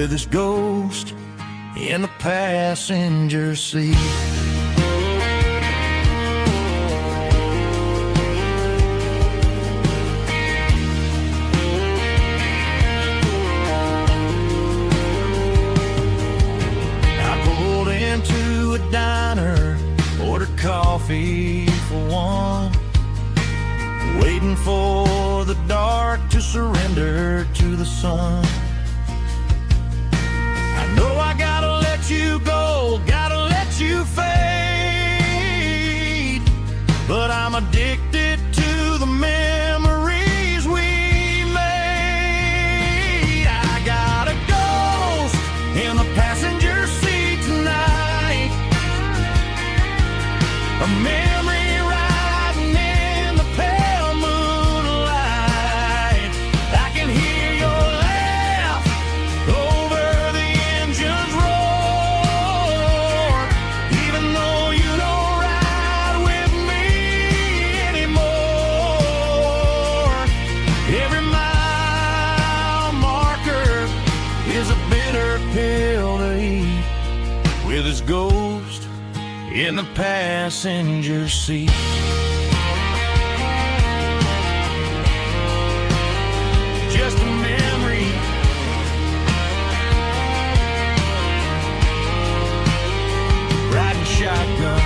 with his ghost in the passenger seat. I pulled into a diner, ordered coffee for one, waiting for the dark to surrender to the sun. I know I gotta let you go, gotta let you fade, but I'm addicted to the memories we made. I got a ghost in the passenger seat tonight, a memory riding in the pale moonlight. I can hear your laugh over the engine's roar, even though you don't ride with me anymore. Every mile marker is a bitter pill to eat, with his ghost in the passenger seat. Just a memory, riding shotgun.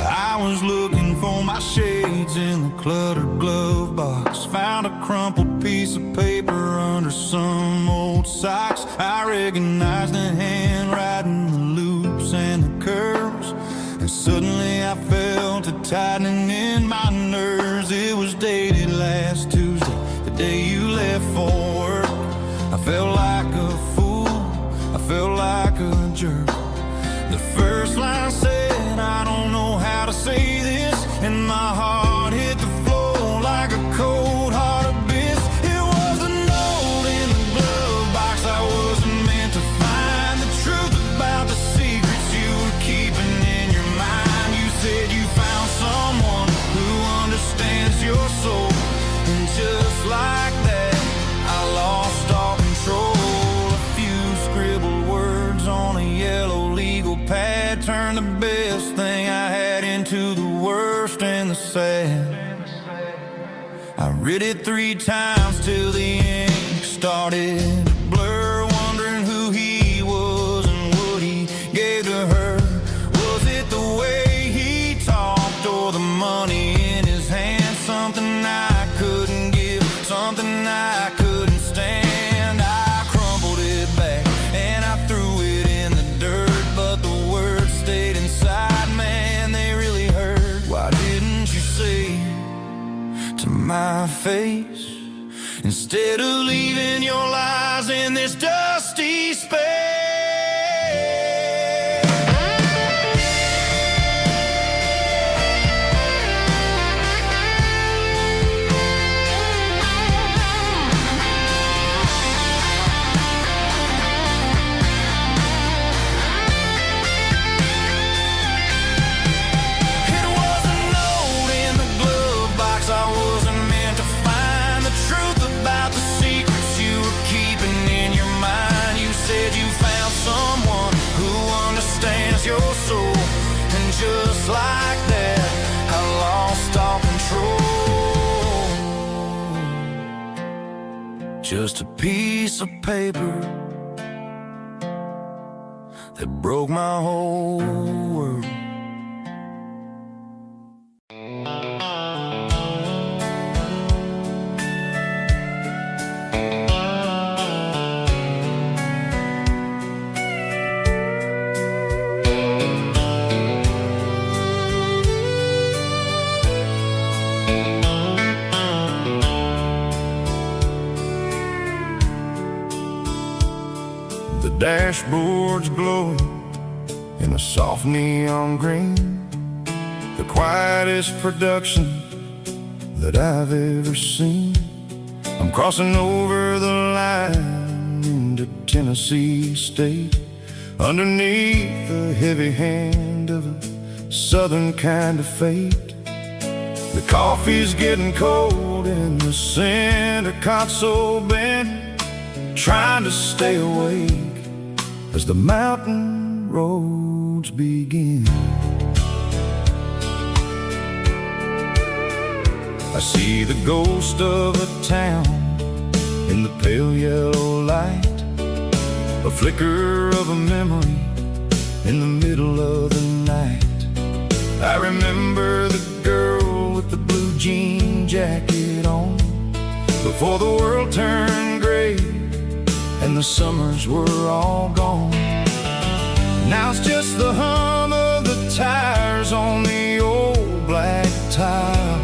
I was looking for my shades in the cluttered glove box, found a crumpled piece of paper under some old socks. I recognized the handwriting, the loops and the curves, and suddenly I felt a tightening in my nerves. It was dated last Tuesday, the day you left for work. I felt like a fool, I felt like a jerk. The first line said, I don't know how to say this, and my heart hit the floor like a cold heart abyss. It was a note in the glove box I wasn't meant to find, the truth about the secrets you were keeping in your mind. You said you found someone who understands your soul, and just like that, I lost all control. A few scribbled words on a yellow legal pad turned the best thing I had into the worst and the sad. I read it 3 times till the ink started to blur, wondering who he was and what he gave to her. Was it the way he talked or the money in his hand? Something I couldn't give, something I couldn't stand. I crumpled it back and I threw it in the dirt, but the words stayed inside, man, they really hurt. Why didn't you say to my face, instead of leaving your lies in this dusty space? It was a note in the glove box I wasn't meant to find, the truth about the secrets you were keeping in your mind. You said you found someone who understands your soul, and just like that, I lost all control. Just a piece of paper that broke my whole world. dashboard's glowing in a soft neon green, the quietest production that I've ever seen. I'm crossing over the line into Tennessee State, underneath the heavy hand of a southern kind of fate. The coffee's getting cold in the center console bin, trying to stay awake as the mountain roads begin. I see the ghost of a town in the pale yellow light, a flicker of a memory in the middle of the night. I remember the girl with the blue jean jacket on, before the world turned gray and the summers were all gone. Now it's just the hum of the tires on the old black tile,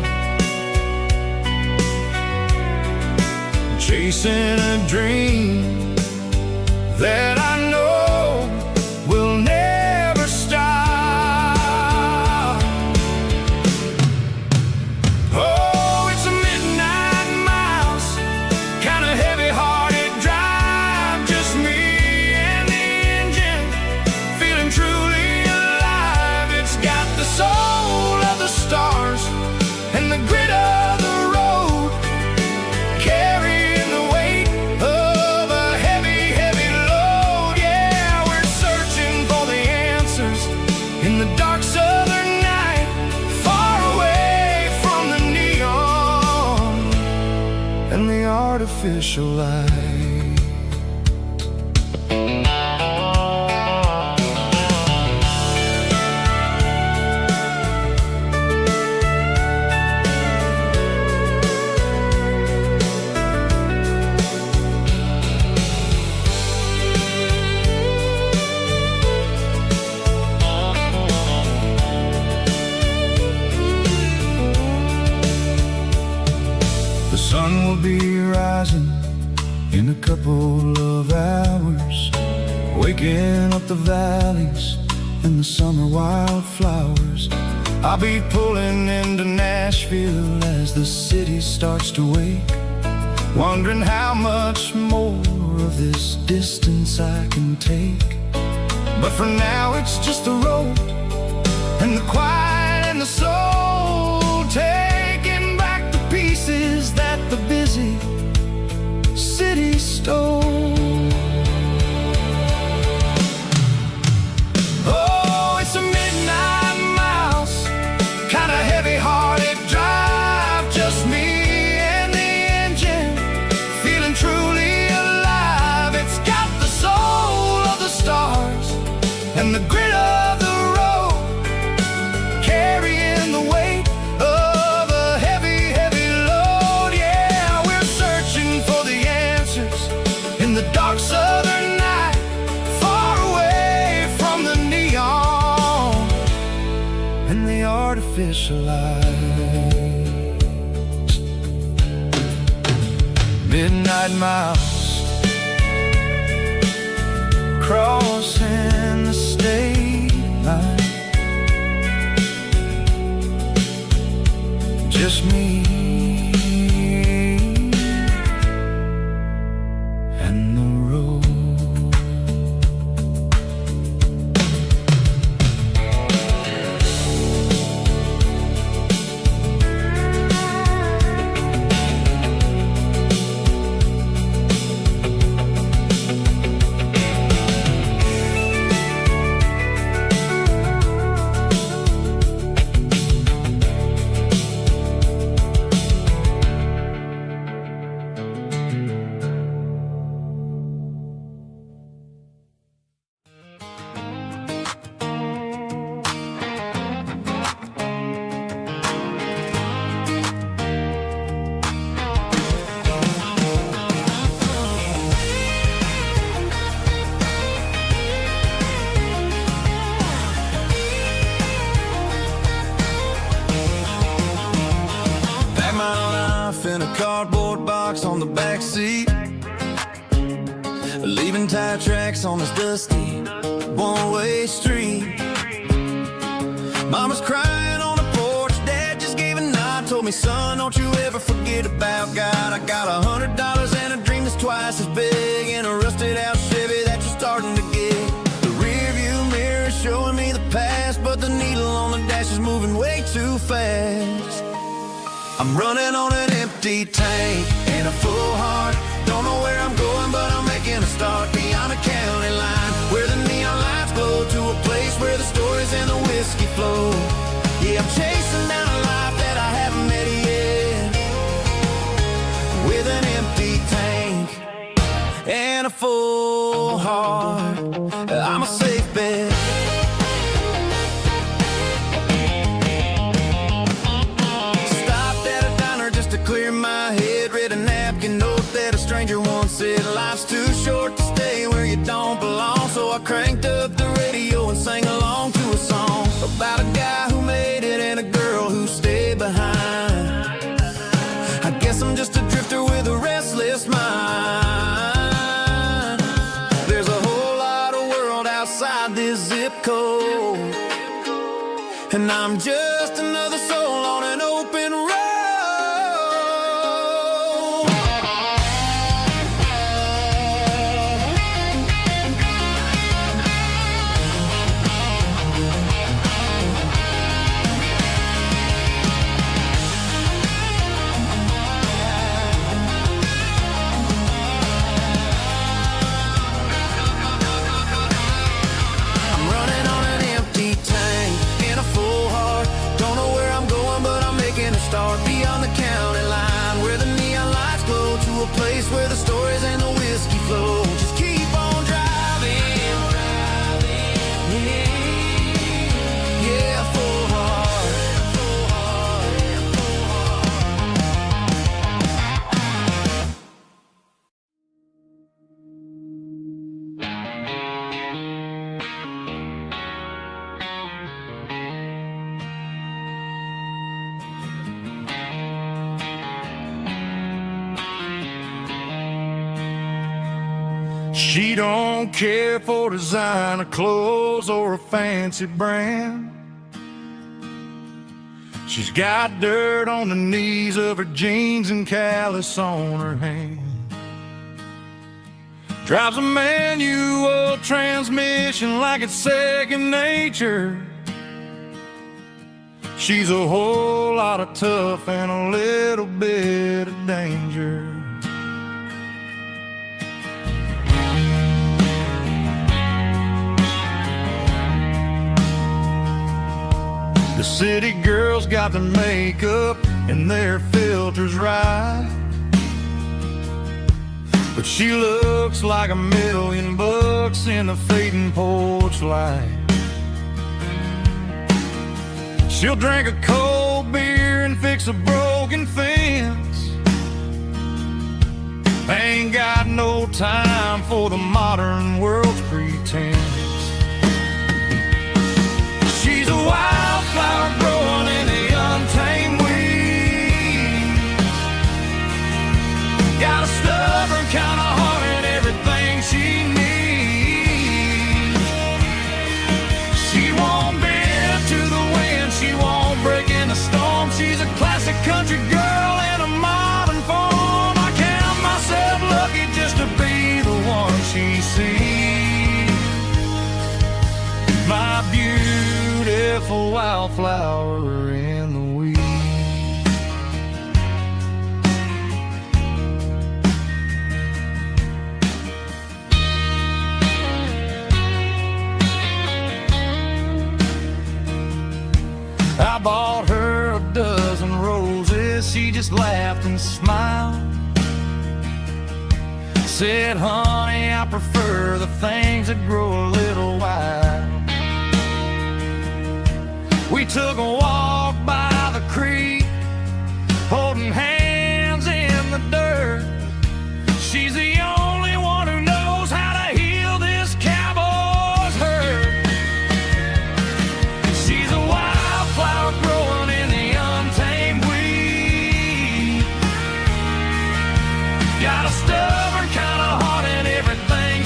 chasing a dream that I know will never stop. Oh, it's a midnight miles, kind of heavy-hearted drive, just me and the engine, feeling truly alive. It's got the soul of the stars and the grit of the road, carrying the weight of a heavy, heavy load. Yeah, we're searching for the answers in the dark southern night, far away from the neon and the artificial light. The sun will be rising in a couple of hours, waking up the valleys and the summer wildflowers. I'll be pulling into Nashville as the city starts to wake, wondering how much more of this distance I can take. But for now it's just the road and the quiet and the soul, taking back the pieces that the busy city stole. Oh, it's a midnight miles, kind of heavy-hearted drive, just me and the engine, feeling truly alive. It's got the soul of the stars and the grit of the road, carrying the weight of a heavy, heavy load. Yeah, we're searching for the answers in the dark southern night, far away from the neon and the artificial lights. Midnight miles, crossing the state line, just me and the road. in a cardboard box on the back seat. leaving tire tracks on this dusty one-way street. Mama's crying on the porch, Dad just gave a nod, told me, son, don't you ever forget about God. I got $100 and a dream that's twice as big, and a rusted out Chevy that you're starting to get. The rear view mirror is showing me the past, but the needle on the dash is moving way too fast. I'm running on an empty tank and a full heart. Don't know where I'm going, but I'm making a start beyond a county line, where the neon lights glow, to a place where the stories and the whiskey flow. Yeah, I'm chasing down a life that I haven't met yet, with an empty tank and a full heart. I'm a safe bet. Clear my head, read a napkin note that a stranger once said, life's too short to stay where you don't belong. So I cranked up the radio and sang along to a song about a guy who made it and a girl who stayed behind. I guess I'm just a drifter with a restless mind. There's a whole lot of world outside this zip code, and I'm just another soul on an open road. Start beyond the county line, where the neon lights glow, to a place where the stories and the whiskey flow. Just keep on driving, yeah, full heart, full heart, full She don't care for designer clothes or a fancy brand. She's got dirt on the knees of her jeans and callus on her hand. Drives a manual transmission like it's second nature. She's a whole lot of tough and a little bit of danger. The city girls got their makeup and their filters right, but she looks like $1,000,000 in a fading porch light. She'll drink a cold beer and fix a broken fence. Ain't got no time for the modern world's pretense. She's a wildflower growing in the untamed weeds. Got a stubborn kind of heart and everything she needs. She won't bend to the wind, she won't break in the storm. She's a classic country girl in a modern form. I count myself lucky just to be the one she sees. My beautiful wildflower in the weeds. I bought her a dozen roses, she just laughed and smiled. Said, honey, I prefer the things that grow a little wild. We took a walk by the creek, holding hands in the dirt. She's the only one who knows how to heal this cowboy's hurt. She's a wildflower growing in the untamed weed. Got a stubborn kind of heart and everything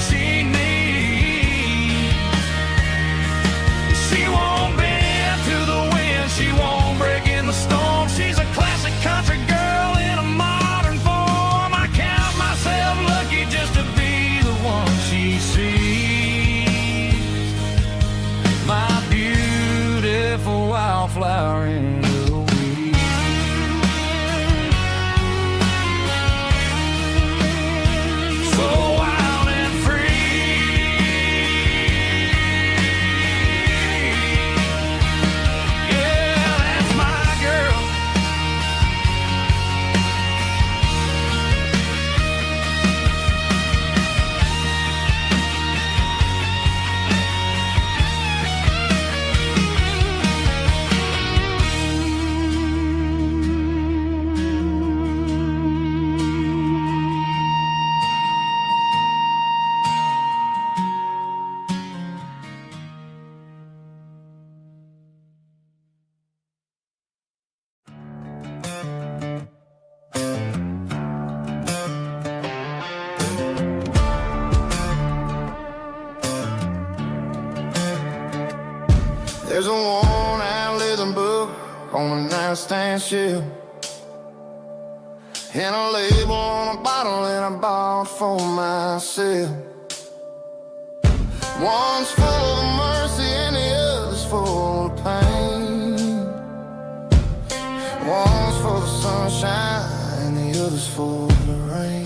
on a nightstand shelf, and a label on a bottle that I bought for myself. One's full of mercy and the other's full of pain. One's for the sunshine and the other's for the rain.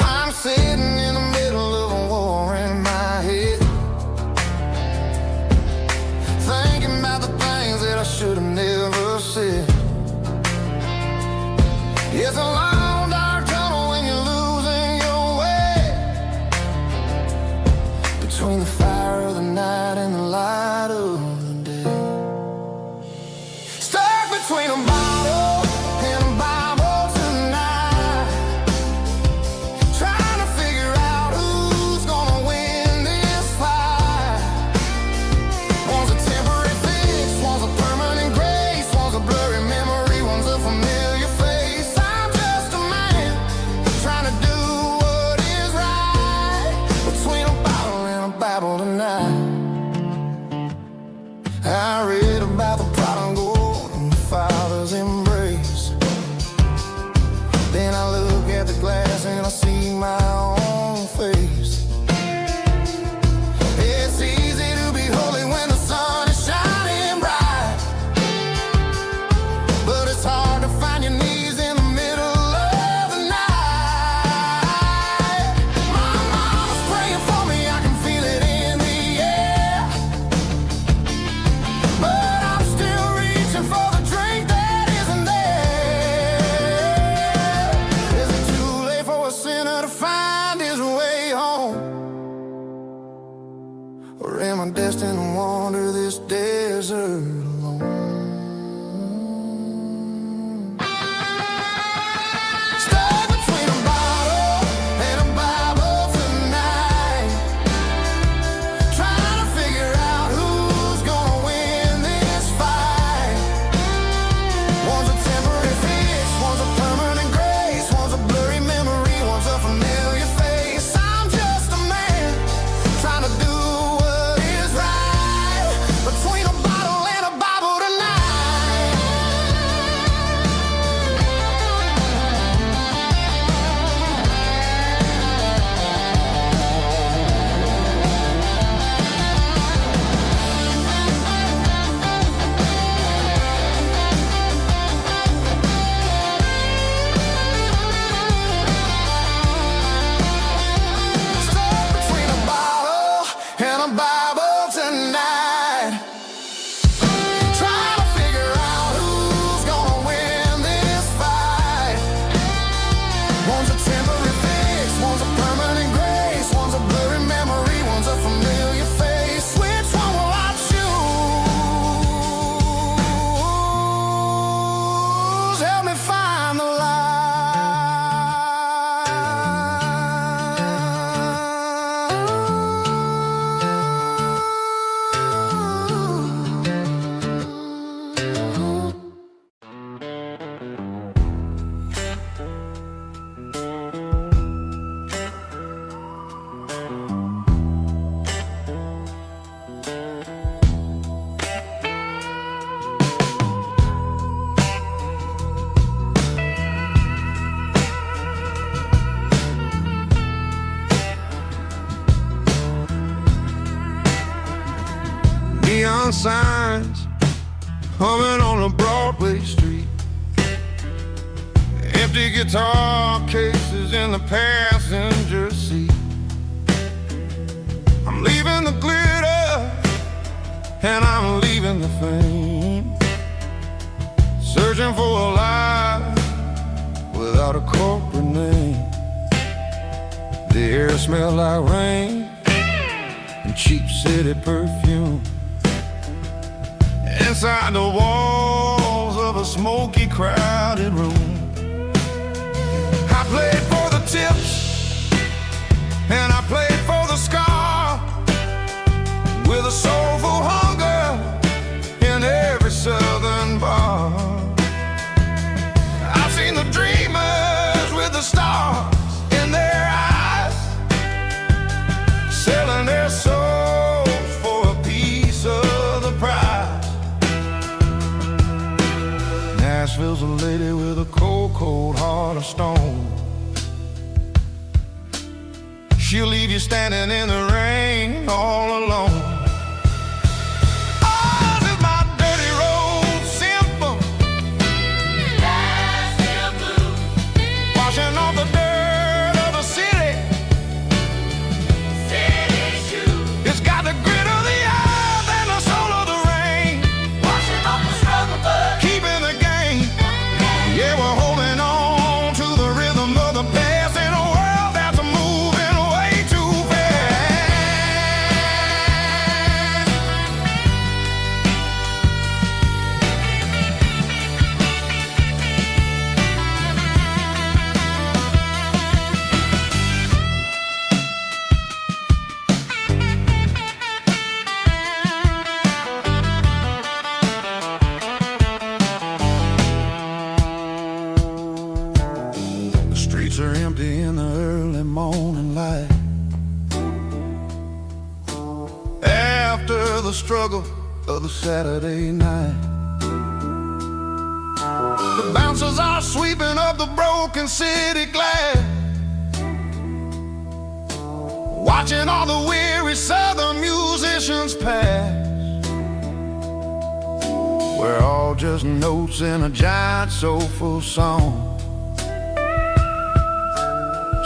I'm sitting in the middle of a war in my head, thinking about the things that I should have never said. It's a long dark tunnel when you're losing your way, between the fire of the night and the light of the day. Stuck between a bottle and a Bible tonight, trying to figure out who's gonna win this fight. One's a temporary fix, one's a permanent grace, one's a blurry memory, one's a familiar face. I'm just a man trying to do what is right, between a bottle and a Bible tonight. I read about the prodigal and the Father's embrace. Then I look at the glass and I see my own face. It's easy to be holy when the sun is shining bright, but it's hard to find your knees in the middle of the night. My mama's praying for me, I can feel it in the air, but I'm still reaching for the drink that isn't there. Is it too late for a sinner to find his way home? Or am I destined to wander this desert alone? Stuck between a bottle and a Bible tonight, trying to figure out who's gonna win this fight. One's a temporary fix, one's a permanent grace, one's a blurry memory, one's a familiar face. I'm just a man trying to do what is right, between a bottle and a Bible tonight. Stuck between a bottle and a Bible tonight, trying to figure out who's gonna win this fight. One's a temporary fix, one's a permanent grace, one's a blurry memory, one's a familiar face. Which one will I choose? Help me find the light. Neon signs humming on a Broadway street, empty guitar cases in the passenger seat. I'm leaving the glitter and I'm leaving the fame, searching for a life without a corporate name. The air smelled like rain and cheap city perfume. Inside the walls of a smoky, crowded room, I played for the tips and I played for the scar, with a soulful hunger in every southern bar. I've seen the dreamers with the stars in their eyes, selling their souls for a piece of the prize. was a lady with a cold, cold heart of stone. She'll leave you standing in the rain all alone. Oh, this is my dirty road symphony. Nashville blues. Washing off the dirt of the city. City shoes. It's got the grit of the earth and the soul of the rain. Washing off the struggle, but keeping the game. Yeah, we're holding on to the rhythm of the past in a world that's moving way too fast. The streets are empty in the early morning light. After the struggle of the Saturday night, the bouncers are sweeping up the broken city glass, watching all the weary southern musicians pass. We're all just notes in a giant soulful song,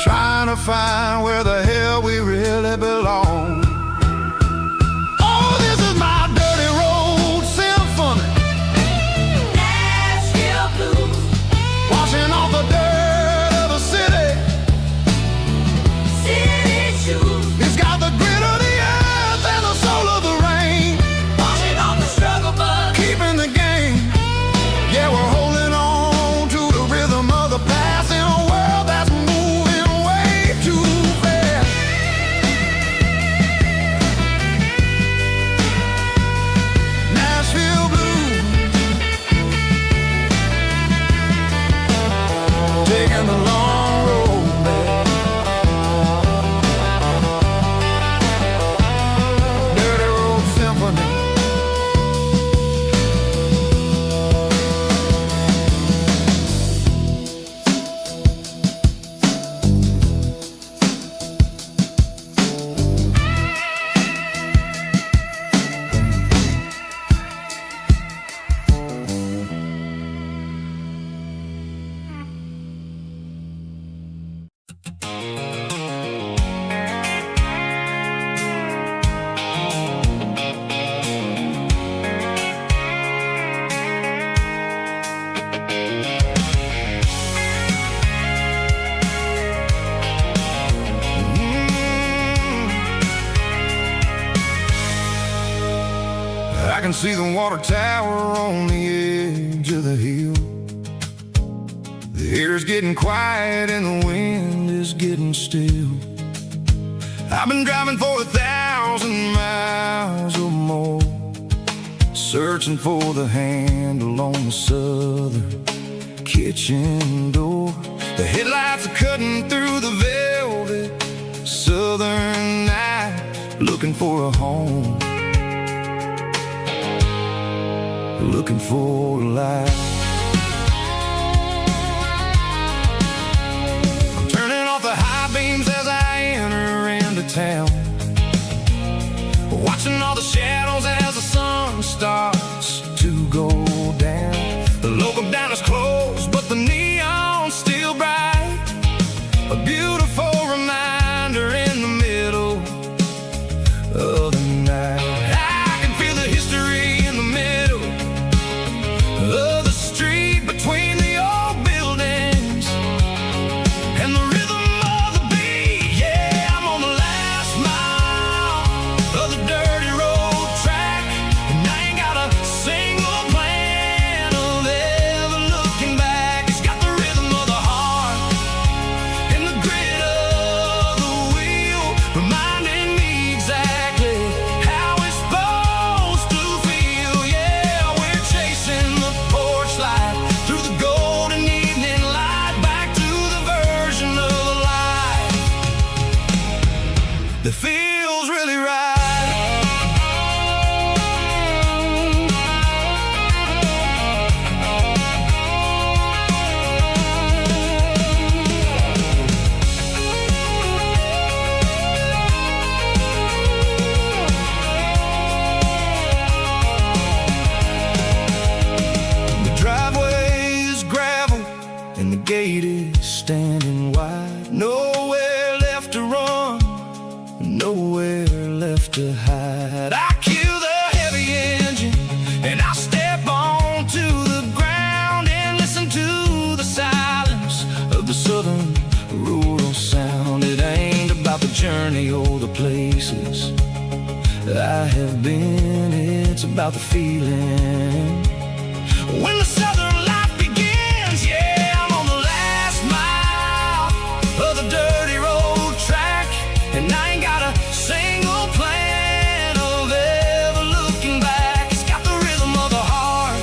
trying to find where the hell we really belong. Oh, this is my dirty road symphony. Nashville blues. Washing off the dirt of the city. City shoes. It's got the grit of the earth and the soul of the rain. Washing off the struggle, but keeping the game. Yeah, we're holding on to the rhythm of the past in a world that's moving way too fast. Nashville blues, taking the long road back. Dirty road symphony. I can see the water tower on the edge of the hill. The air's getting quiet and the wind is getting still. I've been driving for 1,000 miles or more, searching for the handle on the southern kitchen door. The headlights are cutting through the velvet southern night, looking for a home, looking for a life. I'm turning off the high beams as I enter into town, watching all the shadows as the sun starts to go down. The local dine is closed, but the neon's still bright, a beautiful reminder in the middle of the night. I can feel the history in the middle of the street, between the old buildings and the rhythm of the beat. Yeah, I'm on the last mile of the dirty road track, and I ain't got a single plan of ever looking back. It's got the rhythm of the heart and the grit of the wheel, reminding me exactly how it's supposed to feel. Yeah, we're chasing the porch light through the golden evening light, back to the version of life that feels really right. street is standing wide. Nowhere left to run, nowhere left to hide. I kill the heavy engine and I step onto the ground and listen to the silence of the southern rural sound. It ain't about the journey or the places I have been, it's about the feeling. When the southern life begins, yeah, I'm on the last mile of the dirty road track, and I ain't got a single plan of ever looking back. It's got the rhythm of the heart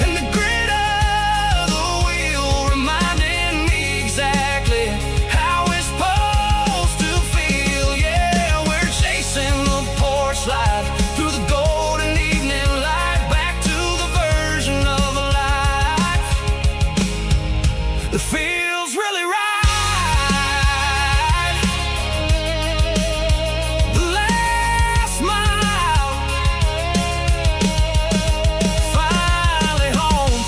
and the grit of the wheel, reminding me exactly how it's supposed to feel. Yeah, we're chasing the porch light through the golden evening light, back to the version of a life that feels really right. The last mile, finally home.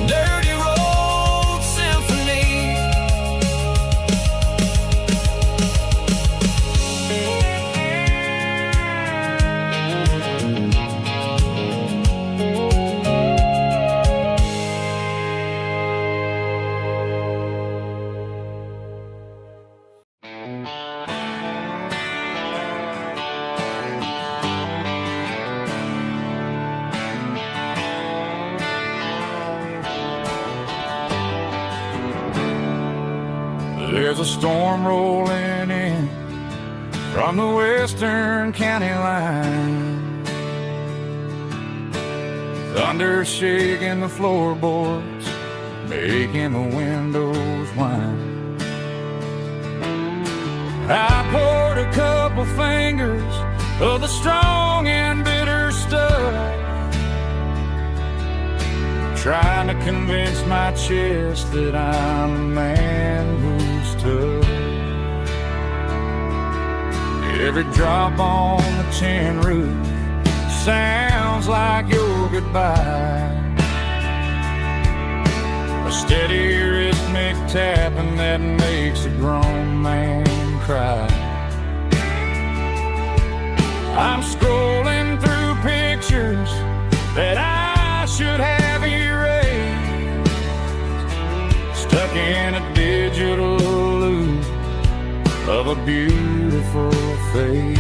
Dirty road symphony. There's a storm rolling in from the western county line. Thunder shaking the floorboards, making the windows whine. I poured a couple fingers of the strong and bitter stuff, trying to convince my chest that I'm a man who's tough. Every drop on the tin roof sounds like your goodbye, a steady rhythmic tapping that makes a grown man cry. I'm scrolling through pictures that I should have erased, stuck in a digital loop of a beautiful face.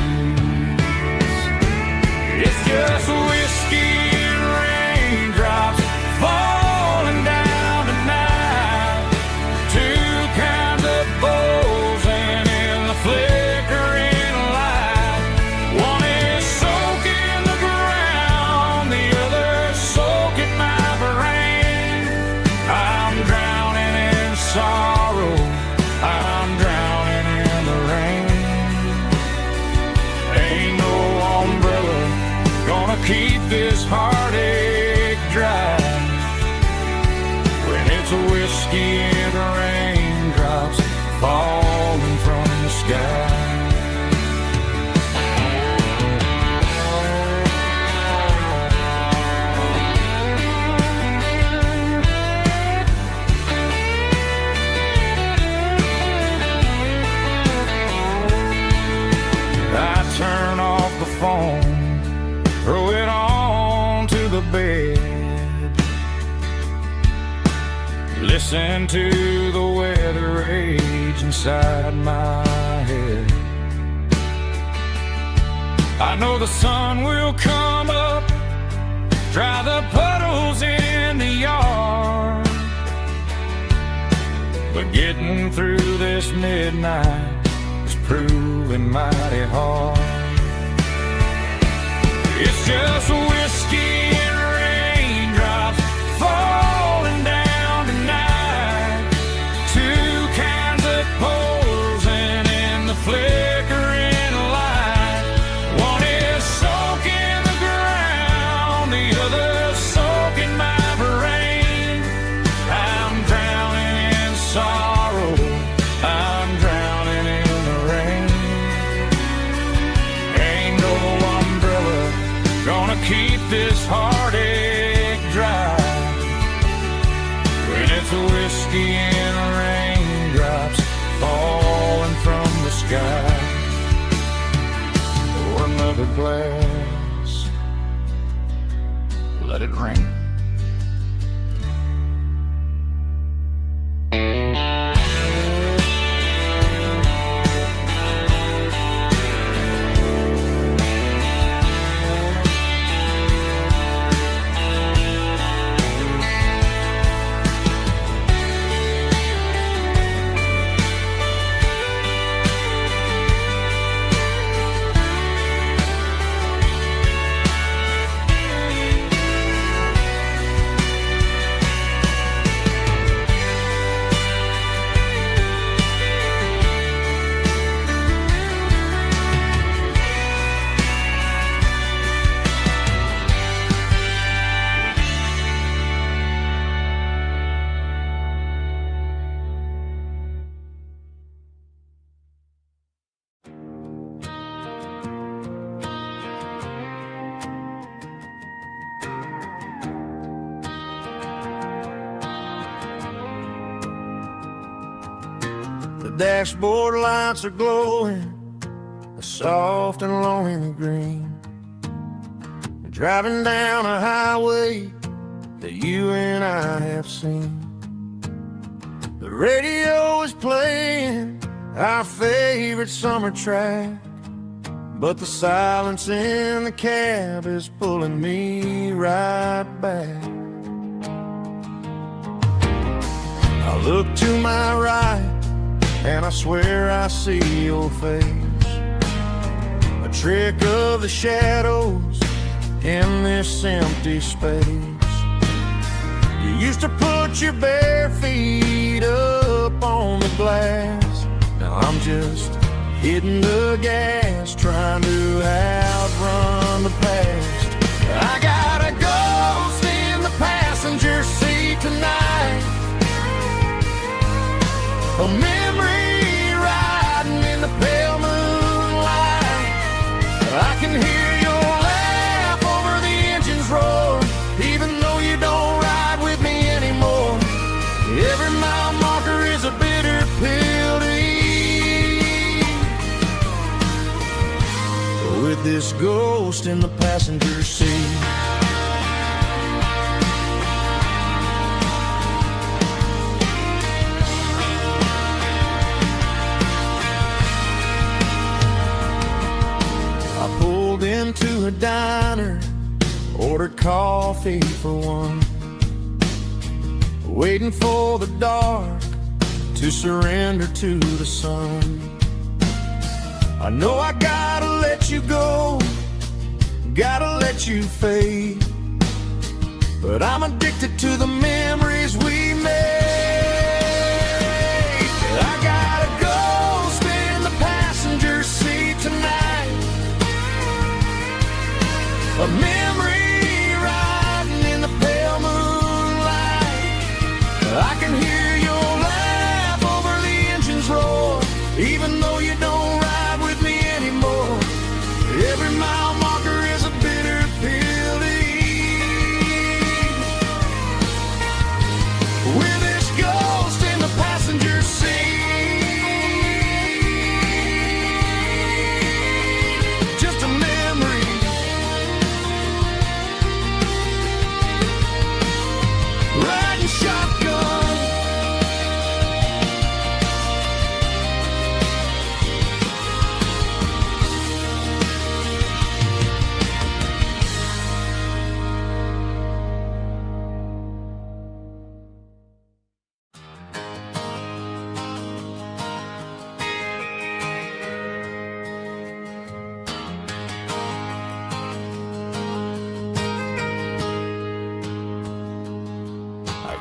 It's just whiskey and raindrops falling down tonight, two kinds of bowls and in the flickering light. One is soaking the ground, the other soaking my brain. I'm drowning in sorrow, I'm drowning in the rain. Ain't no umbrella gonna keep this heartache dry when it's a whiskey and raindrops falling from the sky. I turn off the phone, throw it on to the bed, listen to the weather rage inside my head. I know the sun will come up, dry the puddles in the yard, but getting through this midnight is proving mighty hard. It's just whiskey and raindrops falling down tonight, two kinds of posing in the flickering light. One is soaking the ground, the other soaking my brain. I'm drowning in sorrow, I'm drowning in the rain. Ain't no umbrella gonna keep whiskey and raindrops falling from the sky. Pour another glass, let it rain. The dashboard lights are glowing, a soft and lonely green. Driving down a highway that you and I have seen. The radio is playing our favorite summer track, but the silence in the cab is pulling me right back. I look to my right and I swear I see your face, a trick of the shadows in this empty space. You used to put your bare feet up on the glass. Now I'm just hitting the gas, trying to outrun the past. I got a ghost in the passenger seat tonight, a memory riding in the pale moonlight. I can hear your laugh over the engine's roar, even though you don't ride with me anymore. Every mile marker is a bitter pill to eat, with this ghost in the passenger seat. Into a diner, ordered coffee for one, waiting for the dark to surrender to the sun. I know I gotta let you go, gotta let you fade, but I'm addicted to the memories we made. I got a ghost in the passenger seat tonight, a memory riding in the pale moonlight. I can hear your laugh over the engine's roar, even though you don't ride with me anymore. Every mile marker is a bitter pill to eat, with this ghost in the passenger seat. Just a memory, riding shotgun.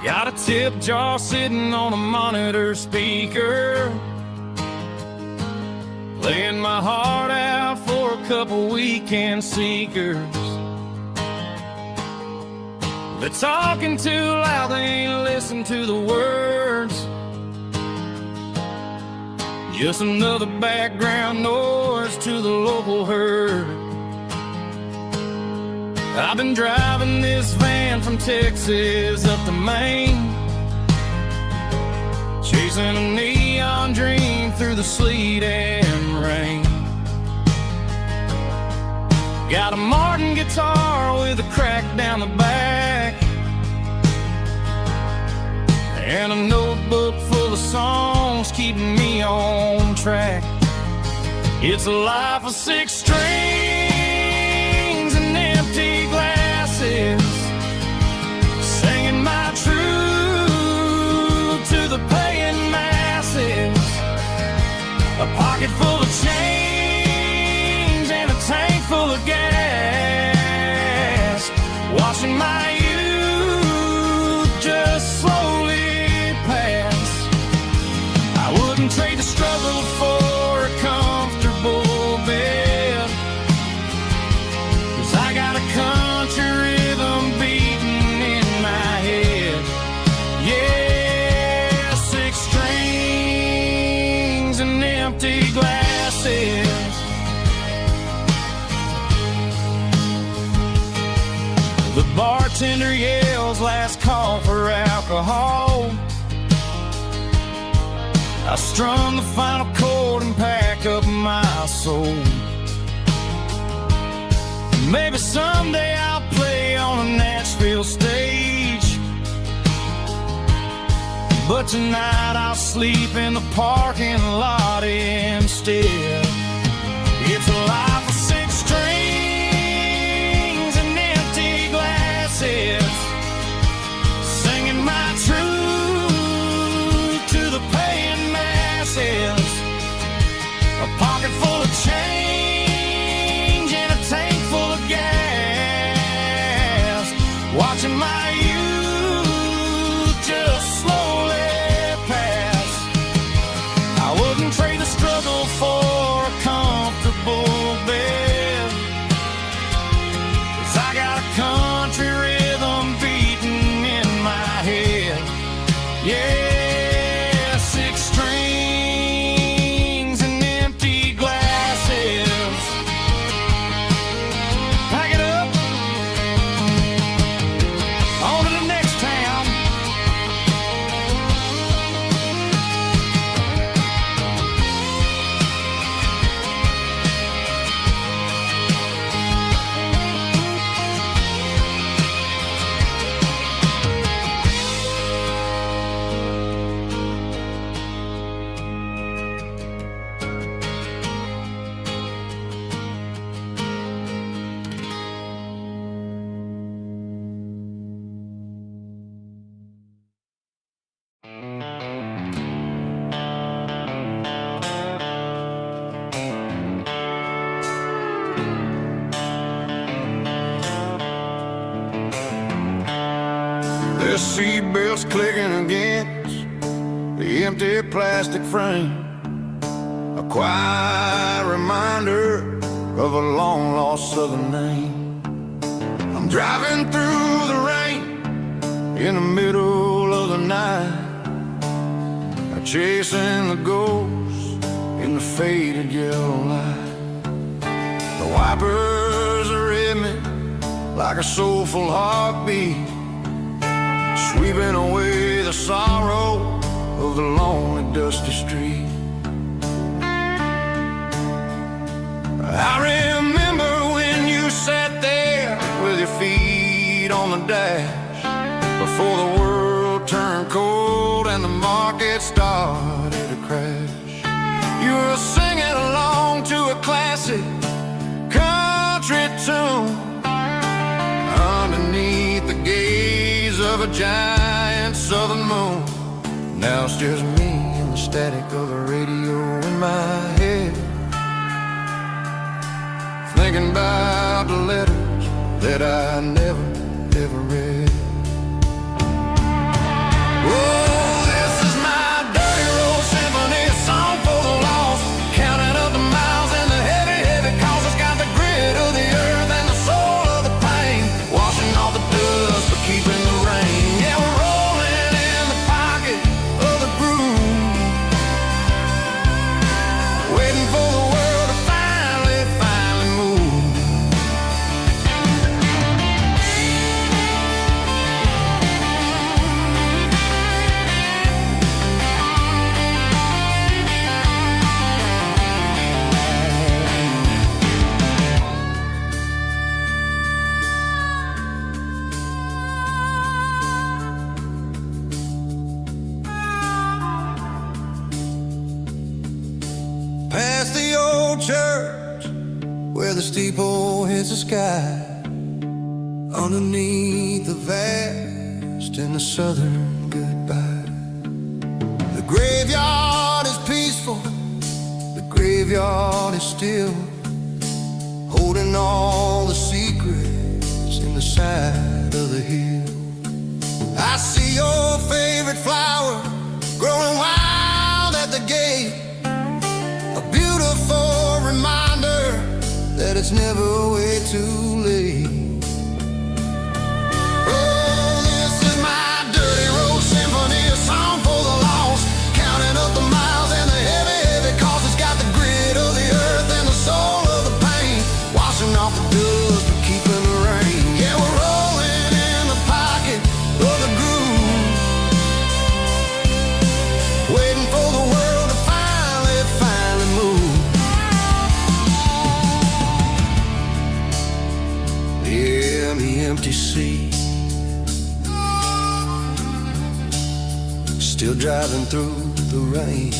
Got a tip jar sitting on a monitor speaker, playing my heart out for a couple weekend seekers. They're talking too loud, they ain't listen to the words. Just another background noise to the local herd. I've been driving this van from Texas up to Maine, chasing a neon dream through the sleet and rain. Got a Martin guitar with a crack down the back, and a notebook full of songs keeping me on track. It's a life of 6 strings and empty glasses, singing my truth to the paying masses. A pocket full of change and a tank full of gas, watching my youth just slowly pass. I wouldn't trade the struggle for a comfortable bed, 'cause I got a country rhythm beating in my head. Yeah, 6 strings and empty glasses. The bartender yells last call for alcohol. I strum the final chord and pack up my soul. Maybe someday I'll play on a Nashville stage, but tonight I'll sleep in the parking lot instead. It's a life of 6 strings and empty glasses, singing my truth to the paying masses. A pocket full of change and a tank full of gas, watching my youth just slowly pass. I wouldn't trade the struggle for a comfortable bed, 'cause I got a country rhythm beating in my head. Yeah, 6 strings and empty glasses. Pack it up, on to the next town. The seatbelts clicking against the empty plastic frame, a quiet reminder of a long-lost southern name. I'm driving through the rain in the middle of the night, chasing the ghosts in the faded yellow light. The wipers are in me like a soulful heartbeat, sweeping away the sorrow of the lonely, dusty street. I remember when you sat there with your feet on the dash, before the world turned cold and the market started to crash. You were singing along to a classic country tune underneath the gaze of a giant southern moon. Now it's just me and the static of the radio in my head, thinking about the letters that I never, ever read. Oh, this is my dirty road symphony, a song for the lost, counting up the miles and the heavy, heavy calls. It's got the grit of the earth and the soul of the pain, washing off the dust but keeping the rain. Yeah, we're rolling in the pocket of the groove, waiting for the world to finally move. the steeple hits the sky. Underneath the vast and the southern goodbye. The graveyard is peaceful, the graveyard is still, holding all the secrets in the side of the hill. I see your favorite flower growing wild at the gate, a beautiful reminder that it's never way too late. Oh, this is my dirty road symphony, a song for the lost, counting up the miles and the heavy, heavy cost. It's got the grit of the earth and the soul of the pain, washing off the dust but keeping the rain. Yeah, we're rolling in the pocket of the groove, waiting for the world to finally move. Yeah, the empty sea, still driving through the rain.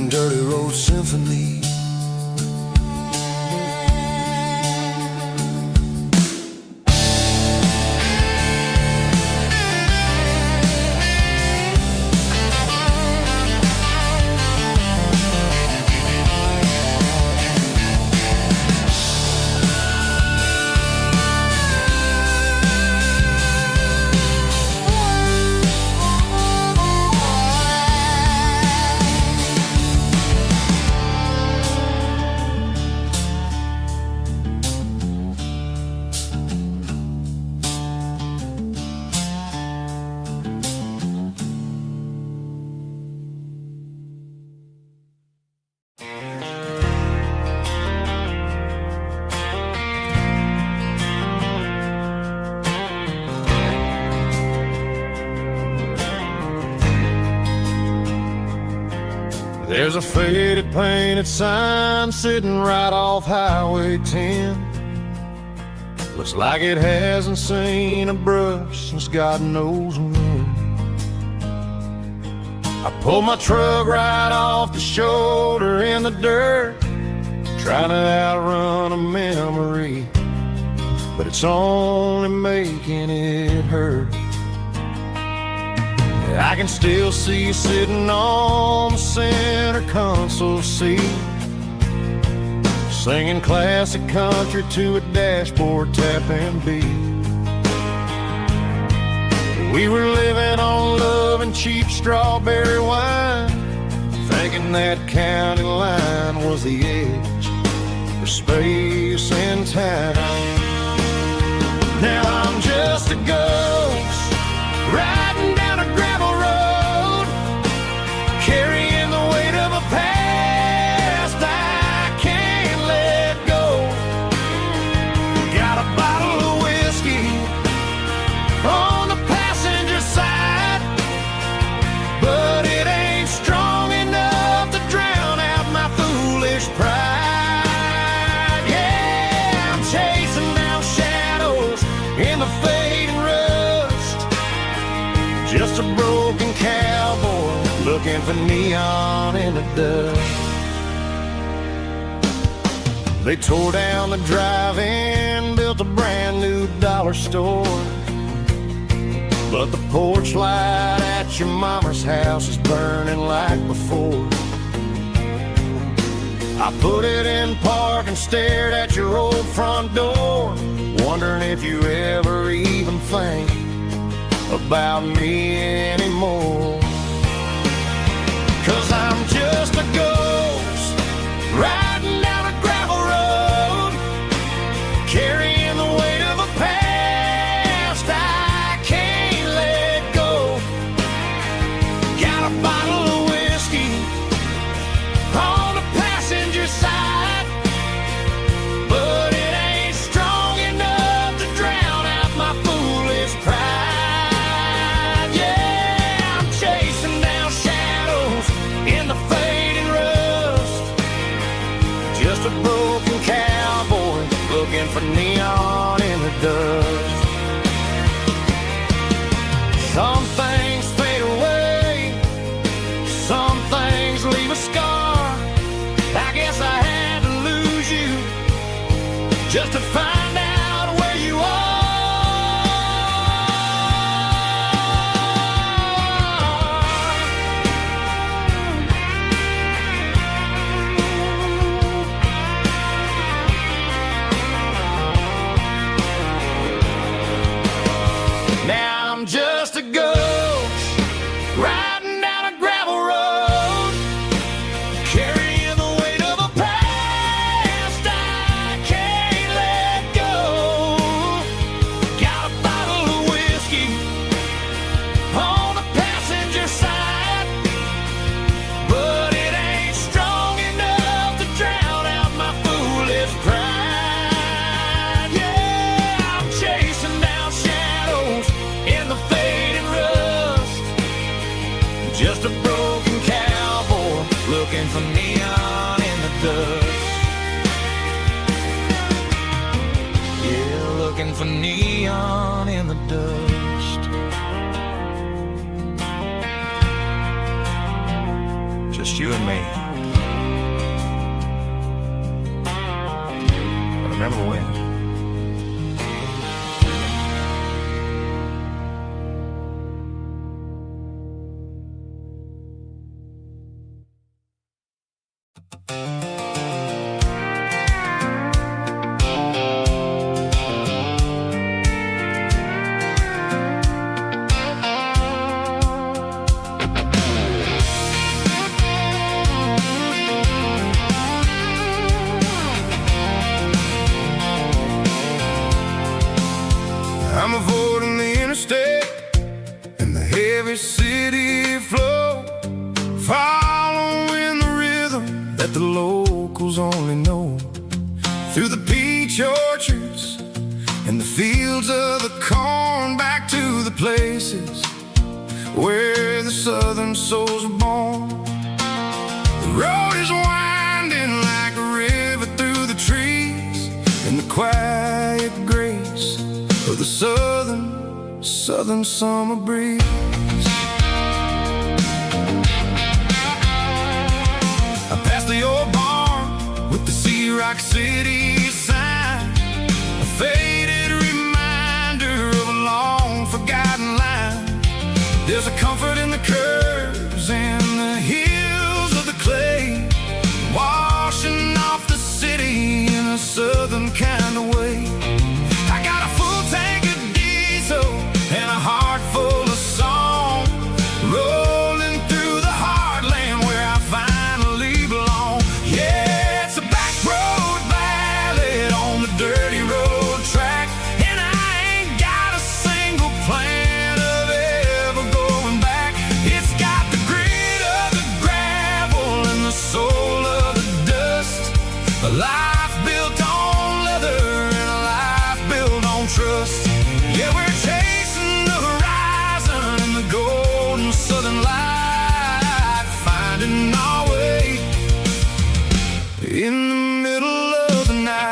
Dirty road symphony. There's a faded painted sign sitting right off Highway 10. Looks like it hasn't seen a brush since God knows when. I pulled my truck right off the shoulder in the dirt, trying to outrun a memory, but it's only making it hurt. I can still see you sitting on the center console seat, singing classic country to a dashboard tapping beat. We were living on love and cheap strawberry wine, thinking that county line was the edge for space and time. Now I'm just a ghost riding down a gravel road, carrying the weight of a past I can't let go. Got a bottle of whiskey on the passenger side, but it ain't strong enough to drown out my foolish pride. Yeah, I'm chasing down shadows in the fading rust, just a broken cowboy looking for neon in the dust. They tore down the drive-in, built a brand new dollar store, but the porch light at your mama's house is burning like before. I put it in park and stared at your old front door, wondering if you ever even think about me anymore. 'Cause I'm just a ghost riding down a gravel road, carrying the weight of a past I can't let go. Got a bottle of whiskey on the passenger side, but it ain't strong enough to drown out my foolish pride. Yeah, I'm chasing just to find out where you are. Now I'm just a ghost riding down a gravel road, carrying the weight of a past I can't let go. Got a bottle of whiskey on the passenger side, but it ain't strong enough to drown out my foolish pride. Yeah, I'm chasing down shadows in the fading rust, just a broken cowboy looking for neon in the dust. Yeah, looking for neon in the dust. Just you and me. But remember when? I'm avoiding the interstate and the heavy city flow, following the rhythm that the locals only know. Through the peach orchards and the fields of the corn, back to the places where the southern souls are born. The road is winding like a river through the trees, in the quiet grace of the southern summer breeze. I passed the old barn with the Sea Rock City sign, a faded reminder of a long forgotten line. There's a comfort in the curves and the hills of the clay, washing off the city in a southern kind of way. I got a full tank of diesel and a heart full of song, rolling through the heartland where I finally belong. Yeah, it's a back road ballad on the dirty road track, and I ain't got a single plan of ever going back. It's got the grit of the gravel and the soul of the dust, a life built on leather and a life built on trust. Yeah, we're chasing the horizon in the golden southern light, finding our way in the middle of the night.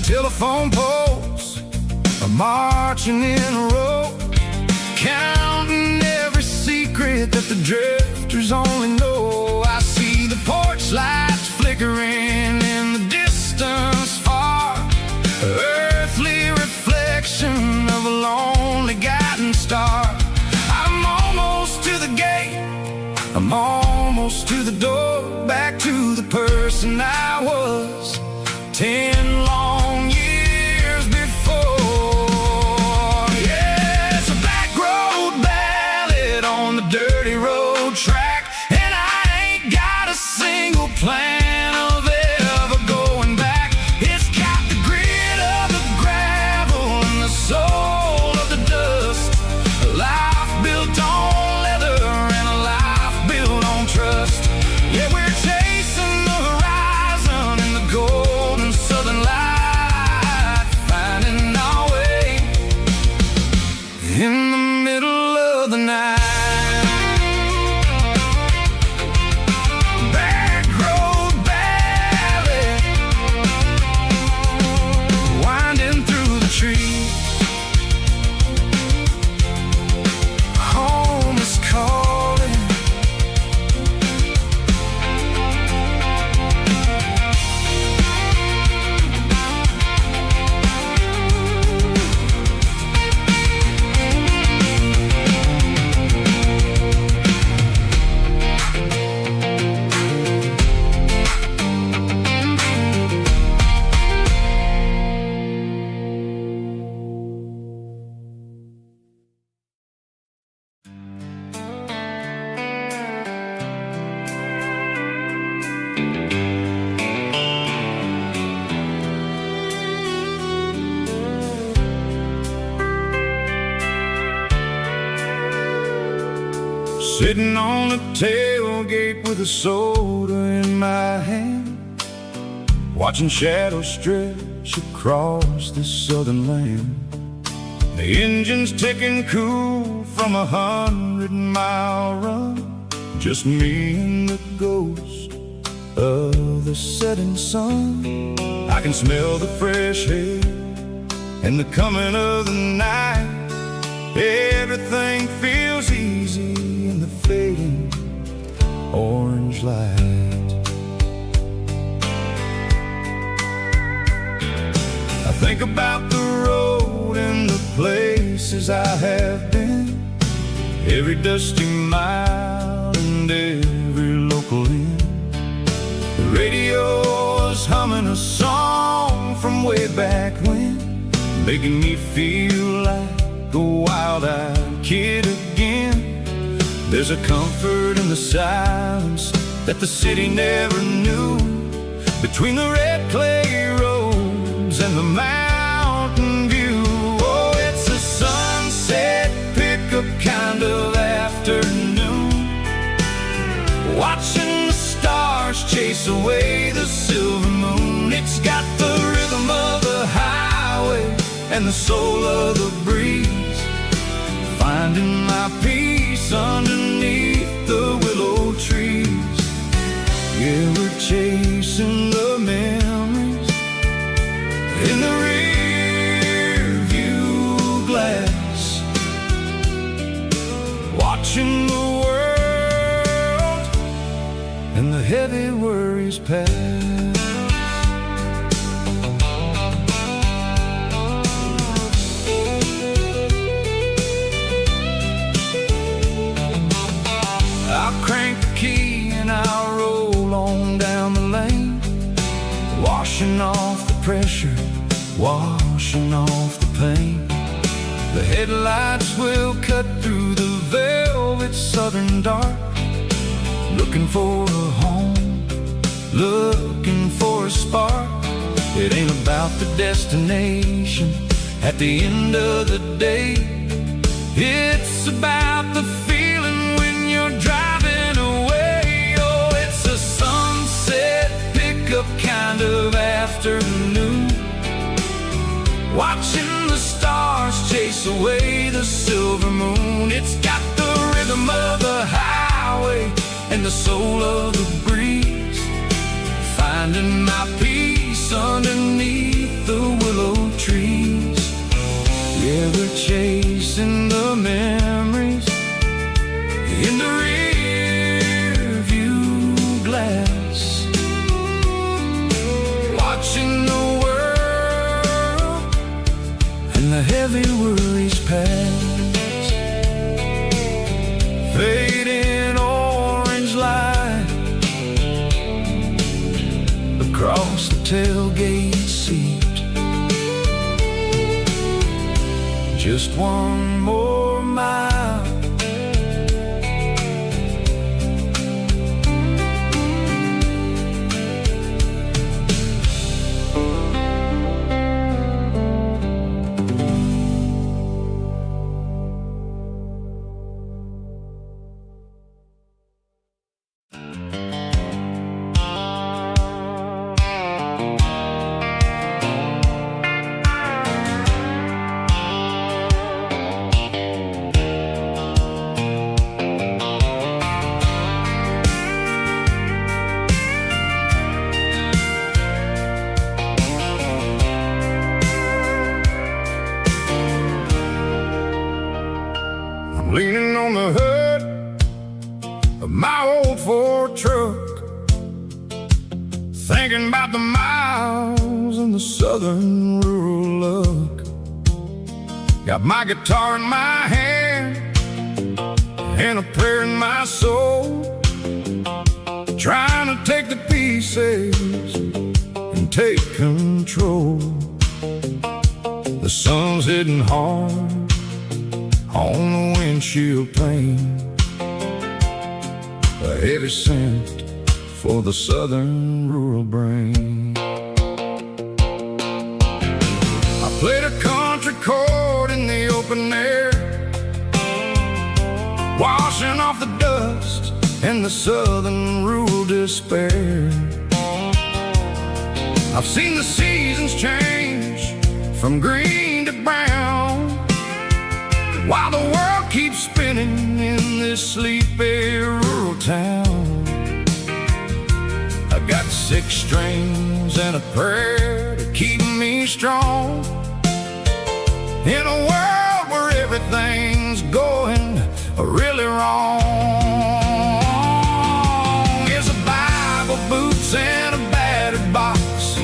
Telephone poles are marching in a row, counting every secret that the drifters only know. I see the porch lights flickering in the distance far, earthly reflection of a lonely guiding star. I'm almost to the gate, I'm almost to the door, back to the person I was 10 long years before. Yeah, it's a back road ballad on the dirty road track, and I ain't got a single plan of ever going back. It's got the grit of the gravel and the soul of the dust, a life built on leather and a life built on trust. Yeah, Sitting on the tailgate with a soda in my hand, watching shadows stretch across this southern land. The engine's ticking cool from 100-mile run, just me and the ghost of the setting sun. I can smell the fresh air and the coming of the night. Everything feels easy in the fading orange light. I think about the road and the places I have been, every dusty mile and every local inn. The radio is humming a song from way back when, making me feel like a wild-eyed kid again. There's a comfort in the silence that the city never knew, between the red clay roads and the mountain view. Oh, it's a sunset pickup kind of afternoon, watching the stars chase away the silver moon. It's got the rhythm of the highway and the soul of the breeze, finding my peace underneath the willow trees. Yeah, we're chasing the memories in the rear view glass, watching the world and the heavy worries pass. I'll crank the key and I'll roll on down the lane, washing off the pressure, washing off the pain. The headlights will cut through the velvet southern dark, looking for a home, looking for a spark. It ain't about the destination at the end of the day, it's about the feeling when you're driving away. Oh, it's a sunset pickup kind of afternoon, watching the stars chase away the silver moon. It's got the rhythm of the highway and the soul of the breeze, finding my peace underneath the willow trees. Yeah, we're chasing the memories in the rear view glass, watching the world and the heavy worries pass. Fading orange light across the tailgate seat, just one more mile. Leaning on the hood of my old Ford truck, thinking about the miles and the southern rural look. Got my guitar in my hand and a prayer in my soul, trying to take the pieces and take control. The sun's hitting hard on the windshield pane, a heavy scent for the southern rural brain. I played a country chord in the open air, washing off the dust the southern rural despair. I've seen the seasons change from green to brown, while the world keeps spinning in this sleepy rural town. I got 6 strings and a prayer to keep me strong in a world where everything's going really wrong. It's a Bible, boots, and a battered box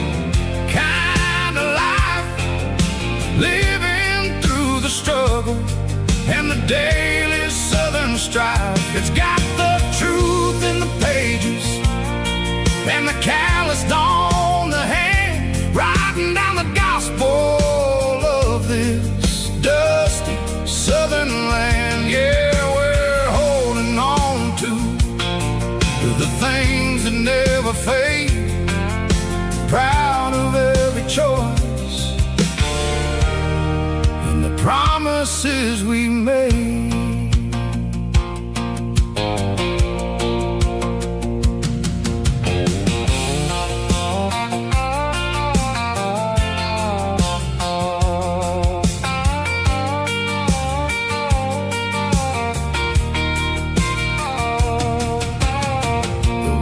kind of life, living through the struggle and the daily southern strife. It's got the truth in the pages and the calloused on the hand, writing down the gospel of this dusty southern land. Yeah, we're holding on to the things that never fade, proud of every choice and the promises we made.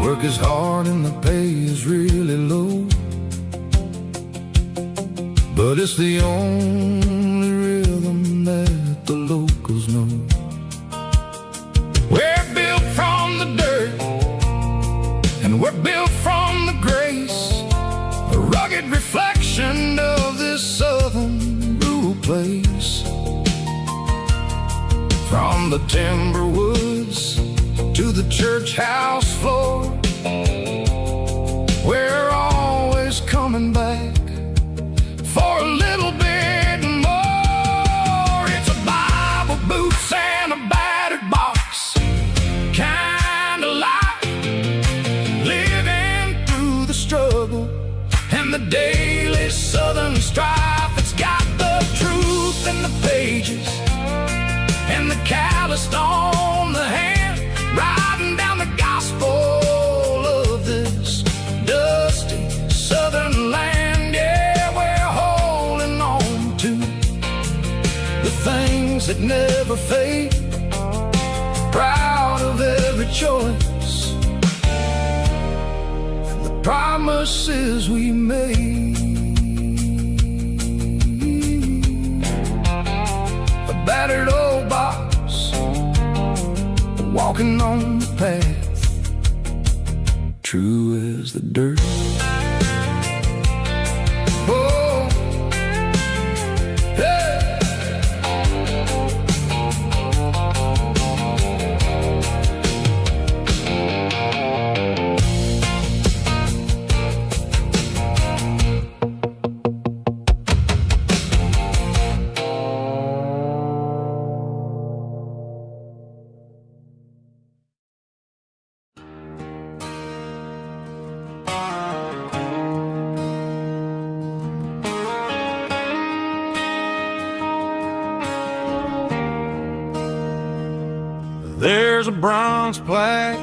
Work is hard and the pay is really low, but it's the only rhythm that the locals know. We're built from the dirt and we're built from the grace, a rugged reflection of this southern rural place. From the timber woods to the church house floor, we're always coming back for a little bit more. It's a Bible, boots, and a battered box kind of life, living through the struggle and the daily southern strife. It's got the truth in the pages and the calloused on the hand, writing down the gospel of this dusty southern land. Yeah, we're holding on to the things that never fade, proud of every choice and the promises we made. A battered old box, walking on the path, true as the dirt. Oh, hey. There's a bronze plaque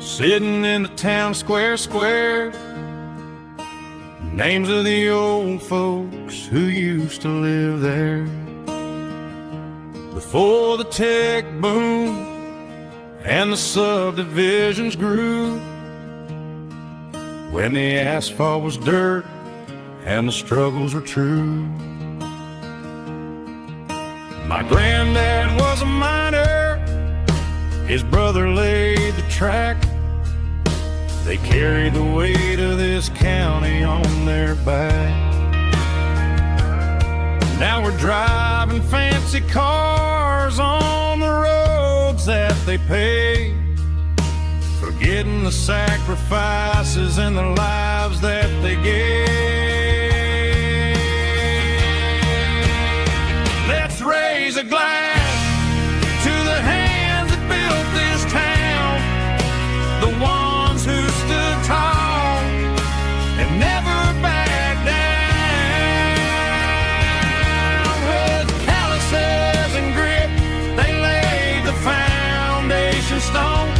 sitting in the town square. Names of the old folks who used to live there before the tech boom and the subdivisions grew, when the asphalt was dirt and the struggles were true. My granddad was a miner, his brother laid the track. They carried the weight of this county on their back. Now we're driving fancy cars on the roads that they paved, forgetting the sacrifices and the lives that they gave. Let's raise a glass to the hands that built this town, the ones who stood tall and never backed down. With calluses and grit, they laid the foundation stone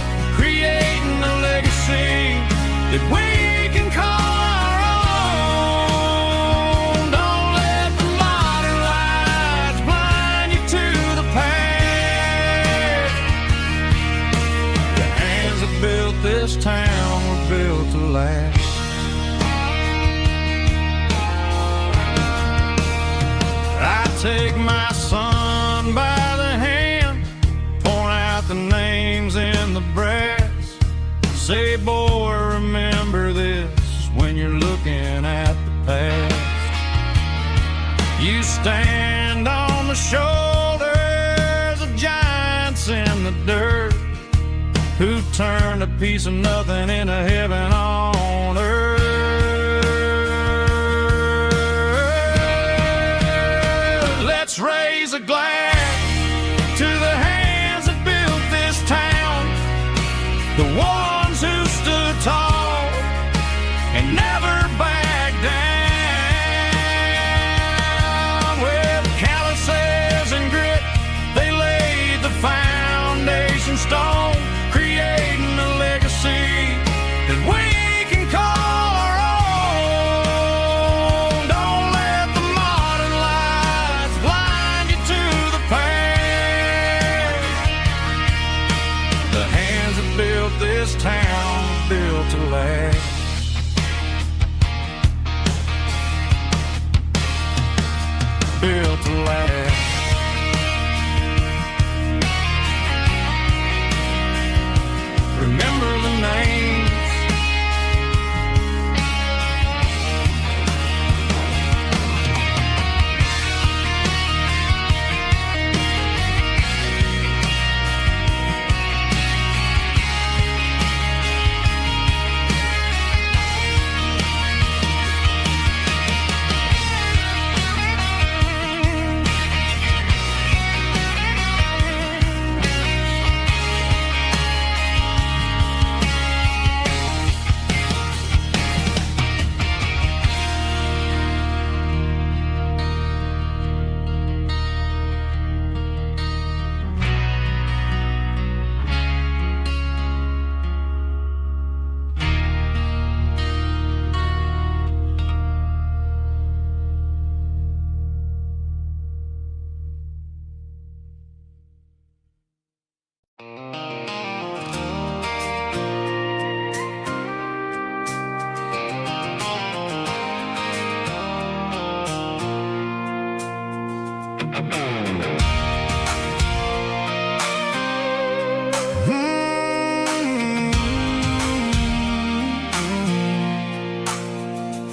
last. I take my son by the hand, point out the names in the brass, say, boy, remember this when you're looking at the past. You stand on the shoulders of giants in the dirt, who turned a piece of nothing into heaven on earth. Let's raise a glass to the hands that built this town, the ones who stood tall and never backed down. With calluses and grit, they laid the foundation stone, creating a legacy that we can call our own. Don't let the modern lights blind you to the past. The hands that built this town built to last. Built to last. Remember the names.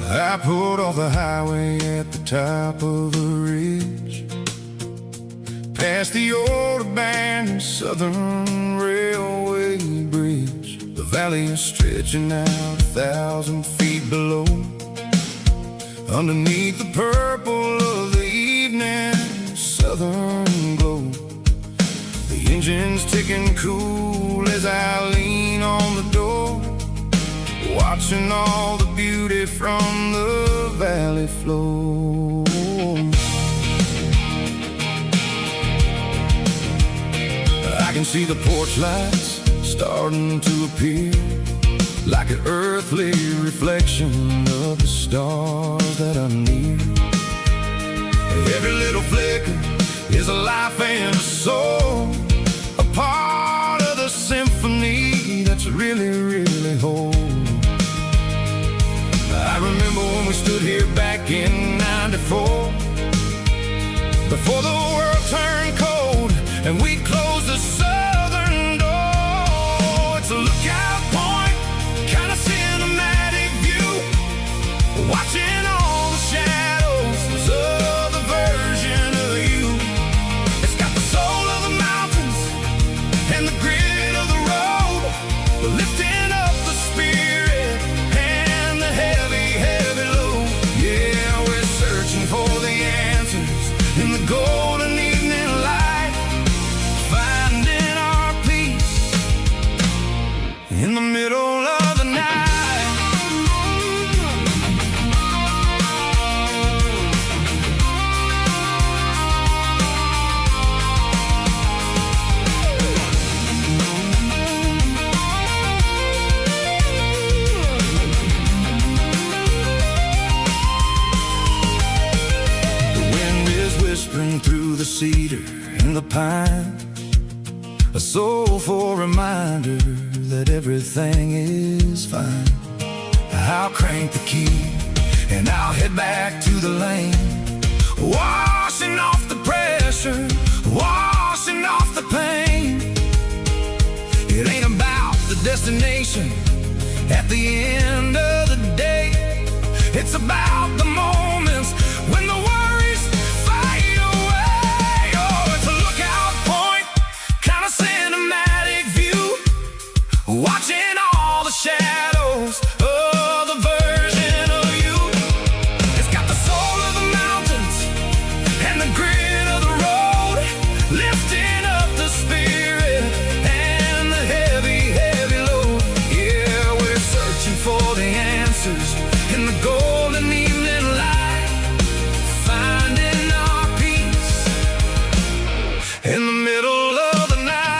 I pulled off the highway at the top of a ridge, past the old abandoned Southern Railway bridge. The valley is stretching out 1,000 feet below, underneath the purple of the evening southern glow. The engine's ticking cool as I lean on the door, watching all the beauty from the valley flow. I can see the porch lights starting to appear, like an earthly reflection of the stars that are near. Every little flicker is a life and a soul, a part of the symphony that's really, really whole. I remember when we stood here back in '94, before the world turned cold and we closed the southern door. It's a lookout point, kind of cinematic view, watching all the shadows of the version of you. It's got the soul of the mountains and the grit of the road, lifting up the spirit and the heavy, heavy load. Yeah, we're searching for the answers in the golden evening light, finding our peace in the middle of the night. Whispering through the cedar and the pine, a soulful reminder that everything is fine. I'll crank the key and I'll head back to the lane, washing off the pressure, washing off the pain. It ain't about the destination at the end of the day. It's about the moments when the worries fade away. Oh, it's a lookout point, kind of cinematic view, watching all the shadows of the version of you. It's got the soul of the mountains and the grit of the road, lifting up the spirit and the heavy, heavy load. Yeah, we're searching for the answers in the golden evening light, finding our peace in the middle of the night.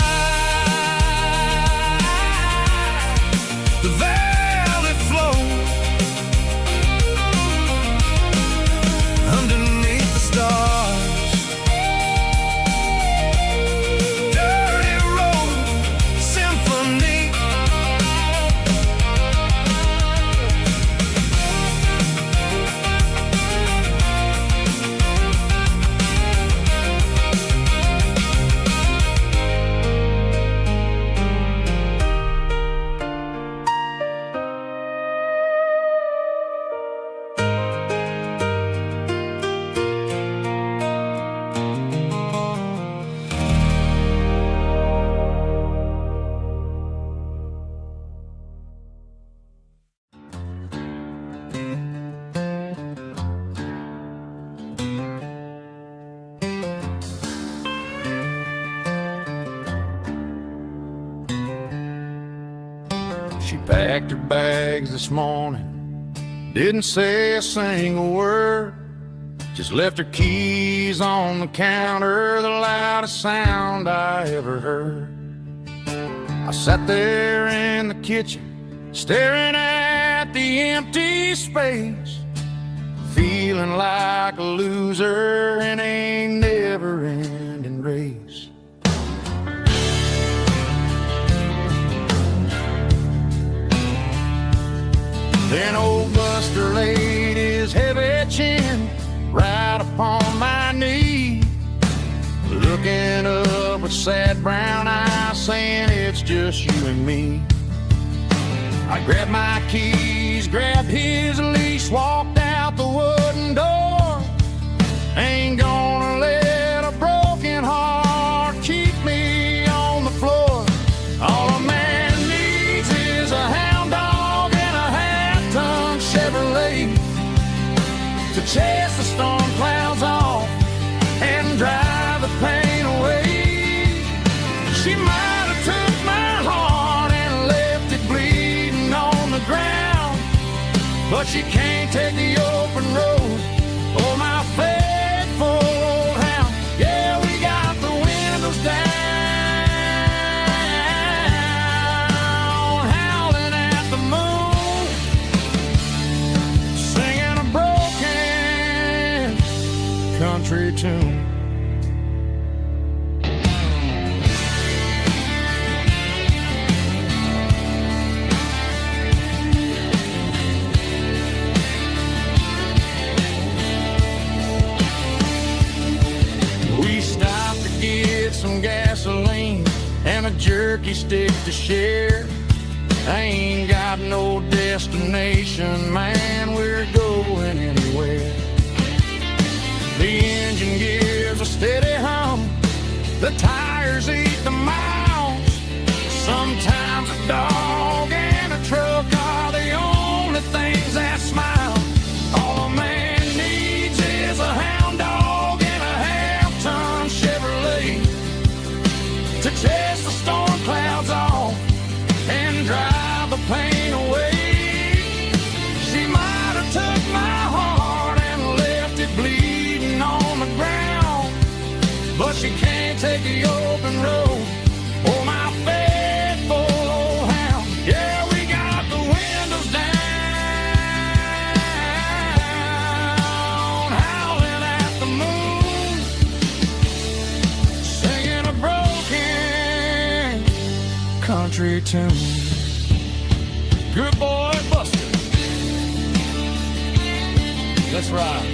The velvet flow underneath the stars. Dirty road symphony. She packed her bags this morning, didn't say a single word, just left her keys on the counter, the loudest sound I ever heard. I sat there in the kitchen, staring at the empty space, feeling like a loser in a never-ending race. Then old Buster laid his heavy chin right upon my knee, looking up with sad brown eyes, saying it's just you and me. I grabbed my keys, grabbed his leash, walked out the wooden door. Ain't gonna let a broken heart keep me on the floor. All a man needs is a hound dog and a half-ton Chevrolet to chase the storm clouds off and drive the pain away. She might have took my heart and left it bleeding on the ground, but she can't take the open road or my faithful old hound. Yeah, we got the windows down, howling at the moon, singing a broken country tune. We stopped to get some gasoline and a jerky stick to share. I ain't got no destination, man, we're going anywhere. The engine gives a steady hum, the tires eat the miles. Sometimes a dog and a truck are the only things that smile. All a man needs is a hound dog and a half-ton Chevrolet to chase the storm clouds off and drive the pain away. She might have took my heart and left it bleeding on the ground, but she can't take the open road or my faithful old hound. Yeah, we got the windows down, howling at the moon, singing a broken country tune. Good boy, Buster. Let's ride.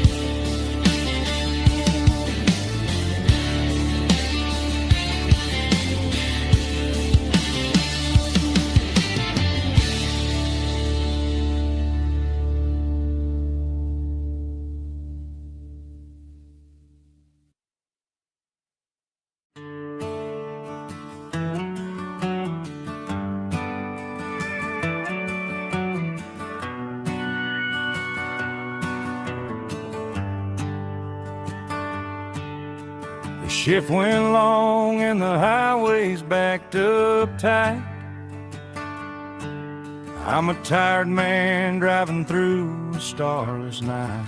The shift went long and the highway's backed up tight. I'm a tired man driving through a starless night.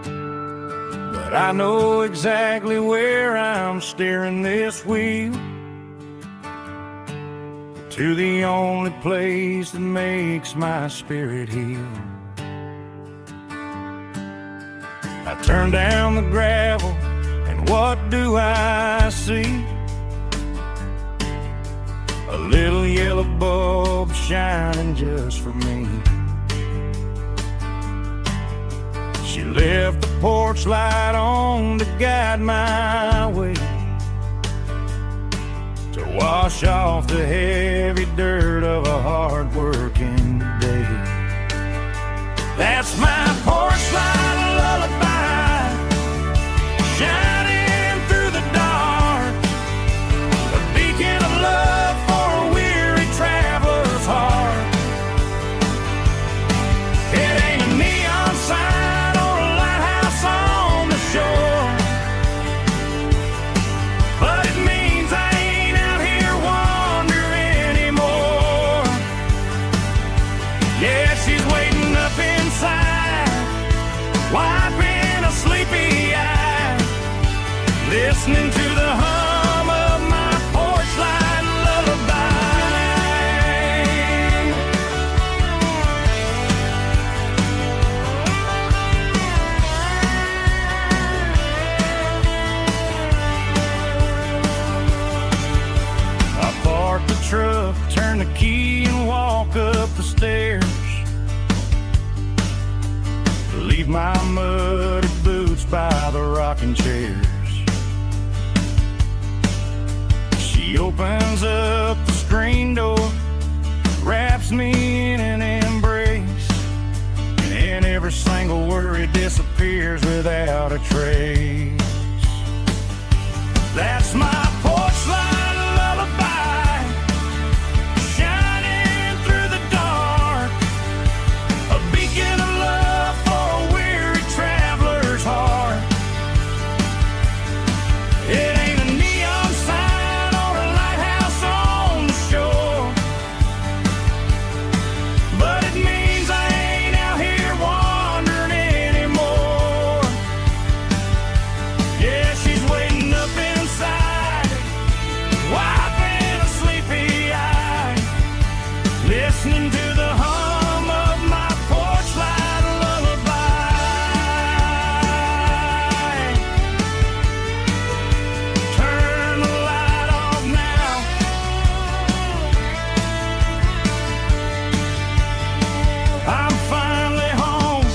But I know exactly where I'm steering this wheel, to the only place that makes my spirit heal. I turn down the gravel, and what do I see? A little yellow bulb shining just for me. She left the porch light on to guide my way, to wash off the heavy dirt of a hard-working day. That's my porch light lullaby, shining through the dark, a beacon of love for a weary traveler's heart. It ain't a neon sign or a lighthouse on the shore, but it means I ain't out here wandering anymore. Yeah, she's waiting up inside, wiping a sleepy eye, listening to the hum of my porch light lullaby. I park the truck, turn the key and walk up the stairs, leave my muddy boots by the rocking chairs. She opens up the screen door, wraps me in an embrace, and every single worry disappears without a trace. That's my porch light lullaby, shining through the dark, a beacon of love for a weary traveler's heart. It ain't a neon sign or a lighthouse on the shore, but it means I ain't out here wandering anymore. Yeah, she's waiting up inside, wiping a sleepy eye, listening to the hum of my porch light lullaby. Turn the light off now, I'm finally home.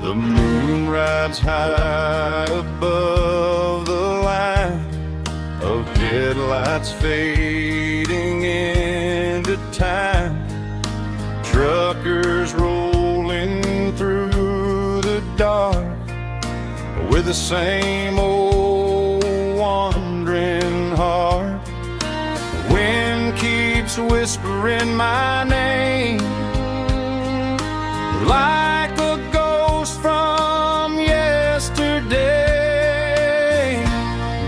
The moon rides high above the line of headlights fading into time. Truckers rolling through the dark with the same old wandering heart. The wind keeps whispering my name like a ghost from yesterday.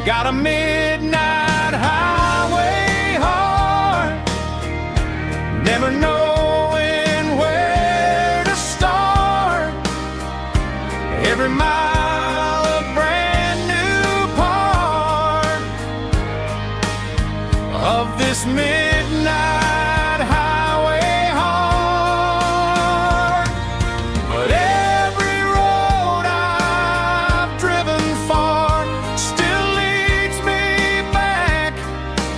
Got a midnight highway heart of this midnight highway heart. But every road I've driven far still leads me back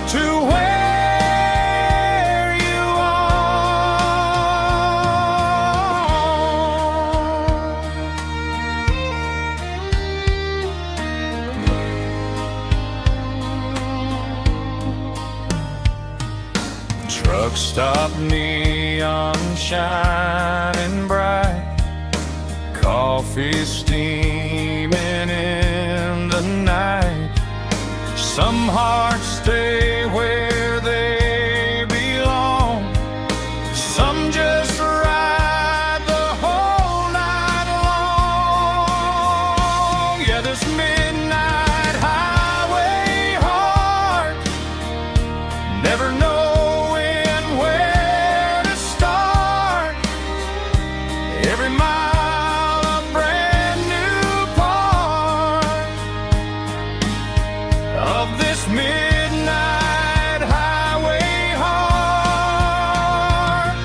to where you are. Truck stop, neon shining bright, coffee steaming in the night. Some hearts stay where they belong, some just ride the whole night long. Yeah, this midnight highway heart, never knowing where to start. Every mile a brand new part of this midnight highway heart.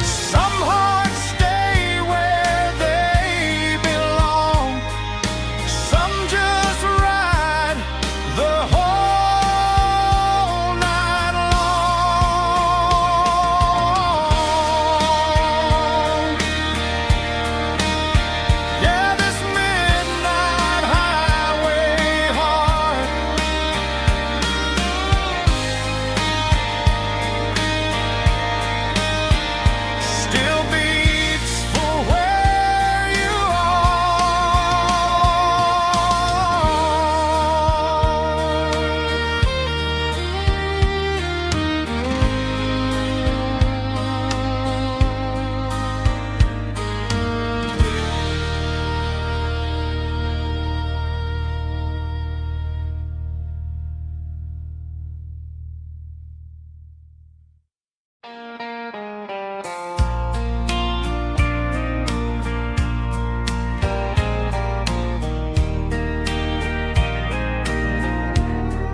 Some hearts stay where they belong, some just ride the whole night long. Yeah, this midnight highway heart still beats for where you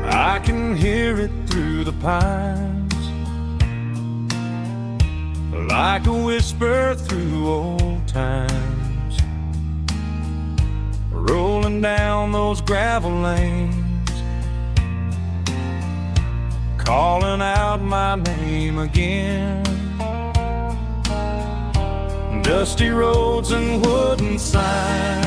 I can hear it through the pines, like a whisper through old times, rolling down those gravel lanes, calling out my name again. Dusty roads and wooden signs,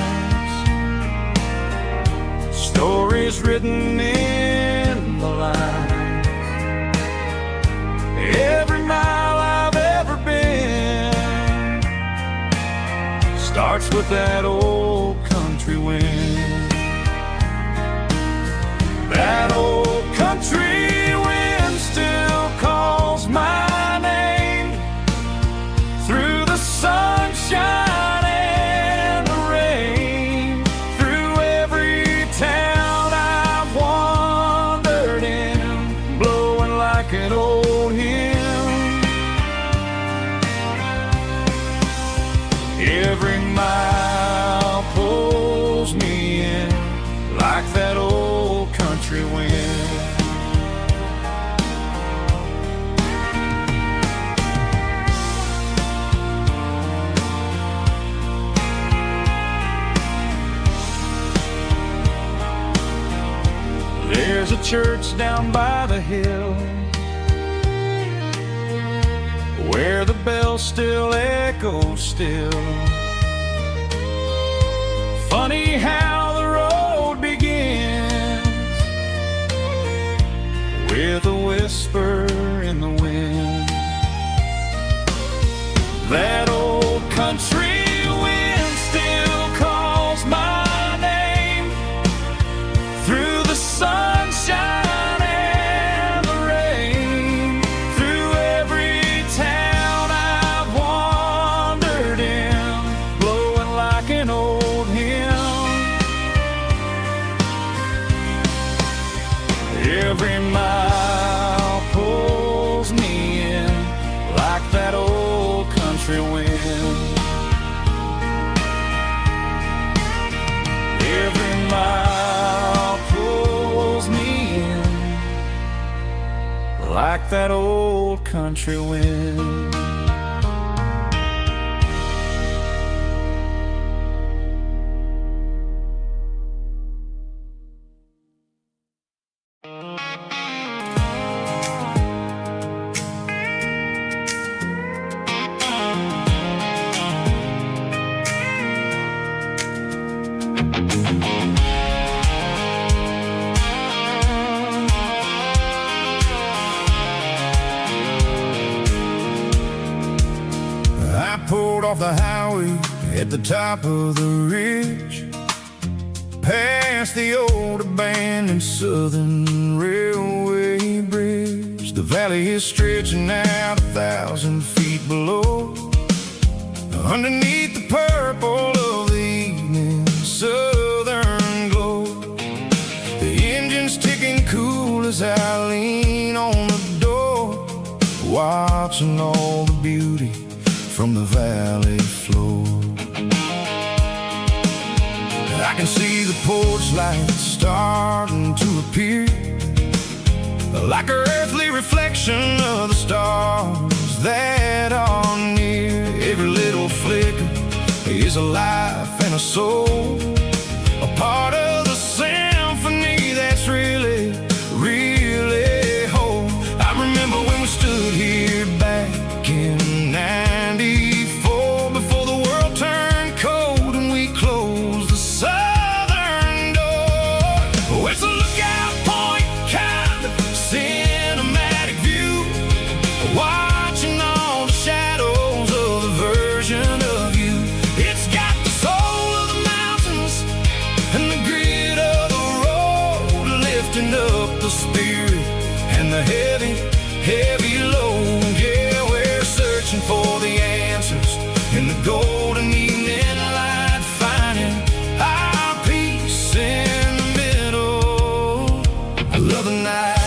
stories written in the lines. Every mile I've ever been starts with that old country wind. That old country wind still calls my name through the sunshine and the rain, through every town I've wandered in, blowing like an old hymn. Every mile pulls me in like that old country wind. There's a church down by the hill where the bells still echo still. Funny how the road begins with a whisper in the wind. That old country wind still calls my name through the sunshine and the rain, through every town I've wandered in, blowing like an old hymn. Every mile pulls me in like that old country wind. like that old country wind. Pulled off the highway at the top of the ridge, past the old abandoned Southern Railway bridge. The valley is stretching out 1,000 feet below, underneath the purple of the evening southern glow. The engine's ticking cool as I lean on the door, watching all the beauty from the valley floor. I can see the porch lights starting to appear, like an earthly reflection of the stars that are near. Every little flicker is a life and a soul, a part of the symphony that's really, really whole. I remember when we stood here back in '94, before the world turned cold and we closed the southern door. Oh, it's a lookout point, kind of cinematic view, watching all the shadows of the version of you. It's got the soul of the mountains and the grit of the road, lifting up the spirit and the heavy, heavy load. Yeah, we're searching for the answers in the golden evening light, finding our peace in the middle of the night.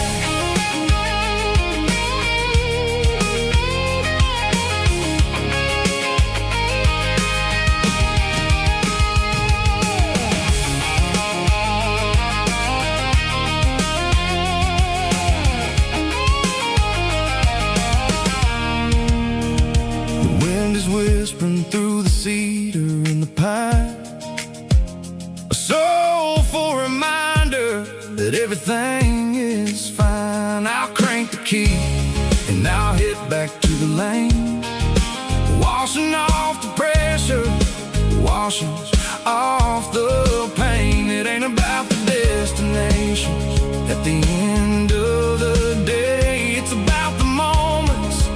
Whispering through the cedar and the pine, a soulful reminder that everything is fine. I'll crank the key and I'll hit back to the lane, washing off the pressure, washing off the pain. It ain't about the destinations at the end of the day, it's about the moments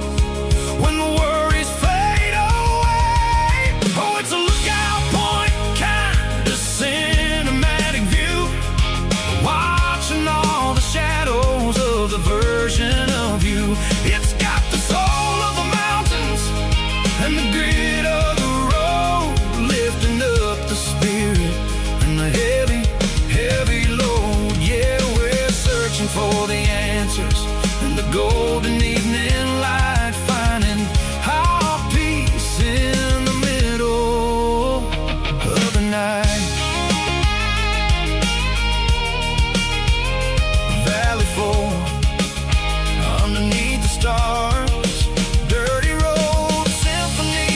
when the worries fade away. Oh, it's a lookout point, kind of cinematic view, watching all the shadows of the version of you. It's got the soul of the mountains and the grit of the road, lifting up the spirit and the heavy, heavy load. Yeah, we're searching for the answers in the golden evening light, finding our peace in the middle of the night. Valley floor, underneath the stars, dirty road symphony.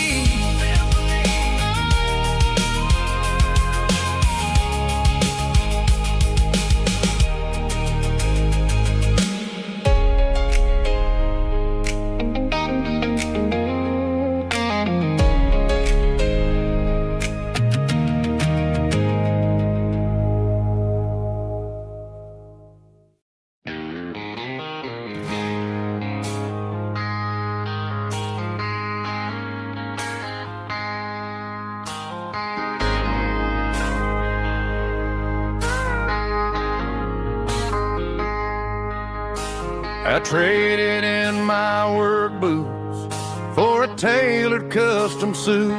I traded in my work boots for a tailored custom suit,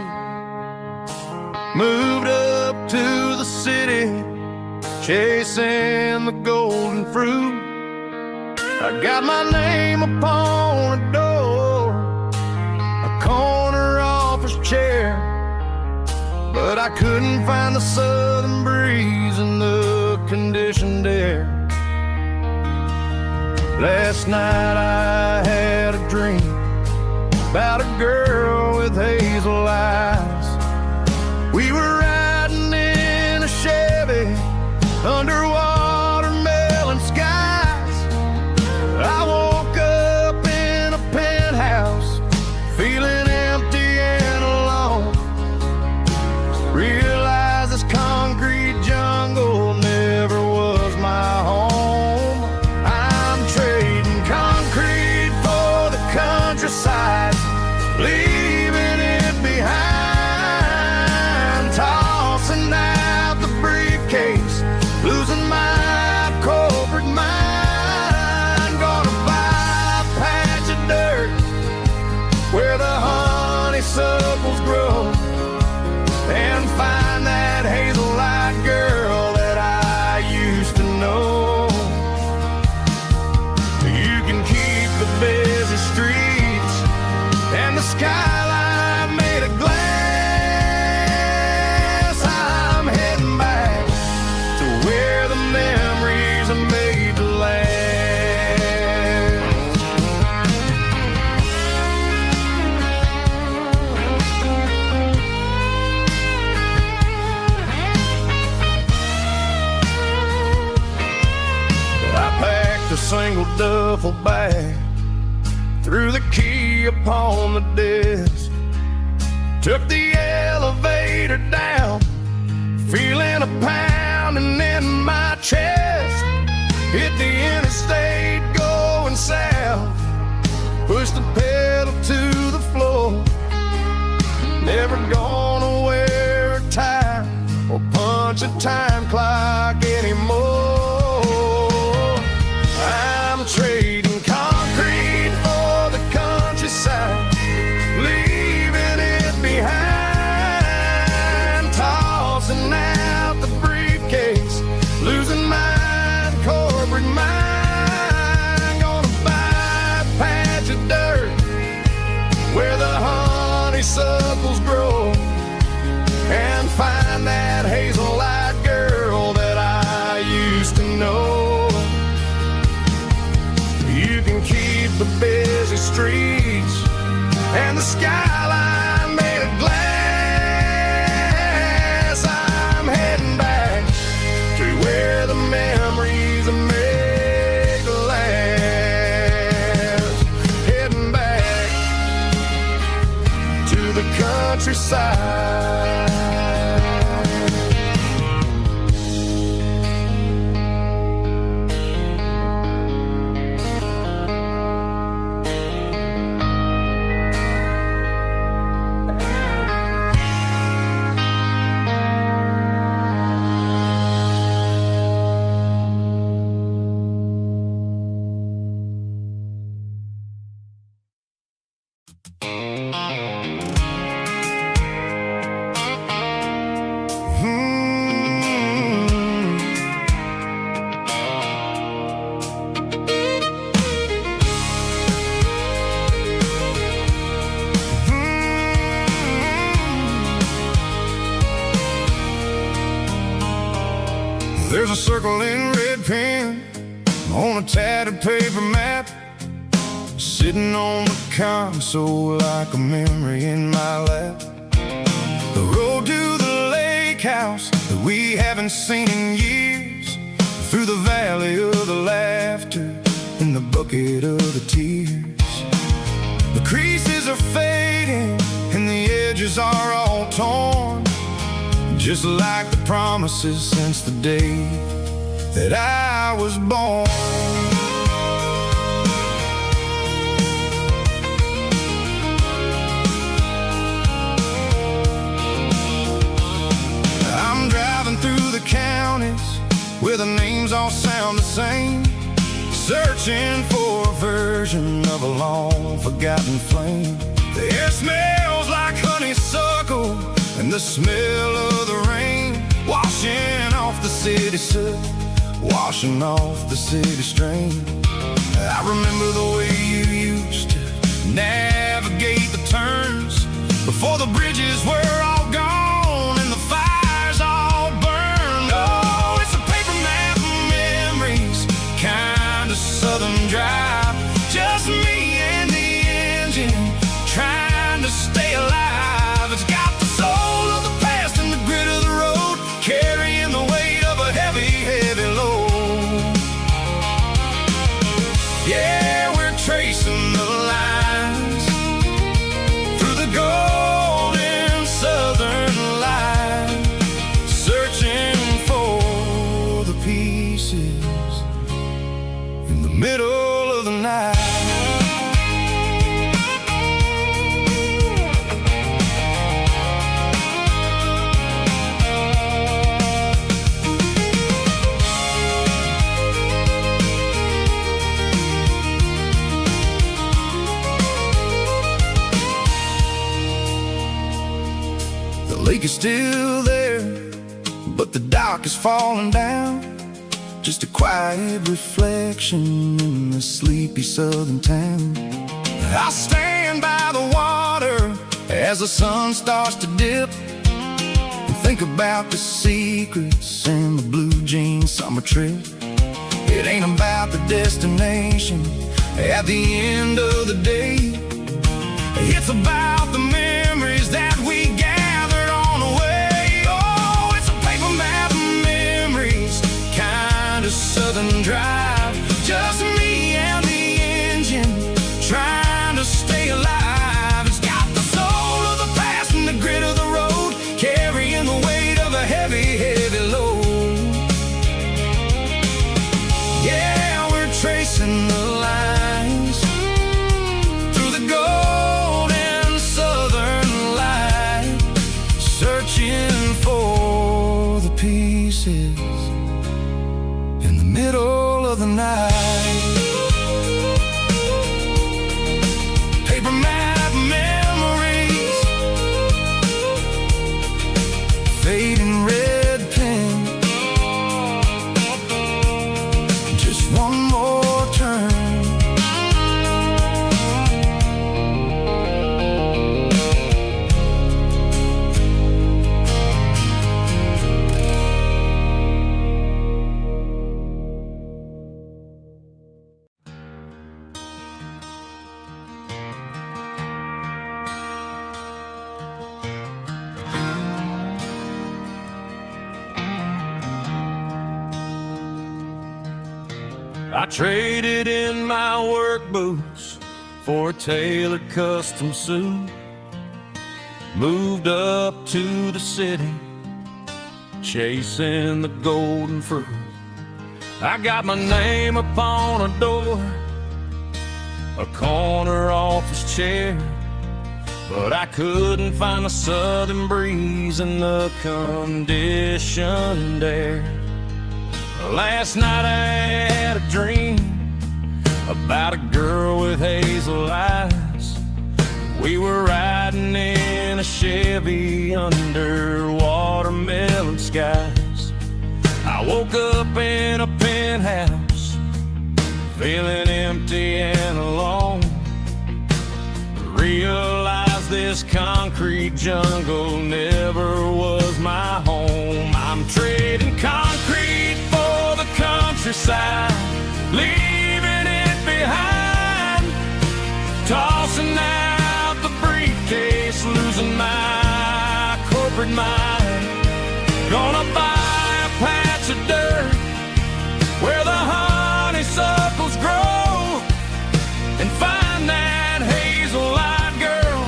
moved up to the city, chasing the golden fruit. I got my name upon a door, a corner office chair, but I couldn't find the southern breeze in the conditioned air. Last night I had a dream about a girl with hazel eyes. We were riding in a Chevy under watermelon skies. I woke up in a penthouse feeling empty and alone. Realized this concrete jungle never was my home. I'm trading concrete for the countryside, leaving it behind, tossing out the briefcase, losing my corporate mind. Gonna buy a patch of dirt where the honeysuckles grow and find that hazel-eyed girl that I used to know. You can keep the busy streets and the skyline made of glass. I'm heading back to where the memories are made to last. I packed a single duffel bag, threw the key upon the desk, took the elevator down, feeling a pounding in my chest. Hit the interstate going south, pushed the pedal to the floor. Never gonna wear a tie or punch a time clock anymore. I'm trading concrete for the countryside, leaving it behind, tossing out the briefcase, losing my corporate mind. Gonna buy a patch of dirt where the honeysuckles grow and find that hazel-eyed girl that I used to know. You can keep the busy streets and the skyline made of glass. I'm heading back to where the memories are made to last. Heading back to the countryside. There's a circle in red pen on a tattered paper map, sitting on the console like a memory in my lap. The road to the lake house that we haven't seen in years, through the valley of the laughter and the bucket of the tears. The creases are fading and the edges are all torn, just like the promises since the day that I was born. I'm driving through the counties where the names all sound the same, searching for a version of a long forgotten flame. The air smells like honeysuckle and the smell of the rain, washing off the city soot, washing off the city strain. I remember the way you used to navigate the turns before the bridges were all gone and the fires all burned. Oh, it's a paper map of memories, kind of southern dry. lake is still there, but the dock is falling down. Just a quiet reflection in the sleepy southern town. I stand by the water as the sun starts to dip, and think about the secrets and the blue jean summer trip. It ain't about the destination at the end of the day. It's about the memories that we gathered on the way. Oh, it's a paper map of memories, kind of southern drive. Just me and the engine, trying to stay alive. It's got the soul of the past and the grit of the road, carrying the weight of a heavy, heavy load. Yeah, we're tracing the lines through the golden southern light, searching for the pieces in the middle of the night. Paper map memories, fading red pen, just one more turn. I traded in my work boots for a tailored custom suit. Moved up to the city, chasing the golden fruit. I got my name upon a door, a corner office chair, but I couldn't find the southern breeze in the conditioned air. Last night I had a dream about a girl with hazel eyes. We were riding in a Chevy under watermelon skies. I woke up in a penthouse, feeling empty and alone. Realized this concrete jungle never was my home. I'm trading concrete for the countryside, leaving it behind, tossing out the briefcase, losing my corporate mind. Gonna buy a patch of dirt where the honeysuckles grow, and find that hazel-eyed girl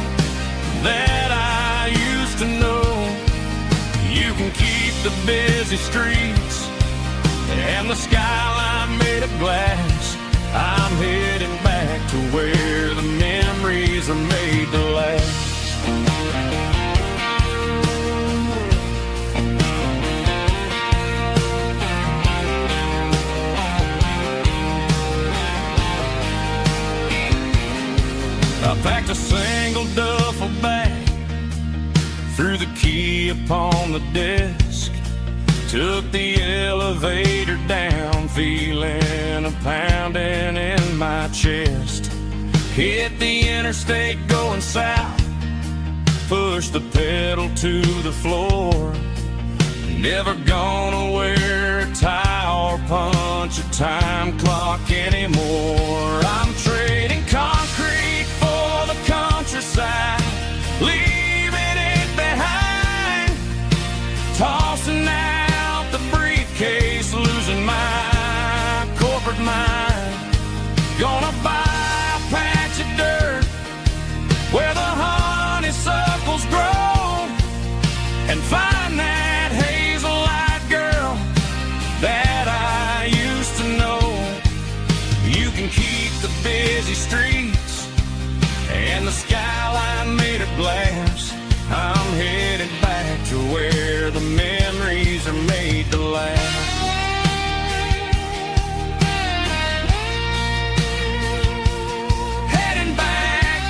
that I used to know. You can keep the busy streets and the skyline made of glass. I'm heading back to where the memories are made to last. I packed a single duffel bag, threw the key upon the desk, took the elevator down, feeling a pounding in my chest. Hit the interstate going south, pushed the pedal to the floor. Never gonna wear a tie or punch a time clock anymore. I'm trading concrete for the countryside, leaving it behind, tossing out the briefcase, losing my corporate mind. Gonna buy a patch of dirt where the honeysuckles grow, and find that hazel-eyed girl that I used to know. You can keep the busy streets and the skyline made of glass. I'm headed back to where the memories are made to last. Heading back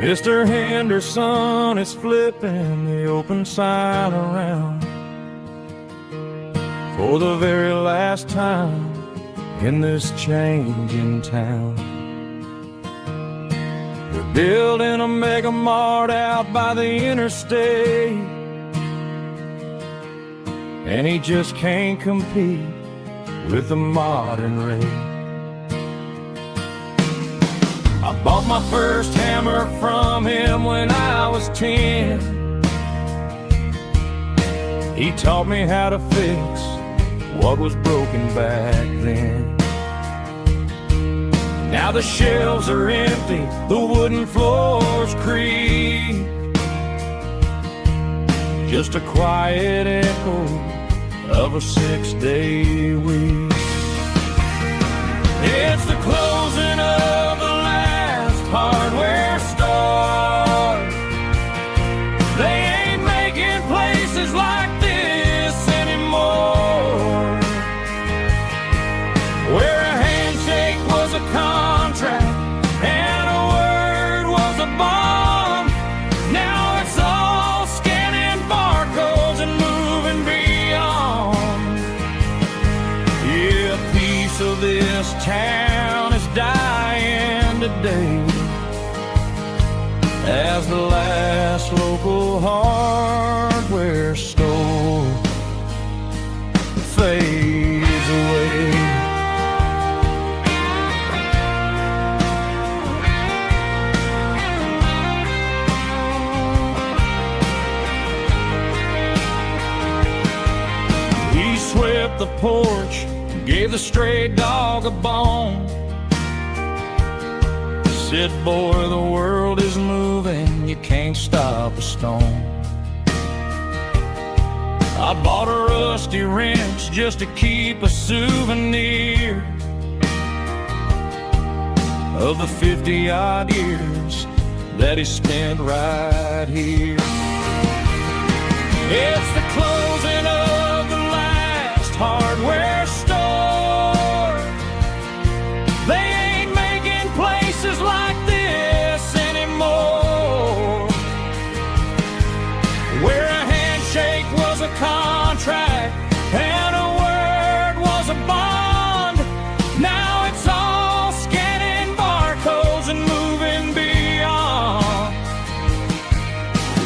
Mr. Henderson is flipping the open sign around for the very last time in this changing town. They're building a mega mart out by the interstate, and he just can't compete with the modern rate. I bought my first hammer from him when I was 10. He taught me how to fix what was broken back then. Now the shelves are empty, the wooden floors creak, just a quiet echo of a 6-day week. It's the closing of the last hardware store. They ain't making places like this anymore, where a handshake was a contract and a word was a bond. Now it's all scanning barcodes and moving beyond. Yeah, a piece of this town is dying today as the last local hardware store fades away. He swept the porch, gave the stray dog a bone, said, boy, the world is moving, you can't stop a stone. I bought a rusty wrench just to keep a souvenir of the 50-odd years that he spent right here. It's the closing of the last hardware store. They ain't making places like this anymore, where a handshake was a contract and a word was a bond. Now it's all scanning barcodes and moving beyond.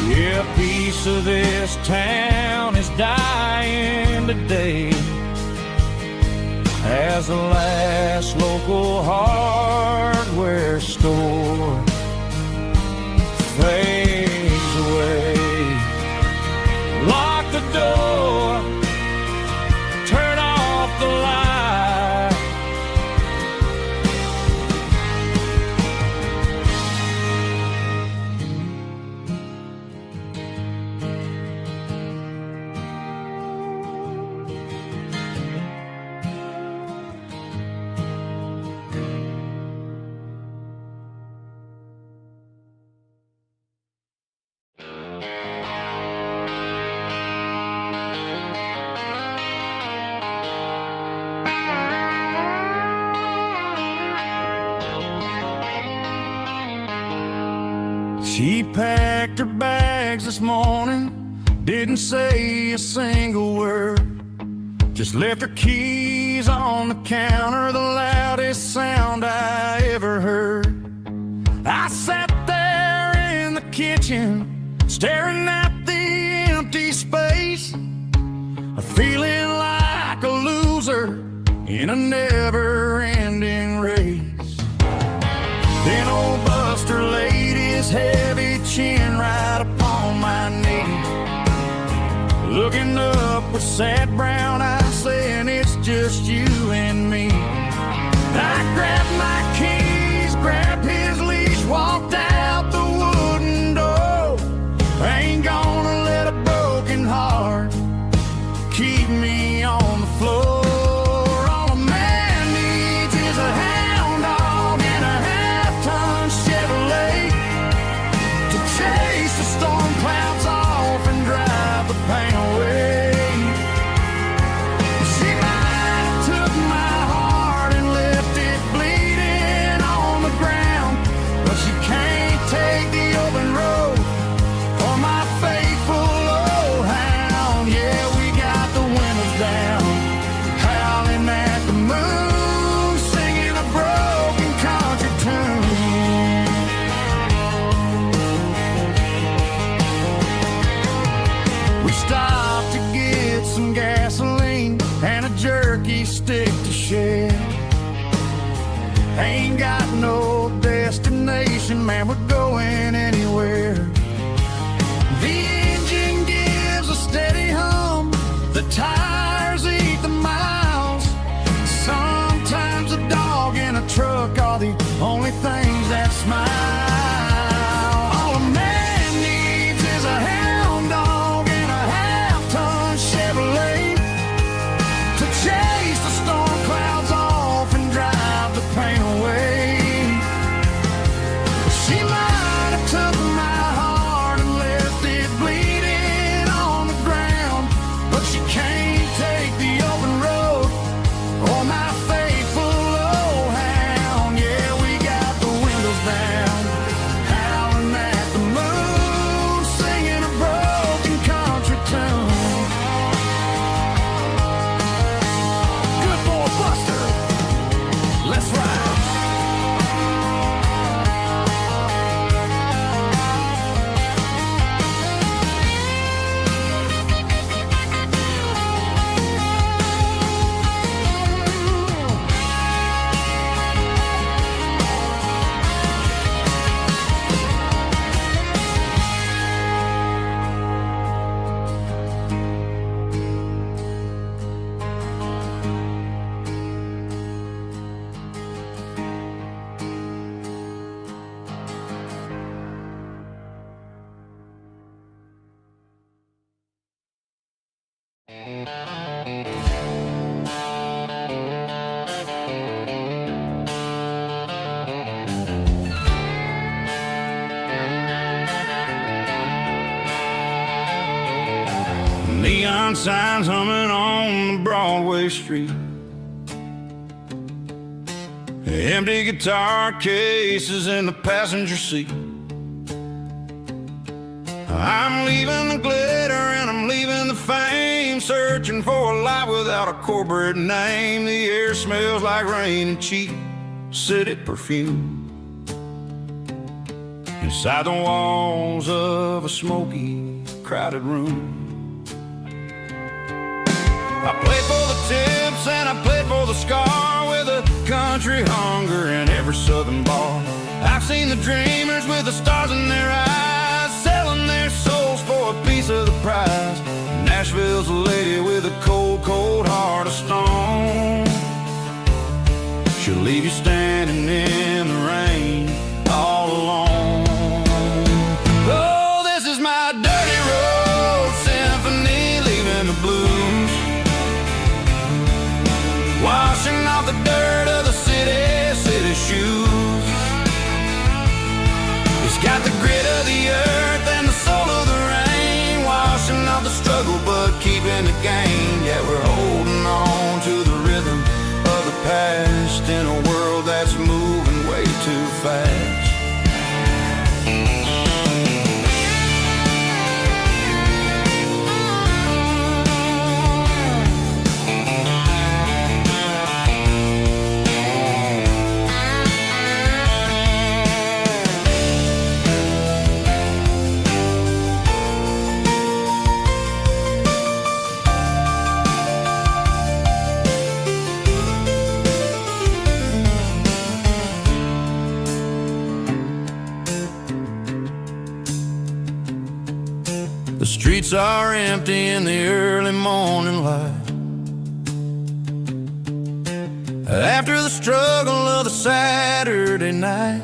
Yeah, a piece of this town is dying today as the last local hardware store fades away. Lock the door, turn off the light. She packed her bags this morning, didn't say a single word, just left her keys on the counter, the loudest sound I ever heard. I sat there in the kitchen, staring at the empty space, feeling like a loser in a never-ending race. Then old Buster laid his heavy chin right upon my knee, looking up with sad brown eyes, saying it's just you and me. I grabbed my keys, grabbed his leash, walked out the wooden door. I ain't gonna let a broken heart keep me on the floor. All a man needs is a hound dog and a half-ton Chevrolet to chase the storm clouds off and drive the pain away. She might have took my heart and left it bleed. stick to share. Ain't got no destination, man, we're going anywhere. The engine gives a steady hum, the tires eat the miles. Sometimes a dog in a truck are the only things that smile. All a man needs is a hound dog and a half-ton Chevrolet to chase the storm clouds off and drive the pain away. She might have took my heart and left it bleeding on the ground, but she can't take the open road or my faithful old hound. Yeah, we got the windows down, howling at the moon, singing a broken country tune. Good boy Buster, let's ride. Neon signs humming on the Broadway street. Empty guitar cases in the passenger seat. I'm leaving the glitter and I'm leaving the fame, searching for a life without a corporate name. The air smells like rain and cheap city perfume. Inside the walls of a smoky, crowded room, I played for the tips and I played for the scar, with a country hunger in every southern bar. I've seen the dreamers with the stars in their eyes, selling their souls for a piece of the prize. Nashville's a lady with a cold, cold heart of stone. She'll leave you standing in the rain all alone. Oh, this is my dirty road symphony, leaving the blues, washing off the dirt of the city shoes. It's got the grit of the earth and the soul of the rain, washing off the struggle but keeping the gain. Yeah, we're holding on to the rhythm of the past in a world that's moving way too fast. The streets are empty in the early morning light, after the struggle of the Saturday night.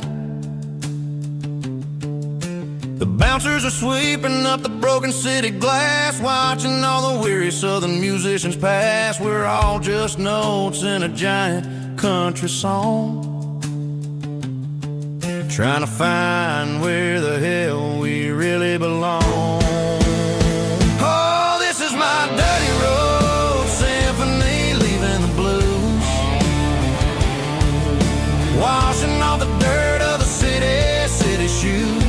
The bouncers are sweeping up the broken city glass, watching all the weary southern musicians pass. We're all just notes in a giant country song, trying to find where the hell we really belong. My dirty road symphony, leaving the blues, washing off the dirt of the city shoes.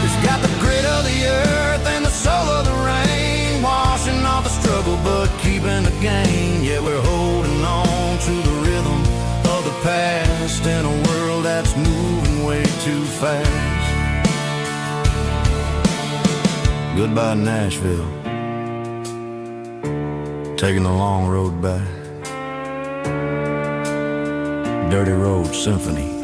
It's got the grit of the earth and the soul of the rain, washing off the struggle but keeping the gain. Yeah, we're holding on to the rhythm of the past in a world that's moving way too fast. Goodbye, Nashville. taking the long road back. Dirty Road Symphony.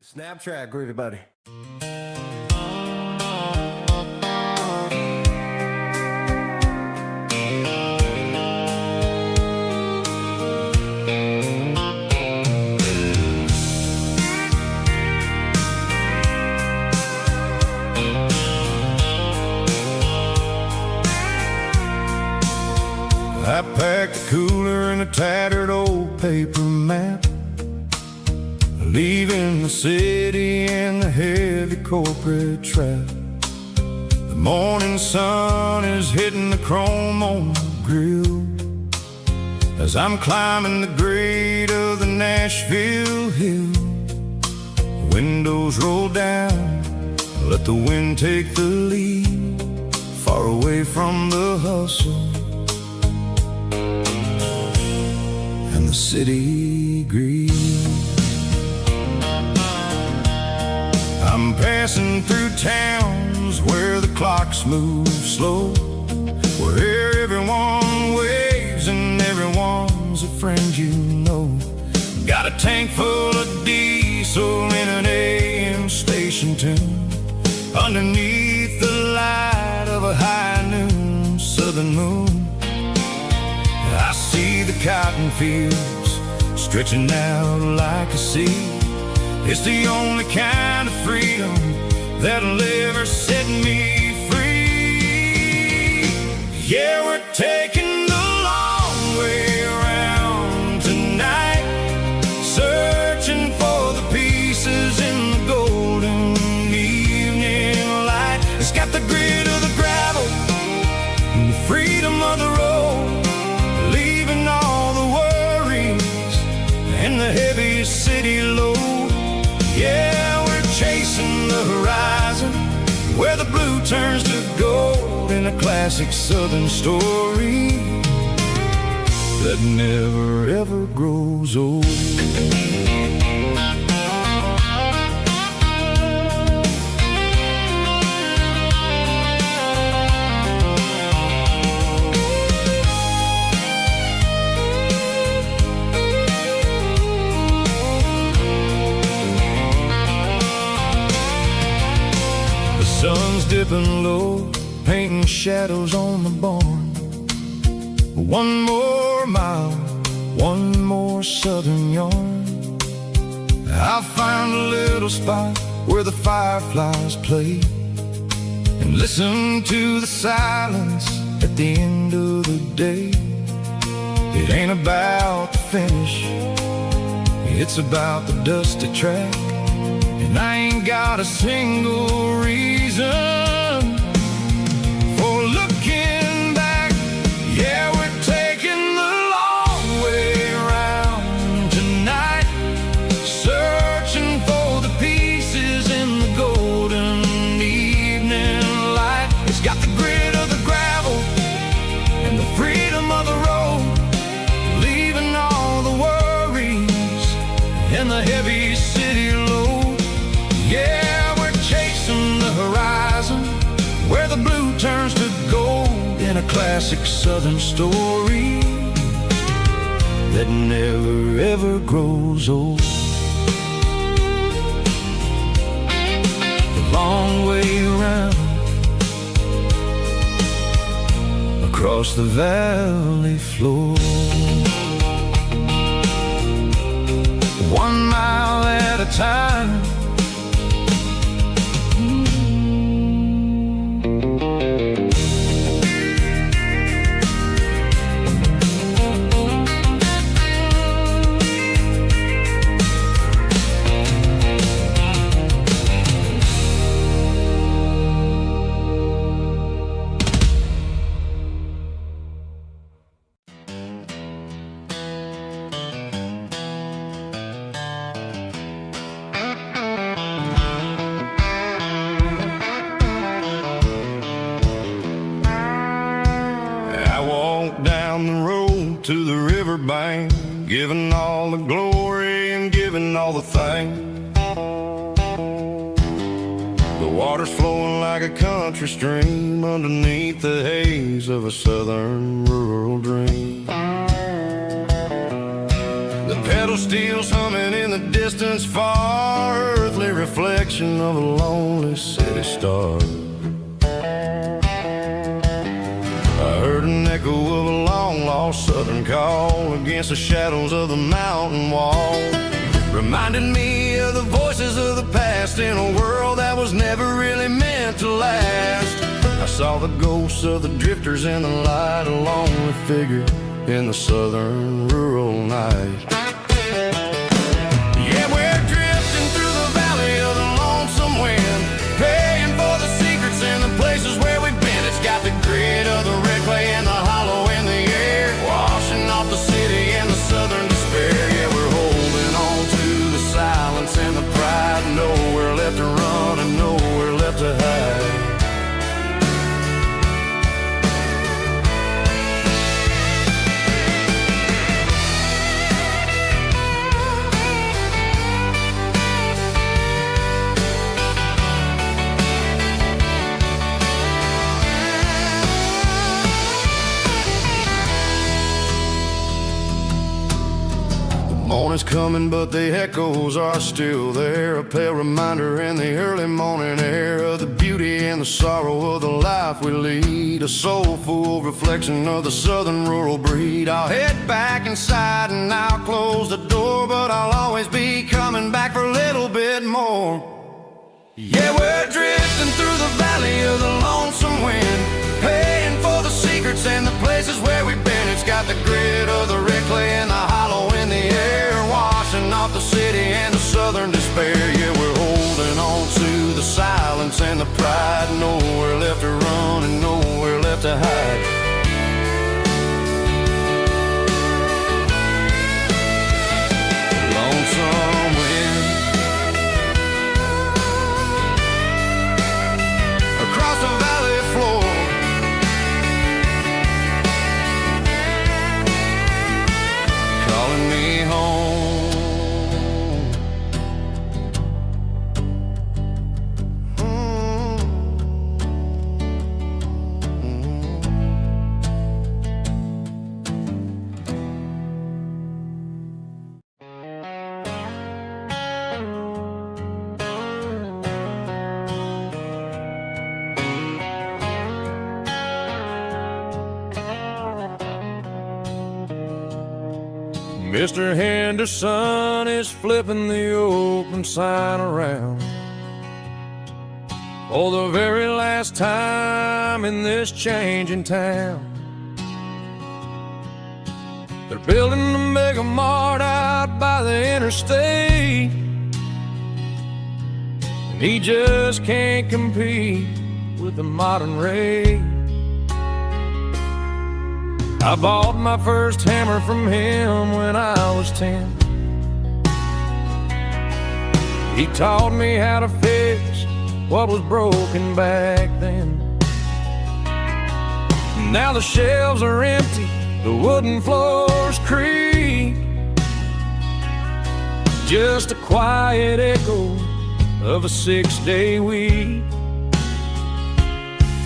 Snap track, groovy buddy. I packed a cooler and a tattered old paper map, leaving the city in the heavy corporate trap. The morning sun is hitting the chrome on the grill as I'm climbing the grade of the Nashville hill. Windows roll down, let the wind take the lead, far away from the hustle and the city greed. I'm passing through towns where the clocks move slow, where everyone waves and everyone's a friend you know. Got a tank full of diesel in an AM station tune, underneath the light of a high noon southern moon. I see the cotton fields stretching out like a sea. It's the only kind of freedom that'll ever set me free. Yeah, we're taking the long way around tonight, searching for the pieces in the golden evening light. It's got the grit of the gravel and the freedom of the road, leaving all the worries and the heavy city load. Yeah, we're chasing the horizon, where the blue turns to gold, in a classic southern story that never ever grows old. Sun's dipping low, painting shadows on the barn. One more mile, one more southern yarn. I'll find a little spot where the fireflies play, and listen to the silence at the end of the day. It ain't about the finish, it's about the dusty track. And I ain't got a single reason for looking back. Yeah, we're taking the long way around tonight, searching for the pieces in the golden evening light. It's got the grit of the gravel and the freedom of the road, leaving all the worries and the heavy city load. Yeah, we're chasing the horizon, where the blue turns to gold, in a classic southern story that never ever grows old. The long way around, across the valley floor, 1 mile at a time. down the road to the riverbank, giving all the glory and giving all the thanks. The water's flowing like a country stream underneath the haze of a southern rural dream. The pedal steel's humming in the distance far, earthly reflection of a lonely city star. I heard an echo of a long-lost southern call against the shadows of the mountain wall, reminded me of the voices of the past in a world that was never really meant to last. I saw the ghosts of the drifters in the light, a lonely figure in the southern rural night. Yeah, we're drifting through the valley of the lonesome wind, paying for the secrets and the places where we've been. It's got the grit of the red clay and the hollow in the air, washing off the city and the southern despair. Yeah, we're holding on to the silence and the pride, nowhere left to run and nowhere left to hide. Morning's coming, but the echoes are still there, a pale reminder in the early morning air of the beauty and the sorrow of the life we lead, a soulful reflection of the southern rural breed. I'll head back inside and I'll close the door, but I'll always be coming back for a little bit more. Yeah, we're drifting through the valley of the lonesome wind, paying for the secrets and the places where we've been. It's got the grit of the red clay and the hollow in the air, washing off the city and the southern despair. Yeah, we're holding on to the silence and the pride, nowhere left to run and nowhere left to hide. Lonesome wind across the valley floor, calling me home. Mr. Henderson is flipping the open sign around for the very last time in this changing town. They're building a mega mart out by the interstate, and he just can't compete with the modern rate. I bought my first hammer from him when I was 10. He taught me how to fix what was broken back then. Now the shelves are empty, the wooden floors creak, just a quiet echo of a 6-day week.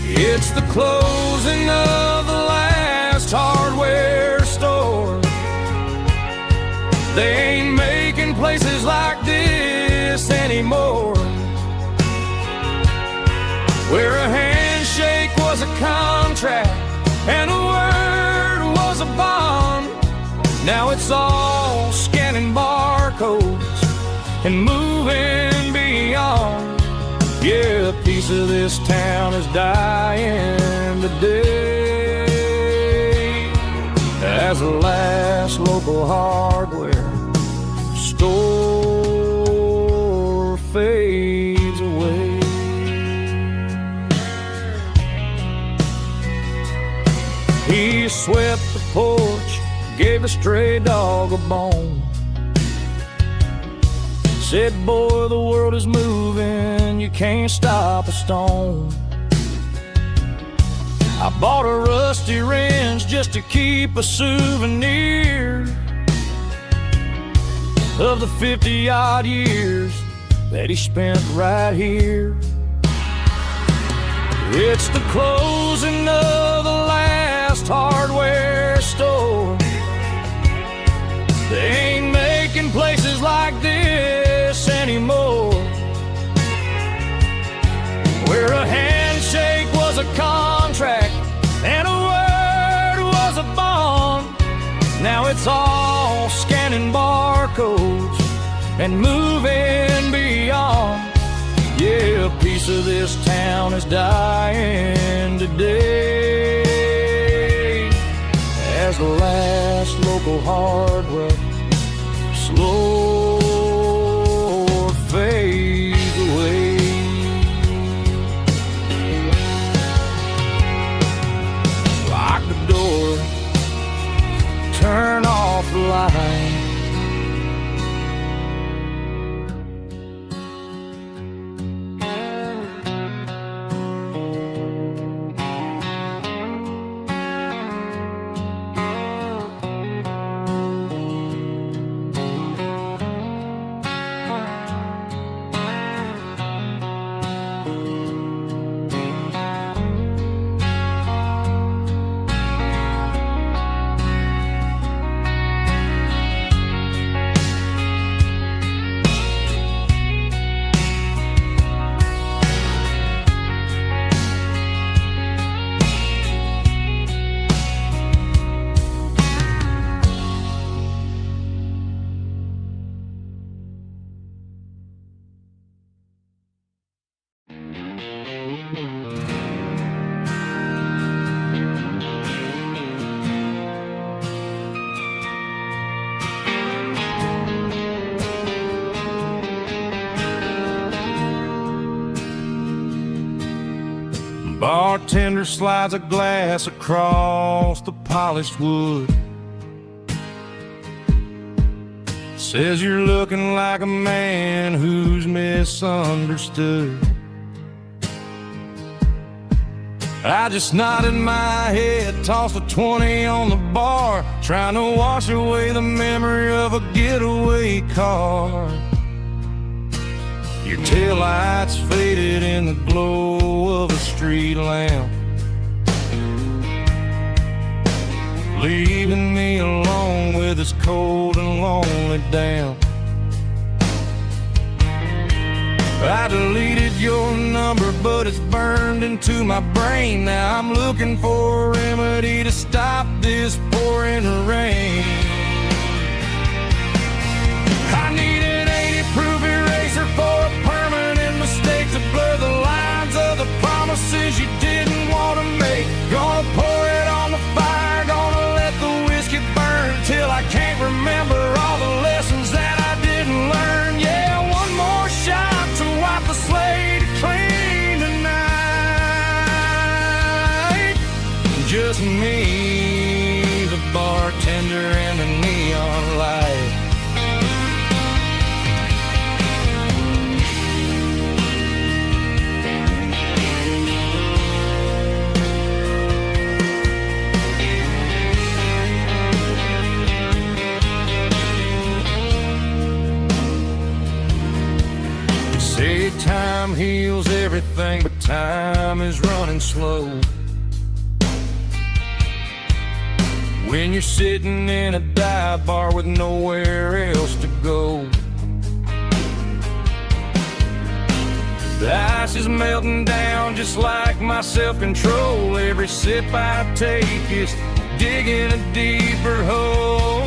It's the closing of the last hardware store. They ain't making places like this anymore, where a handshake was a contract and a word was a bond. Now it's all scanning barcodes and moving beyond. Yeah, a piece of this town is dying today as the last local hardware store fades away. He swept the porch, gave a stray dog a bone, said, boy, the world is moving, you can't stop a stone. I bought a rusty wrench just to keep a souvenir of the 50-odd years that he spent right here. It's the closing of the last hardware store. They ain't making places like this anymore, where a handshake was a contract and a word was a bond. Now it's all scanning barcodes and moving beyond. Yeah, a piece of this town is dying today as the last local hardware slow fades away. Lock the door, turn off the light. Bartender slides a glass across the polished wood. Says you're looking like a man who's misunderstood. I just nodded my head, tossed a 20 on the bar, trying to wash away the memory of a getaway car. Your taillights faded in the glow of a street lamp, leaving me alone with this cold and lonely damp. I deleted your number, but it's burned into my brain. Now I'm looking for a remedy to stop this pouring rain. I need an 80-proof eraser for a permanent mistake to blur the lines of the promises you didn't want to make. Gonna pour it on the fire, gonna let the whiskey burn till I can't remember all the lessons that I didn't learn. Yeah, one more shot to wipe the slate clean tonight. Just me, the bartender, and the neon light. Say time heals everything, but time is running slow. When you're sitting in a dive bar with nowhere else to go, the ice is melting down just like my self-control. Every sip I take is digging a deeper hole.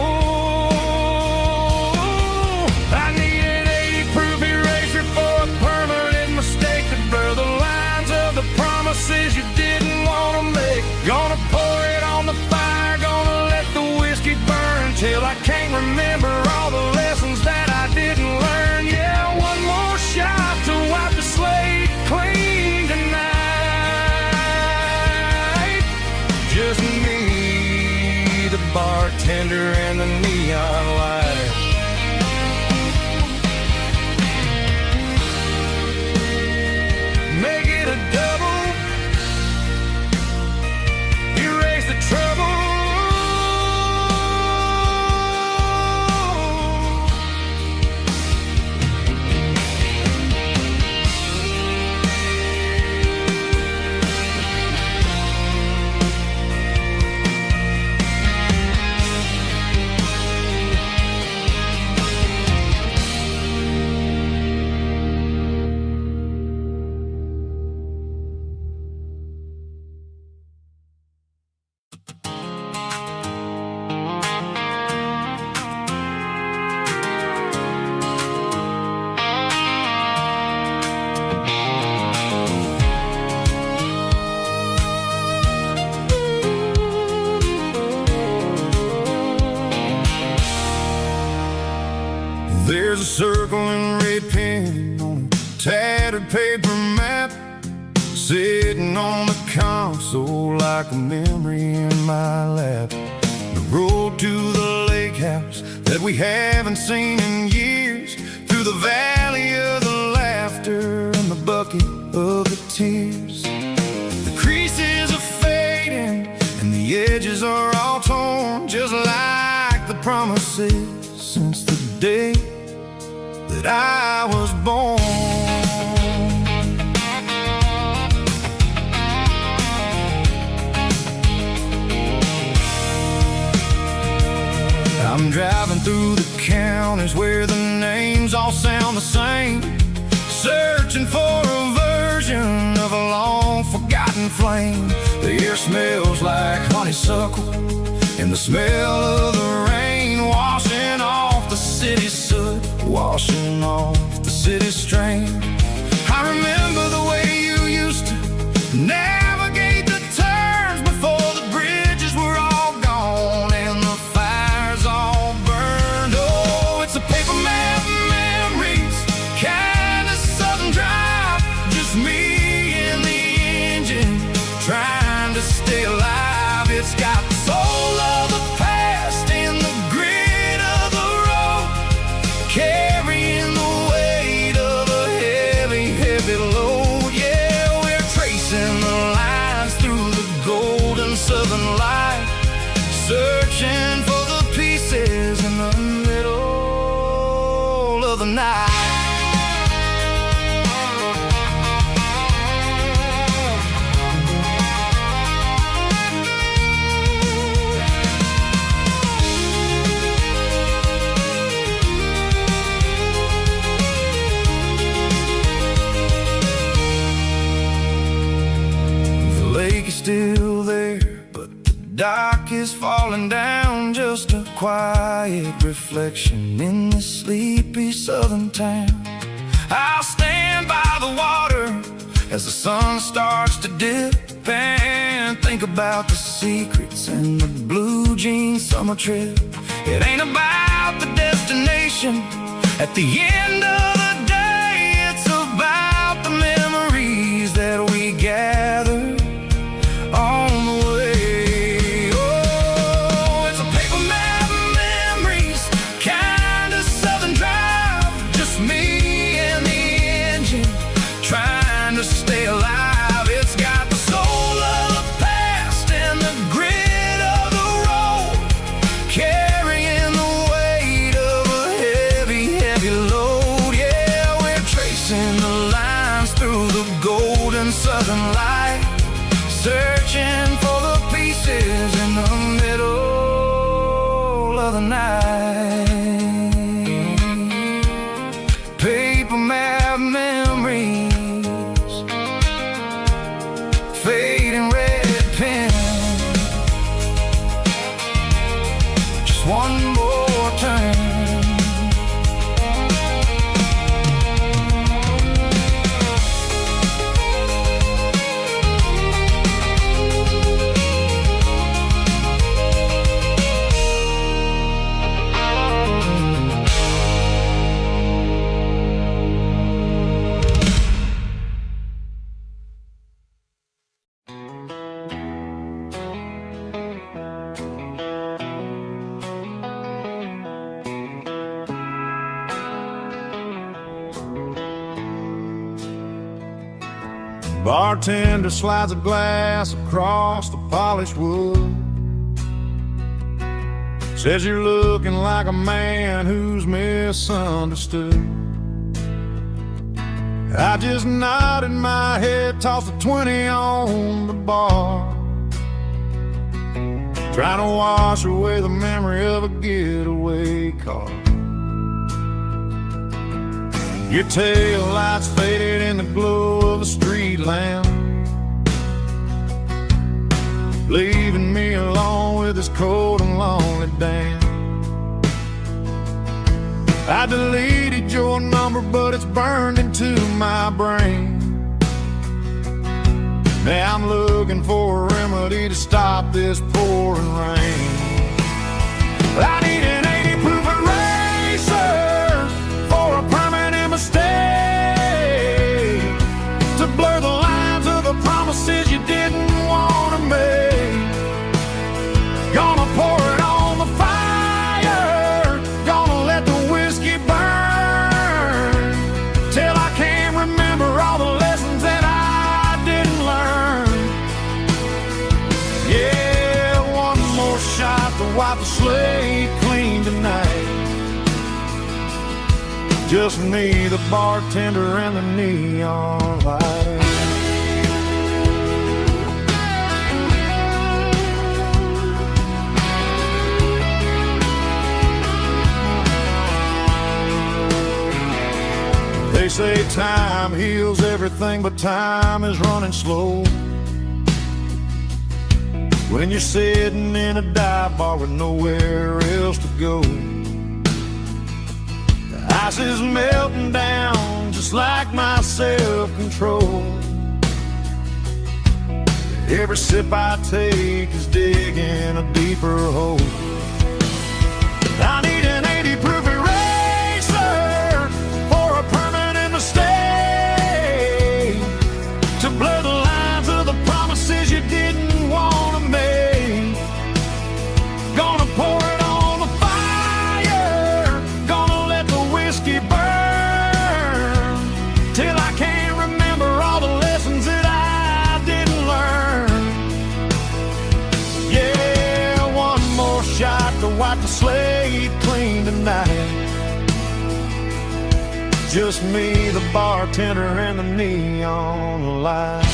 I need an 80-proof eraser for a permanent mistake to blur the lines of the promises you didn't want to make. Gonna pour it on the fire, gonna let the whiskey burn till I can't remember all the lessons that I didn't learn. Yeah, one more shot to wipe the slate clean tonight. Just me, the bartender, and the neon light. Make it a double, There's a circle and red pen on a tattered paper map, sitting on the console like a memory in my lap. The road to the lake house that we haven't seen in years, through the valley of the laughter and the bucket of the tears. The creases are fading and the edges are all torn, just like the promises since the day that I was born. I'm driving through the counties where the names all sound the same, searching for a version of a long forgotten flame. The air smells like honeysuckle and the smell of the rain, washing off the city's soot, washing off the city's strain. I remember the way you used to navigate the turns before the bridges were all gone and the fires all burned. Oh, it's a paper map memories, kind of southern drive, just me and the engine trying to stay alive. It's got the soul of the past and the grit of the road, carrying the weight of a heavy, heavy load. Yeah, we're tracing the lines through the golden southern light, searching for the pieces in the middle of the night. Still there, but the dock is falling down, just a quiet reflection in this sleepy southern town. I'll stand by the water as the sun starts to dip and think about the secrets and the blue jean summer trip. It ain't about the destination at the end of the day, it's about the memories that we gather on the way. Oh, it's a paper map memories, kind of southern drive, just me and the engine trying to stay alive. It's got the soul of the past and the grit of the road, carrying the weight of a heavy, heavy load. Yeah, we're tracing the lines through the golden southern light, searching for the pieces in the middle of the night. Paper map memories, fading red pen, just one more turn. Bartender slides a glass across the polished wood, says you're looking like a man who's misunderstood. I just nodded my head, tossed a 20 on the bar, trying to wash away the memory of a getaway car. Your tail lights faded in the glow of a street lamp, leaving me alone with this cold and lonely damn. I deleted your number, but it's burned into my brain. Now I'm looking for a remedy to stop this pouring rain. I need an 80 proof eraser for wipe the slate clean tonight. Just me, the bartender, and the neon light. They say time heals everything, but time is running slow. When you're sitting in a dive bar with nowhere else to go, the ice is melting down just like my self-control. Every sip I take is digging a deeper hole. I need an 80 proof eraser for a permanent mistake, to blur the lines of the promises you didn't want to make. Gonna pour it on the fire, gonna let the whiskey burn, till I can't remember all the lessons that I didn't learn. Yeah, one more shot to wipe the slate clean tonight. Just me, the bartender, and the neon light.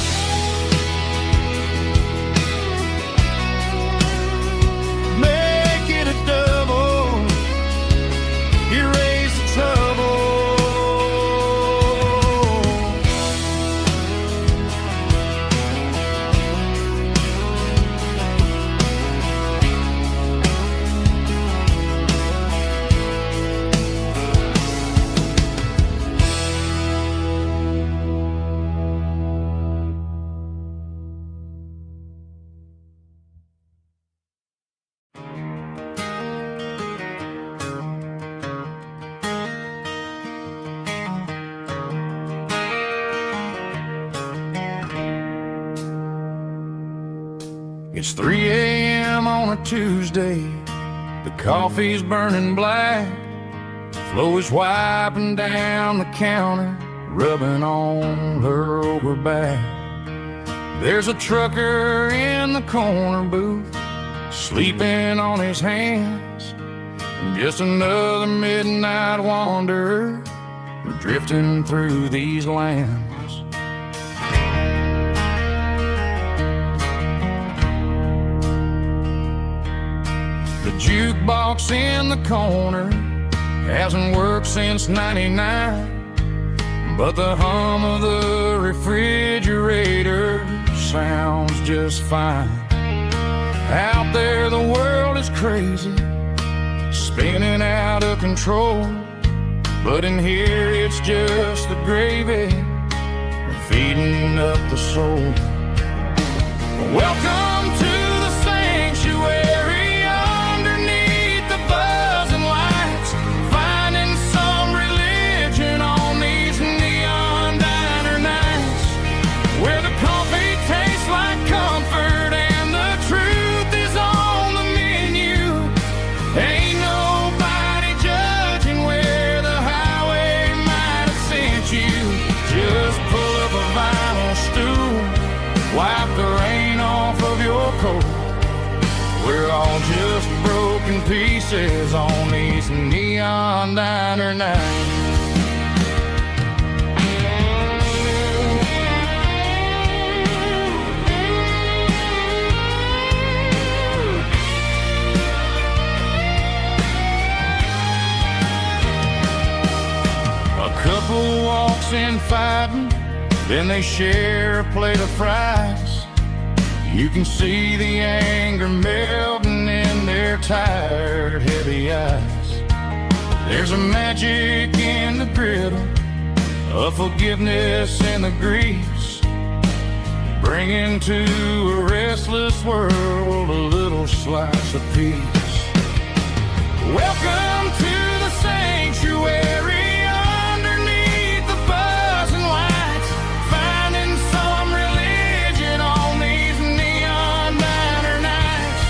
Make it a double, erase the trouble. It's 3 a.m. on a Tuesday. The coffee's burning black. Flo is wiping down the counter, rubbing on her over back. There's a trucker in the corner booth, sleeping on his hands. Just another midnight wanderer, drifting through these lands. The jukebox in the corner hasn't worked since '99, but the hum of the refrigerator sounds just fine. Out there the world is crazy, spinning out of control, but in here it's just the gravy feeding up the soul. Welcome to the sanctuary, underneath the buzzing lights, finding some religion on these neon diner nights, where the coffee tastes like comfort and the truth is on the menu. Ain't nobody judging where the highway might have sent you. Just pull up a vinyl stool, wipe the rain off of your coat. We're all just broken pieces on these neon diner nights. A couple walks in fighting, then they share a plate of fries. You can see the anger melting in their tired, heavy eyes. There's a magic in the griddle, a forgiveness in the grease, bringing to a restless world a little slice of peace. Welcome to the sanctuary, underneath the buzzing lights, finding some religion on these neon diner nights,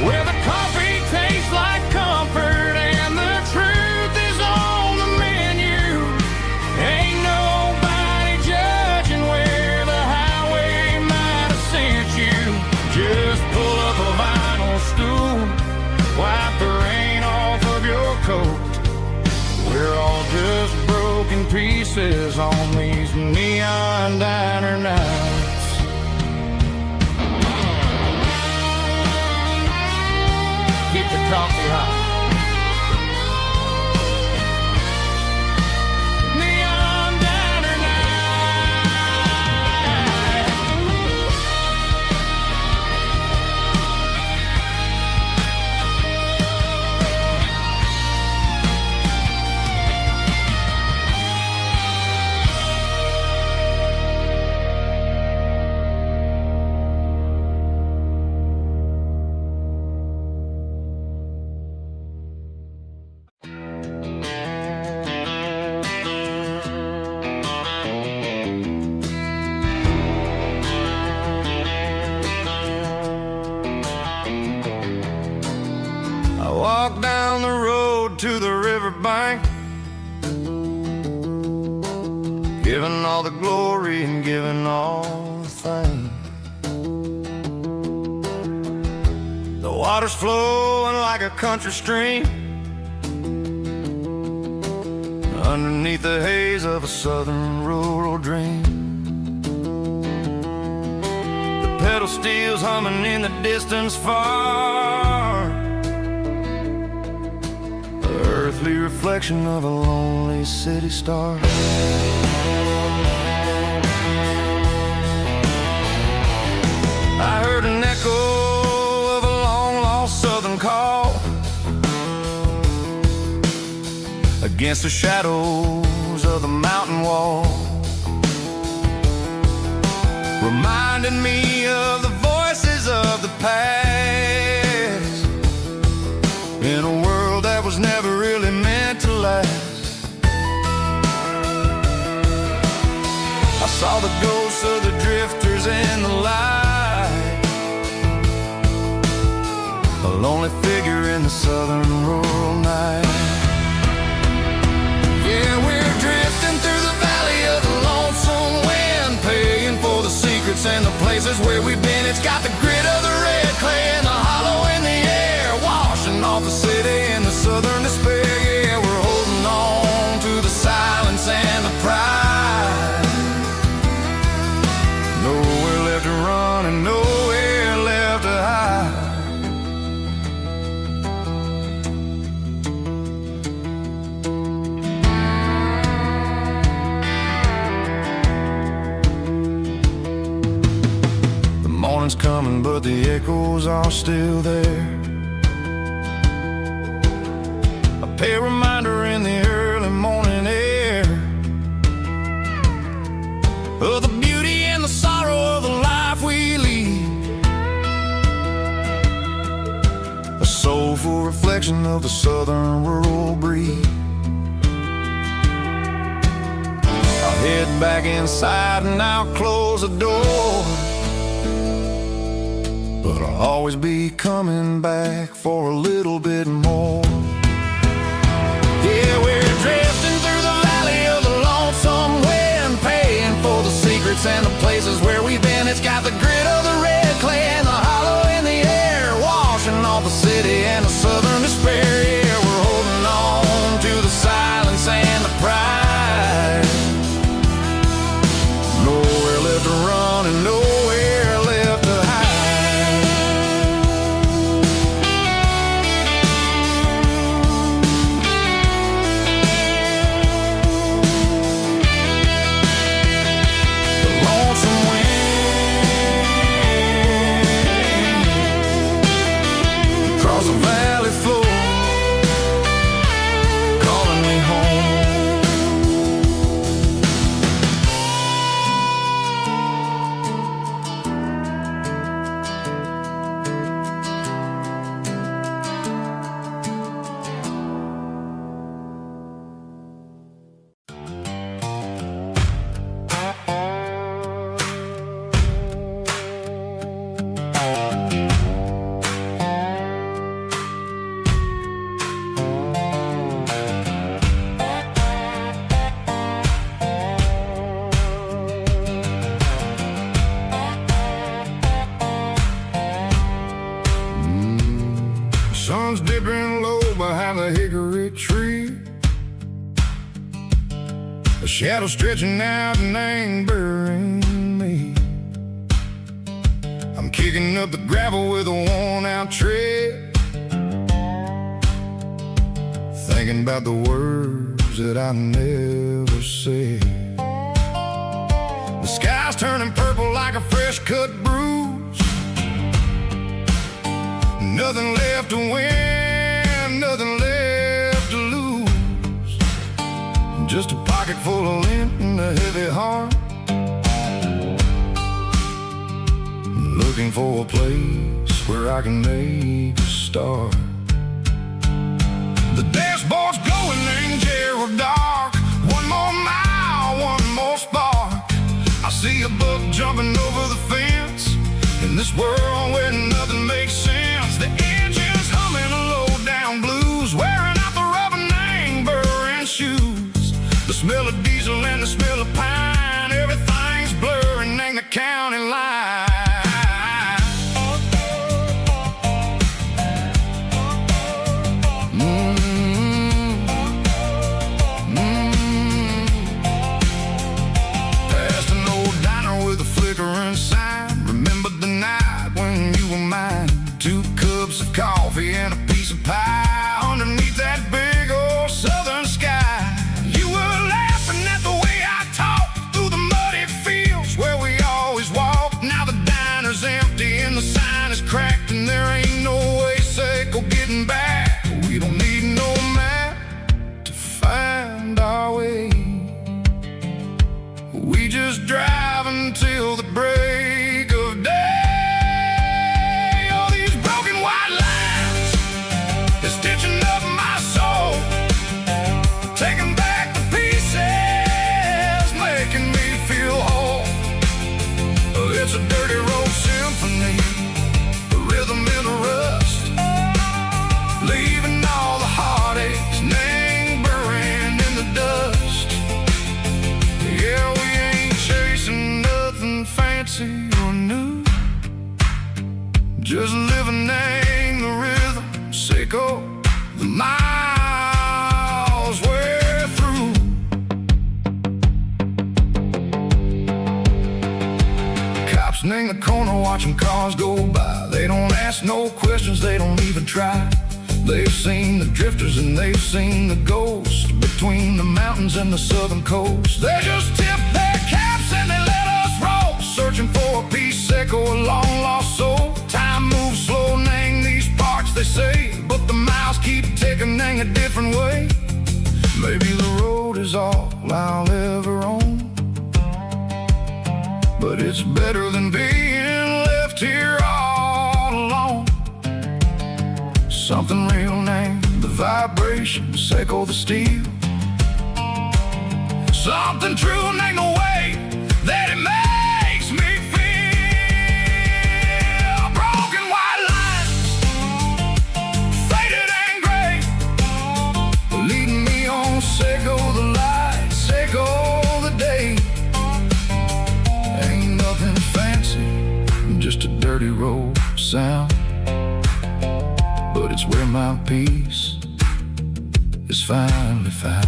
where the coffee tastes like comfort and the truth is on the menu. Ain't nobody judging where the highway might have sent you. Just pull up a vinyl stool, faces on these neon diner nights. Keep the coffee hot. Neon diner night. I walk down the road to the riverbank, giving all the glory and giving all the thanks. The water's flowing like a country stream underneath the haze of a southern rural dream. The pedal steel's humming in the distance far, earthly reflection of a lonely city star. I heard an echo of a long-lost southern call against the shadows of the mountain wall, reminding me of the voices of the past in a world that was never really meant to last. I saw the ghosts of the drifters in the light, a lonely figure in the southern rural night. Yeah, we're drifting through the valley of the lonesome wind, paying for the secrets and the places where we've been. It's got the grit of the red clay and the hollow in the air, washing off the city and the southern despair. Yeah, we're holding on to the silence and the pride. Nowhere left to run and nowhere left to hide. The morning's coming, but the echoes are still there. A pale reminder in the early morning air of the beauty and the sorrow of the life we lead, a soulful reflection of the southern rural breed. I'll head back inside and I'll close the door, but I'll always be coming back for a little bit more. Yeah, we're drifting through the valley of the lonesome wind, paying for the secrets and the places where we've been. It's got the grit of the red clay and the hollow in the air, washing off the city and the southern despair. Yeah, we're holding on to the silence and the pride. Nowhere left to run and nowhere left to hide. The lonesome wind across the valley floor, calling me home. Sun's dipping low behind the hickory tree. The shadow stretching out and angering me. I'm kicking up the gravel with a worn-out tread, thinking about the words that I never said. The sky's turning purple like a fresh-cut bruise. Nothing left to win, nothing left to lose. Just a pocket full of lint and a heavy heart, looking for a place where I can make a start. The dashboard's glowing in Gerald dark. One more mile, one more spark. I see a buck jumping over the fence in this world where nothing makes sense. The engine's humming a low-down blues, wearing out the rubber-name burring shoes. The smell of diesel and the smell of pine, everything's blurring in the county line. Coffee and a piece of pie underneath that big old southern sky. You were laughing at the way I talked through the muddy fields where we always walked. Now the diner's empty and the sign is cracked, and there ain't no way Seco getting back. We don't need no map to find our way. We just drive until the break of day. It's a dirty road symphony, a rhythm in the rust, leaving all the heartaches, name burning in the dust. Yeah, we ain't chasing nothing fancy or new, just living in the rhythm, Seco, the miles we're through. In the corner watching cars go by, they don't ask no questions, they don't even try. They've seen the drifters and they've seen the ghosts between the mountains and the southern coast. They just tip their caps and they let us roll, searching for a piece, Seco, a long lost soul. Time moves slow in these parts, they say, but the miles keep ticking in a different way. Maybe the road is all I'll ever own, but it's better than being left here all alone. Something real named the vibration, Seco the steel. Something true named the way that it makes me feel. Broken white lines, faded and gray, leading me on, Seco the light, Seco the day. Just a dirty road sound, but it's where my peace is finally found.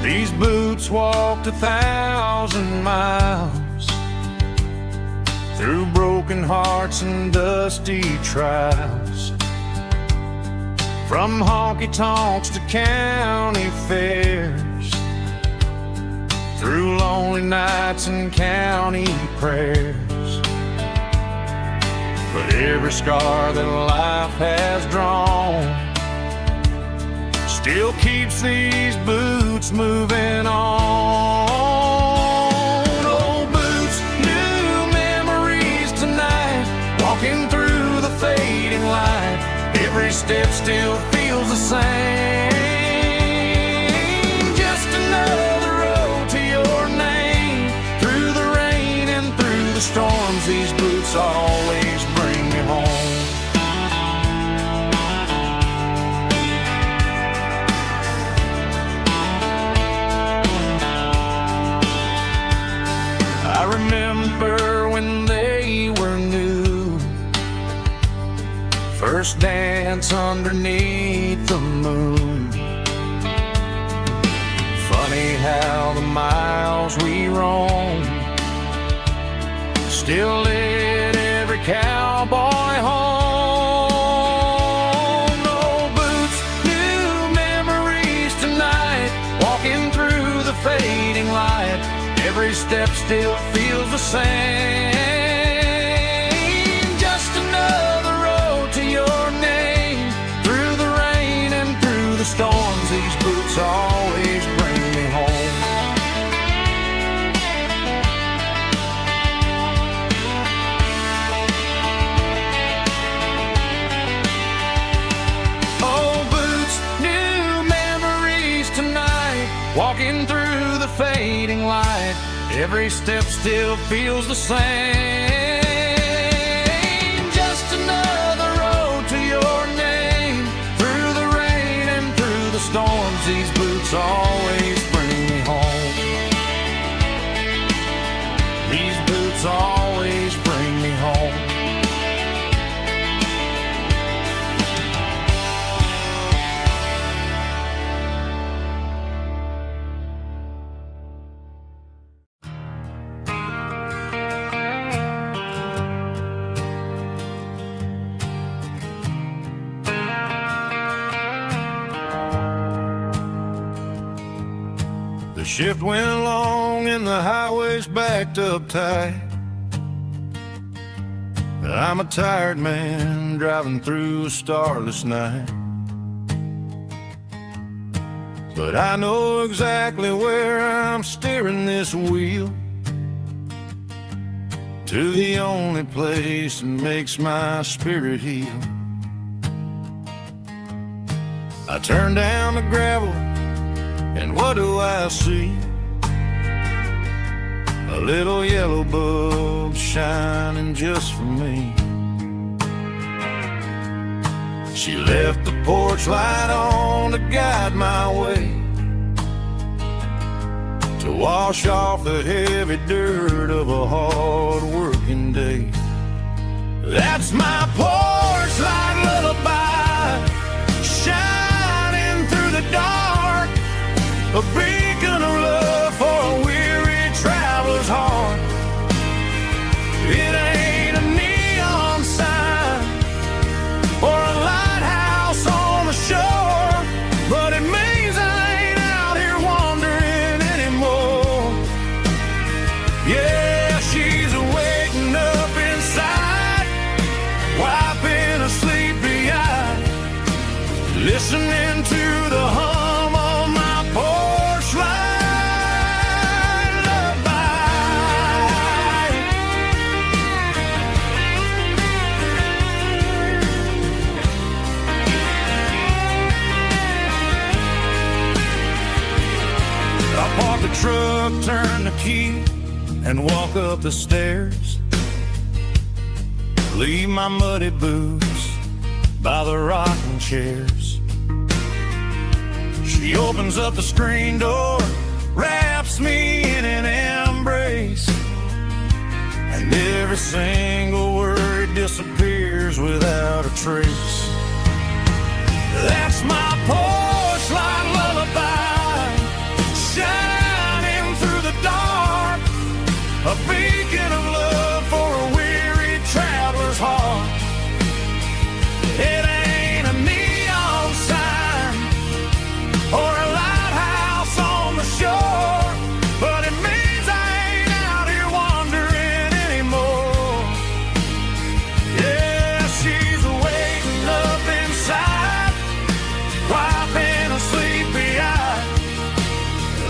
These boots walked 1,000 miles through broken hearts and dusty trials, from honky-tonks to county fairs, through lonely nights and county prayers. But every scar that life has drawn still keeps these boots moving on. Old boots, new memories tonight. still feels the same. Just another road to your name. Through the rain and through the storms, these boots always bring me home. I remember when they were new, first dance underneath the moon. Funny how the miles we roam still lit every cowboy home. No boots, new memories tonight, walking through the fading light. Every step still feels the same. Just another road to your name. Through the rain and through the storms, these boots always bring me home. Oh, boots, new memories tonight, walking through the fading light. Every step still feels the same. Just another road to your name. Through the rain and through the storms, these boots always bring me home. These boots always bring me home. The shift went long and the highway's backed up tight. I'm a tired man driving through a starless night. But I know exactly where I'm steering this wheel, to the only place that makes my spirit heal. I turn down the gravel, and what do I see? A little yellow bulb shining just for me. She left the porch light on to guide my way, to wash off the heavy dirt of a hard working day. That's my porch light lullaby, shining through the dark, a beacon of love for a weary traveler's heart. It ain't a neon sign or a lighthouse on the shore, but it means I ain't out here wandering anymore. Yeah, she's waking up inside, wiping a sleepy eye, listening to the hum of my porch light lullaby. I park the truck, turn the key, and walk up the stairs. Leave my muddy boots by the rocking chairs. She opens up the screen door, wraps me in an embrace, and every single word disappears without a trace. That's my porch light lullaby, shining through the dark, a beacon of love for a weary traveler's heart. It ain't a neon sign or a lighthouse on the shore, but it means I ain't out here wandering anymore. Yeah, she's waking up inside, wiping a sleepy eye,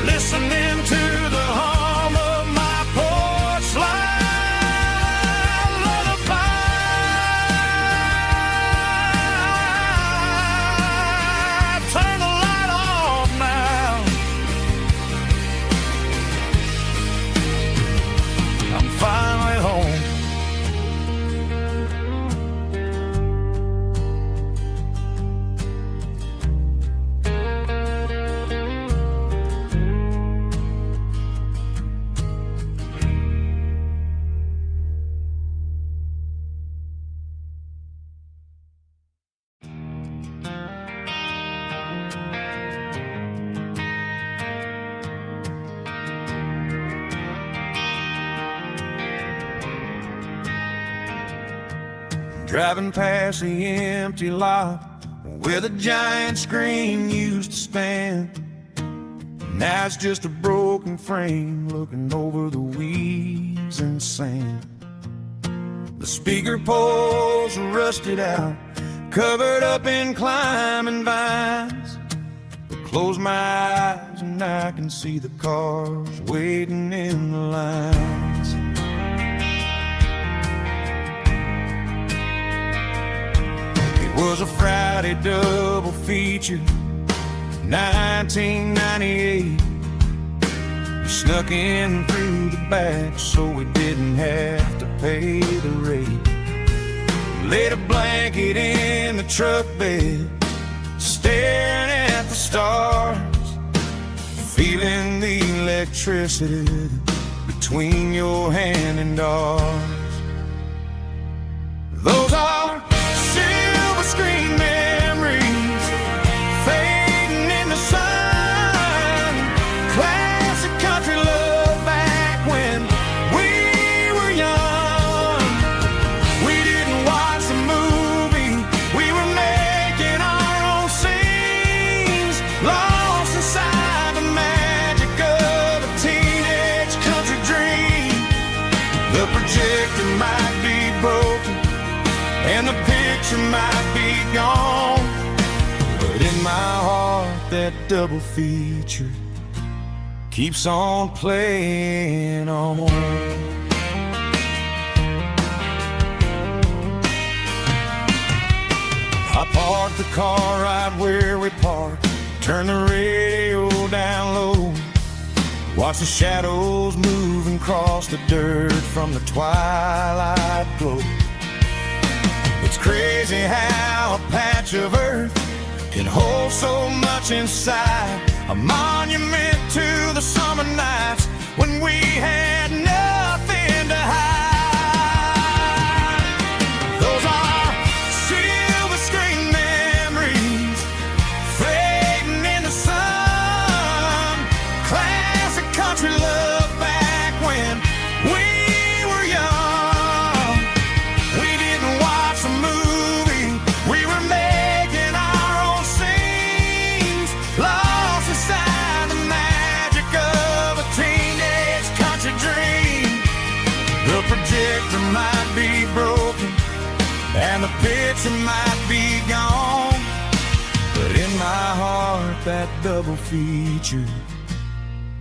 listening to the hum of my porch light. driving past the empty lot where the giant screen used to stand. Now it's just a broken frame looking over the weeds and sand. The speaker poles are rusted out, covered up in climbing vines. But close my eyes and I can see the cars waiting in the lines. It was a Friday double feature, 1998. We snuck in through the back so we didn't have to pay the rate. Laid a blanket in the truck bed, staring at the stars, feeling the electricity between your hand and ours. Those are silver screen memories fading in the sun. Classic country love back when we were young. We didn't watch the movie, we were making our own scenes, lost inside the magic of a teenage country dream. The projector might be broken and the picture might be gone, but in my heart that double feature keeps on playing on. I parked the car right where we parked, turned the radio down low, watch the shadows moving across the dirt from the twilight glow. It's crazy how a patch of earth can hold so much inside, a monument to the summer nights when we had nothing to hide. Those are silver screen memories fading in the sun. Classic country love back when we were young. We didn't watch the movie, we were making our own scenes, lost inside the magic of a teenage country dream. The projector might be broken and the picture might be gone, but in my heart that double feature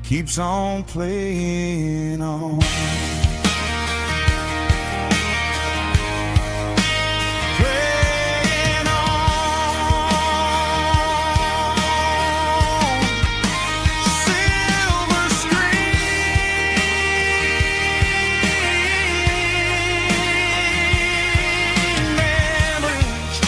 keeps on playing on. Playing on. Silver screen memories.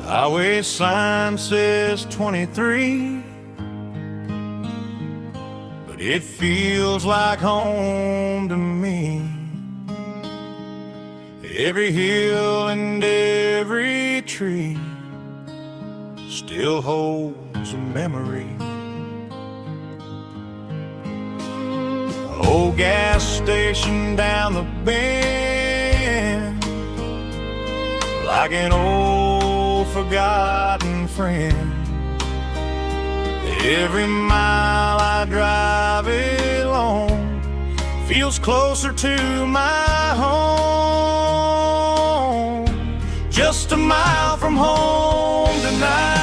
Highway sign says 23, but it feels like home to me. Every hill and every tree still holds a memory. Old gas station down the bend, like an old forgotten friend. Every mile I drive it alone feels closer to my home. Just a mile from home tonight,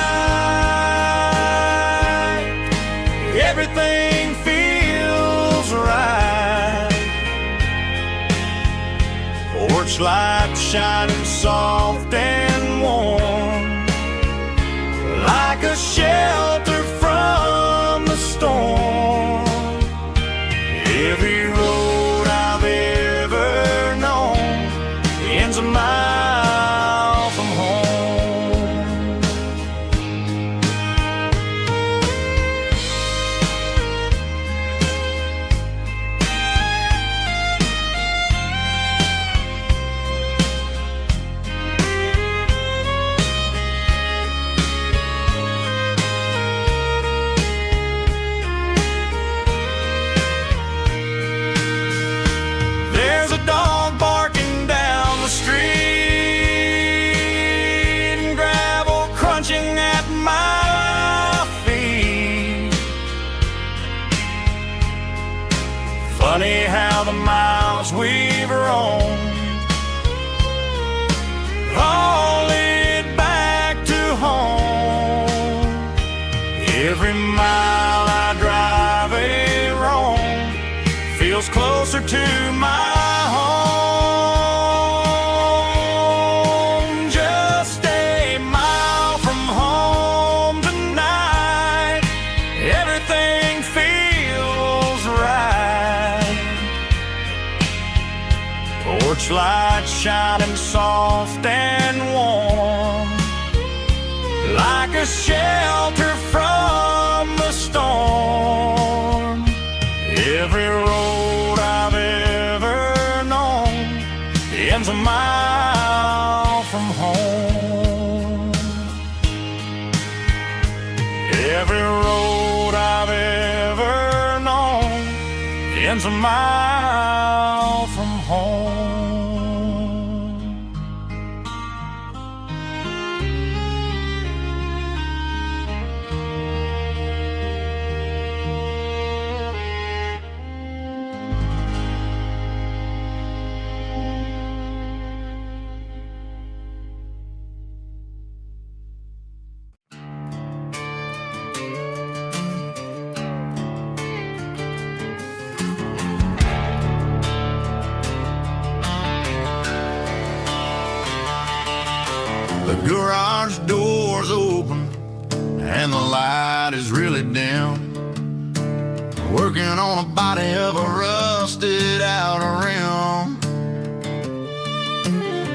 everything feels right. Porch light shining soft and warm, like a shelter from the storm. Every road I've ever known Funny how the miles we've roamed all lead back to home. Every mile I drive a roam feels closer to my home. Just a mile from home tonight, everything feels right. Porch light shining soft and warm, like a shelter from the storm. Every road I've ever known ends a mile from home. Every road I've ever known ends a mile from home. The garage door's open and the light is really dim. Working on a body of a rusted out rim,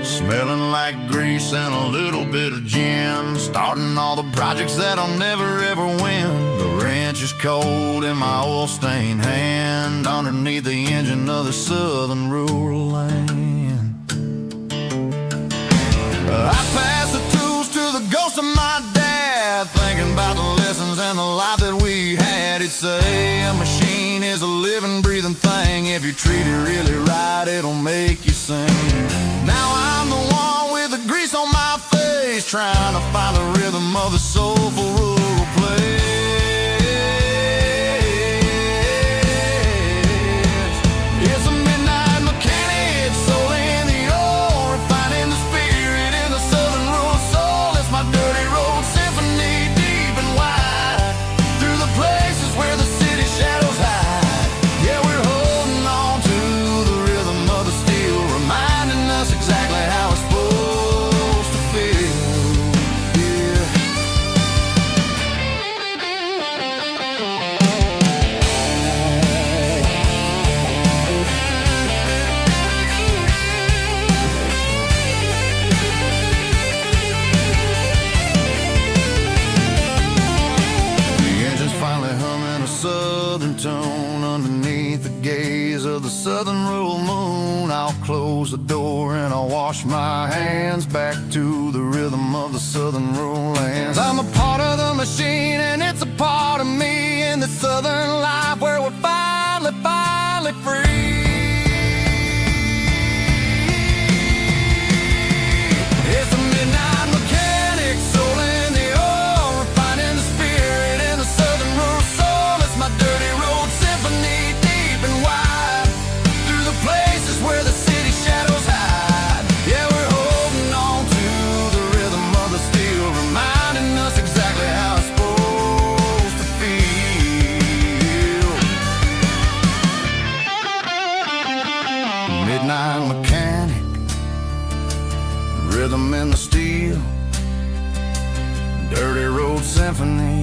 smelling like grease and a little bit of gin. Starting all the projects that I'll never ever win. The wrench is cold in my oil-stained hand, underneath the engine of the southern rural land. I pass the tools to the ghost of my dad, thinking about the lessons and the life that we had. He'd say a machine is a living, breathing thing. If you treat it really right, it'll make you sing. Now I'm the one with the grease on my face, trying to find the rhythm of the soulful rural place. It's a midnight mechanic, soul in the ore, refining the spirit in the southern rural soul. It's my dirty road symphony, deep and wide, through the places where the city shadows hide. Yeah, we're holding on to the rhythm of the steel, reminding us exactly how it's supposed to feel. Yeah. The engine's finally humming a southern tone underneath the gaze of the southern rural moon. I'll close the door and I'll wash my hands back to the rhythm of the southern rural lands. I'm a part of the machine and it's a part of me in the southern life where we're finally free. It's a midnight mechanic, soul in the ore, refining the spirit in the southern rural soul. It's my dirty road symphony, deep and wide, through the places where the city shadows hide. Yeah, we're holding on to the rhythm of the steel, reminding us exactly how it's supposed to feel. Midnight mechanic, rhythm in the steel, dirty road symphony.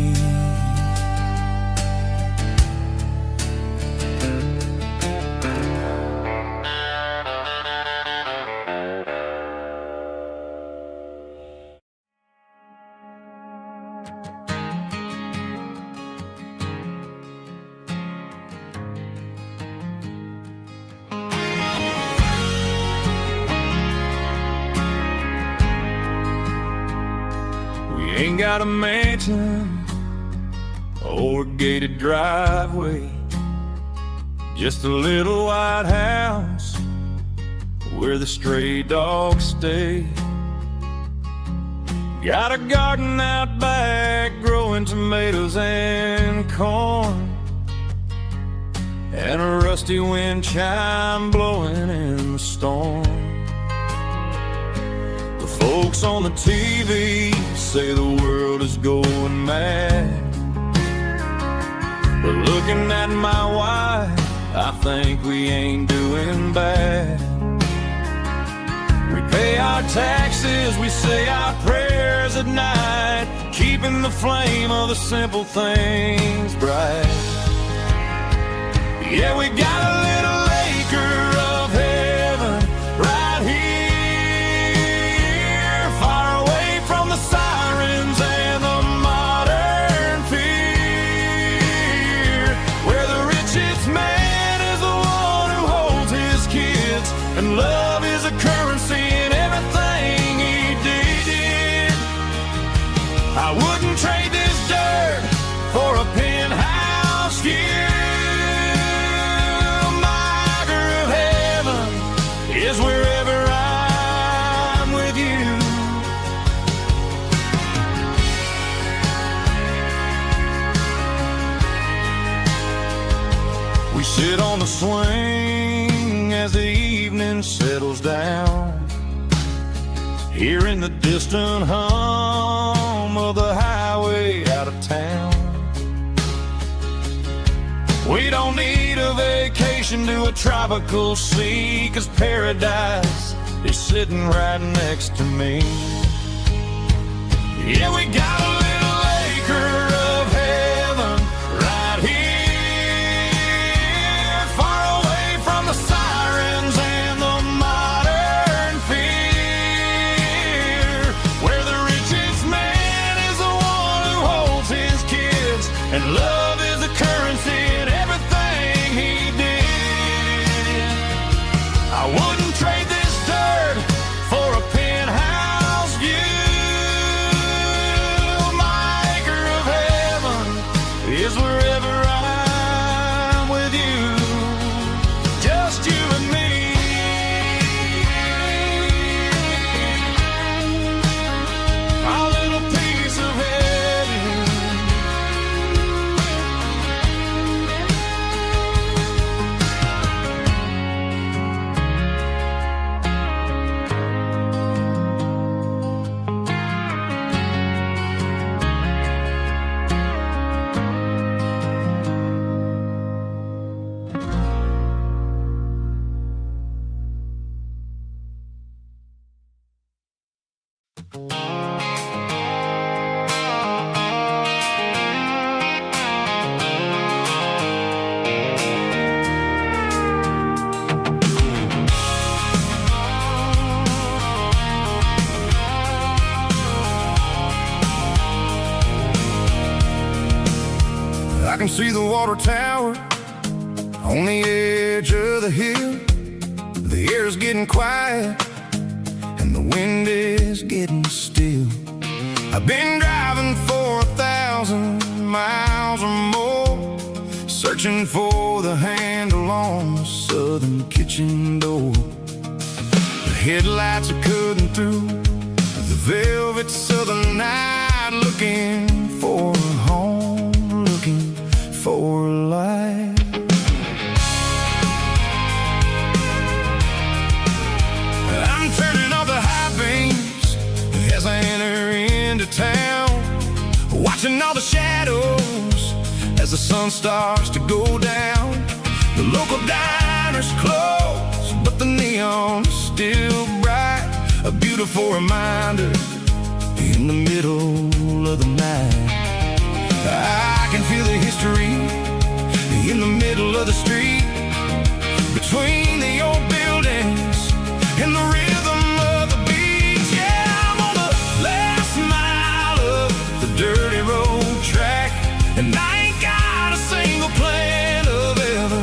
Ain't got a mansion or a gated driveway, just a little white house where the stray dogs stay. Got a garden out back growing tomatoes and corn, and a rusty wind chime blowing in the storm. The folks on the TV say the world is going mad, but looking at my wife, I think we ain't doing bad. We pay our taxes, we say our prayers at night, keeping the flame of the simple things bright. Yeah, we got a little acre of heaven right here, far away from the sirens and the modern fear, where the richest man is the one who holds his kids, and love is a currency in everything he did. I wouldn't trade this dirt for a penthouse view. Is wherever I'm with you. We sit on the swing as the evening settles down, hearing the distant hum of the highway out of town. We don't need a vacation to a tropical sea, 'cause paradise is sitting right next to me. Yeah, we got a little acre of heaven right here, far away from the sirens and the modern fear, where the richest man is the one who holds his kids, and love is the currency in everything he did. I wouldn't trade this dirt for a penthouse view. My acre of heaven is wherever I'm with you, just you and me. Our little piece of heaven. I can see the water tower on the edge of the hill. The air is getting quiet and the wind is getting still. I've been driving for 1,000 miles or more, searching for the handle on the southern kitchen door. The headlights are cutting through the velvet southern night, looking for a home, looking for life. I'm turning off the high beams as I enter into town, watching all the shadows as the sun starts to go down. The local diner's closed, but the neon is still bright, a beautiful reminder in the middle of the night. I can feel the history in the middle of the street, between the old buildings and the rhythm of the beat. Yeah, I'm on the last mile of the dirty road track, and I ain't got a single plan of ever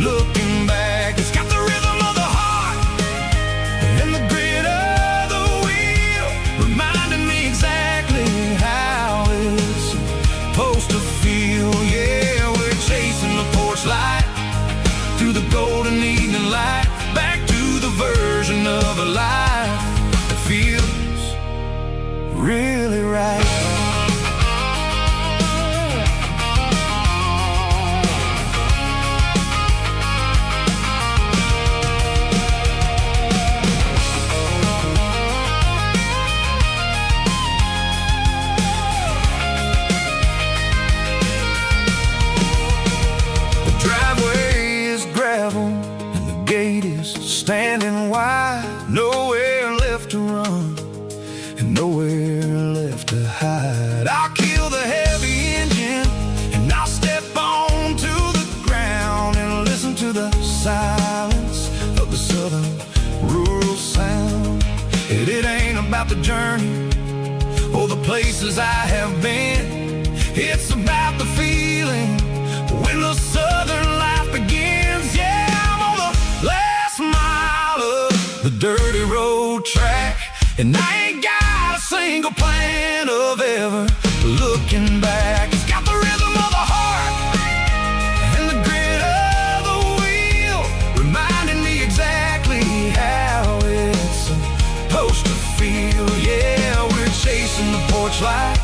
looking back. It's got the rhythm of the heart and the grit of the wheel, reminding me exactly how it's supposed to feel. Yeah, we're chasing the porch light through the golden evening light, back to the version of a life that feels really right. standing wide, nowhere left to run and nowhere left to hide. I'll kill the heavy engine and I'll step onto the ground and listen to the silence of the southern rural sound. It ain't about the journey or the places I have been. It's about the feeling when the southern life begins. Yeah, I'm on the last mile of the dirty road track, and I ain't got a single plan of ever looking back. It's got the rhythm of the heart and the grit of the wheel, reminding me exactly how it's supposed to feel. Yeah, we're chasing the porch light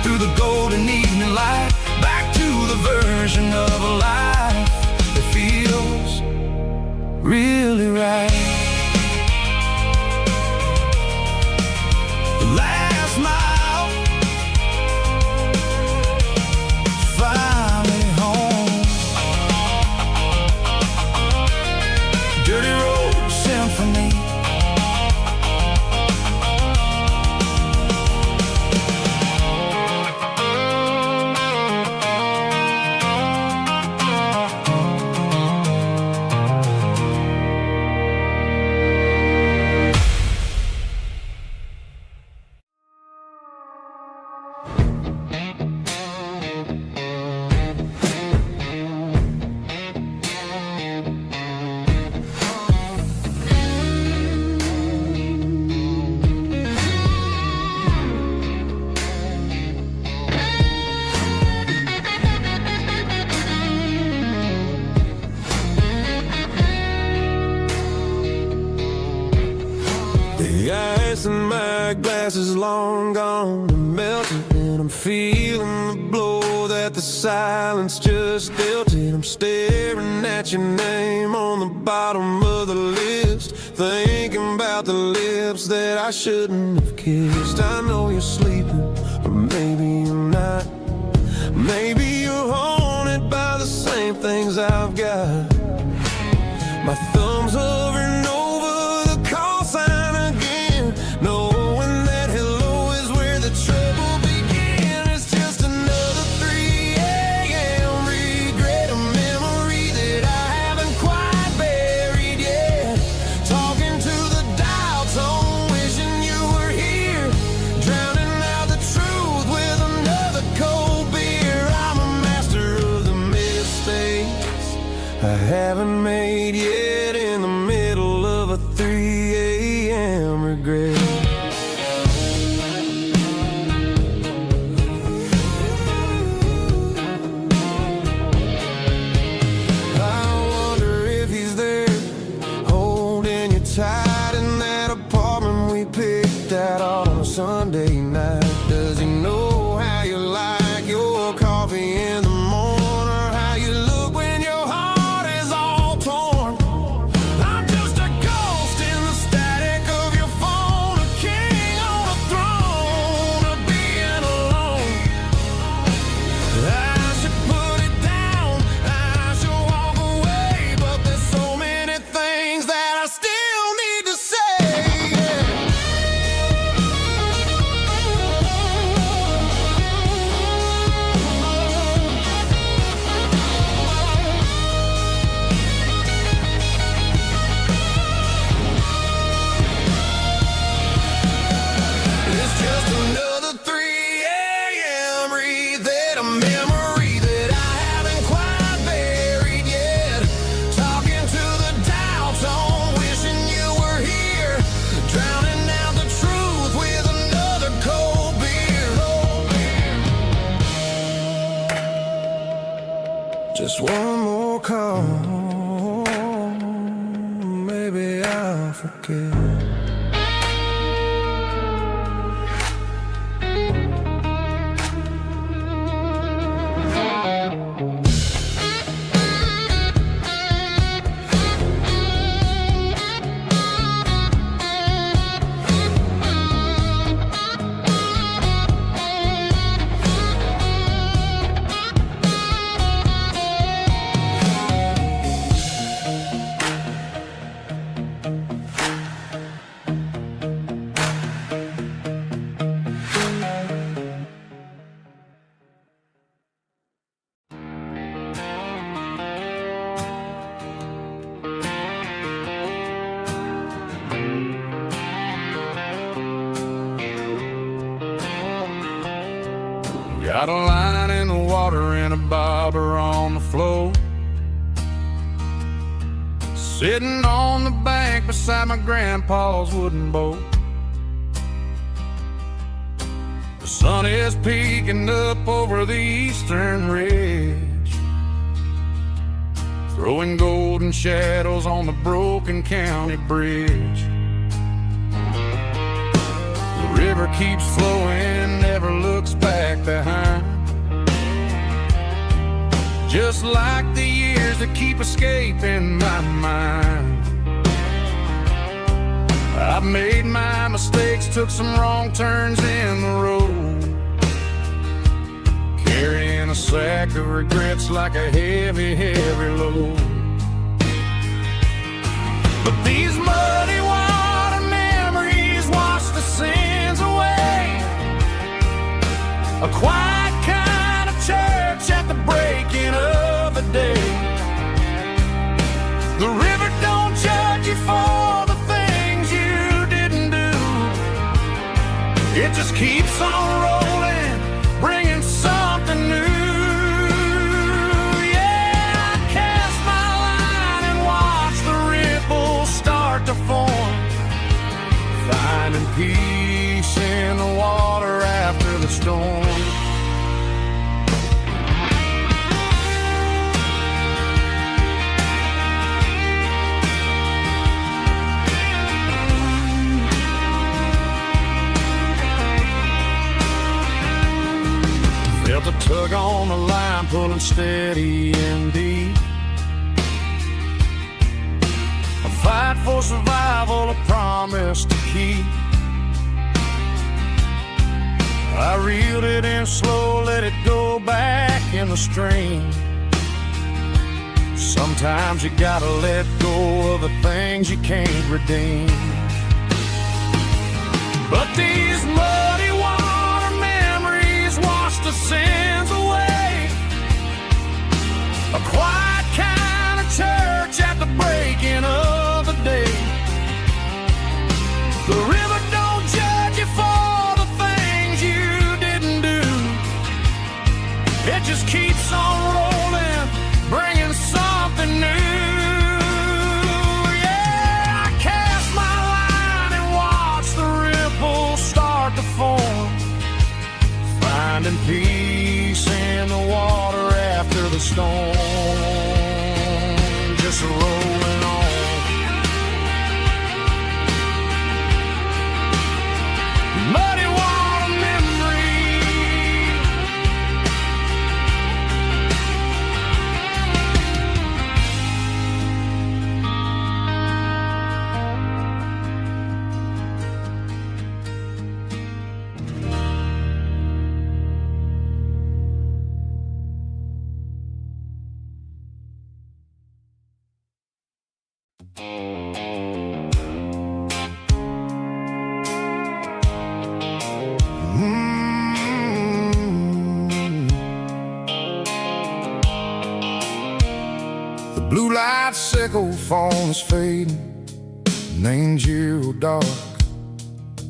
through the golden evening light, back to the version of a life that feels really right. Last mile, finally home. Dirty road symphony. The ice in my glass is long gone and melted, and I'm feeling the blow that the silence just dealt it. I'm staring at your name on the bottom of the list, thinking about the lips that I shouldn't have kissed. I know you're sleeping, or maybe you're not. Maybe you're haunted by the same things I've got. My thumb's hovering over the call sign again, knowing that hello is where the trouble began. It's just another 3 a.m. regret, a memory that I haven't quite buried yet. Talking to the dial tone, wishing you were here, drowning out the truth with another cold beer. I'm a master of the mistakes I haven't made yet, in the middle of a 3 a.m. regret. I wonder if he's there, holding you tight in that apartment we picked out on a Sunday night. Does he know how you like your coffee in the morning, or how you look when your heart is all torn? I'm just a ghost in the static of your phone, a king on a throne of being alone. I should put it down, I should walk away, but there's so many things that I still need to say. It's just another 3 a.m. reset, a memory that I haven't quite buried yet. Talking to the dial tone, wishing you were here, drowning out the truth with another cold beer. Just one more call, maybe I'll forget. bobber on the floor. Sitting on the bank beside my grandpa's wooden boat. The sun is peeking up over the eastern ridge, throwing golden shadows on the broken county bridge. The river keeps flowing, never looks back behind, just like the years that keep escaping my mind. I've made my mistakes, took some wrong turns in the road, carrying a sack of regrets like a heavy, heavy load. But these muddy water memories wash the sins away. A quiet kind of church at the breaking of the day. The river don't judge you for the things you didn't do. It just keeps on rolling, bringing something new. Yeah, I cast my line and watch the ripples start to form, finding peace in the water after the storm. Felt a tug on the line, pulling steady and deep. A fight for survival, a promise to keep. I reeled it in slow, let it go back in the stream. Sometimes you gotta let go of the things you can't redeem. But these muddy water memories wash the sins away. A quiet kind of church at the breaking of the day. The river don't judge you for the things you didn't do. It just keeps on rolling, bringing something new. Yeah, I cast my line and watch the ripples start to form, finding peace in the water after the storm. Just rolling on. Muddy water memory. The blue light sickle phone is fading, named zero dark.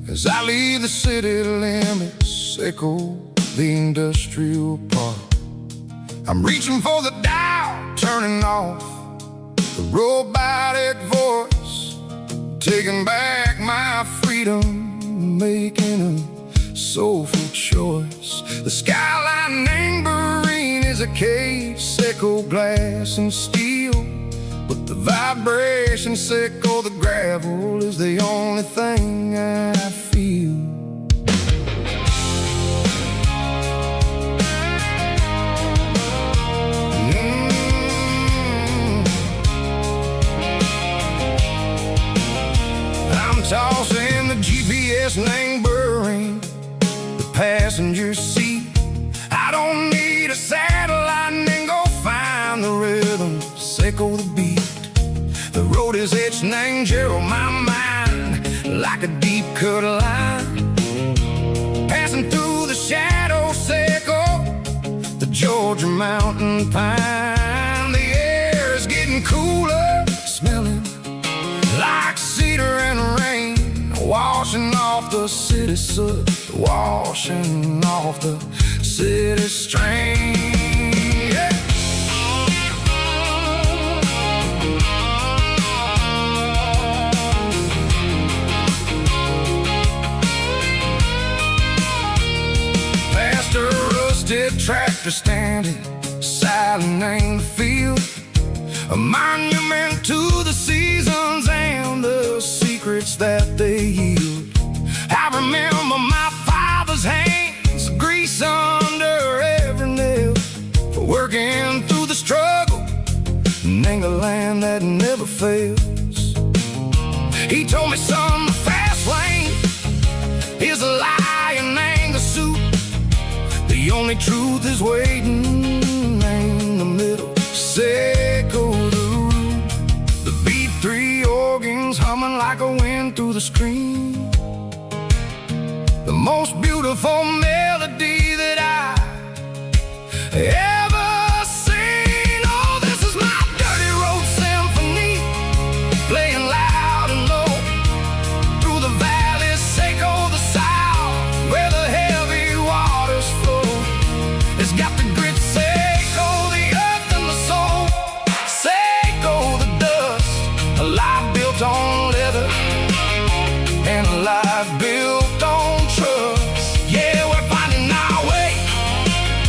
As I leave the city limits, sickle the industrial park. I'm reaching for the dial, turning off the robotic voice, taking back my freedom, making a soulful choice. The skyline named Marine is a cage, sickle glass and steel, but the vibration sickle, the gravel is the only thing I feel. I'm tossing the GPS named Burring, the passenger seat. I don't need a satellite and go find the rhythm, sickle the beat. The road is etched named Gerald, my mind, like a deep cut line. Passing through the shadow sickle, the Georgia mountain pine. The air is getting cooler, smelling like cedar and rain, washing off the city soot, washing off the city strain. tractor standing silent in the field, a monument to the seasons and the secrets that they yield. I remember my father's hands, grease under every nail, working through the struggle, and the land that never fails. He told me, son, the fast lane is a lion and the suit. The only truth is waiting in the middle. Say, go the root. The B3 organs humming like a wind through the screen. The most beautiful melody that I ever seen. Oh, this is my dirty road symphony, playing loud and low through the valleys, Seco the south, where the heavy waters flow. It's got the grit, Seco, the earth and the soul, Seco the dust, a life built on leather and a life built on trust. Yeah, we're finding our way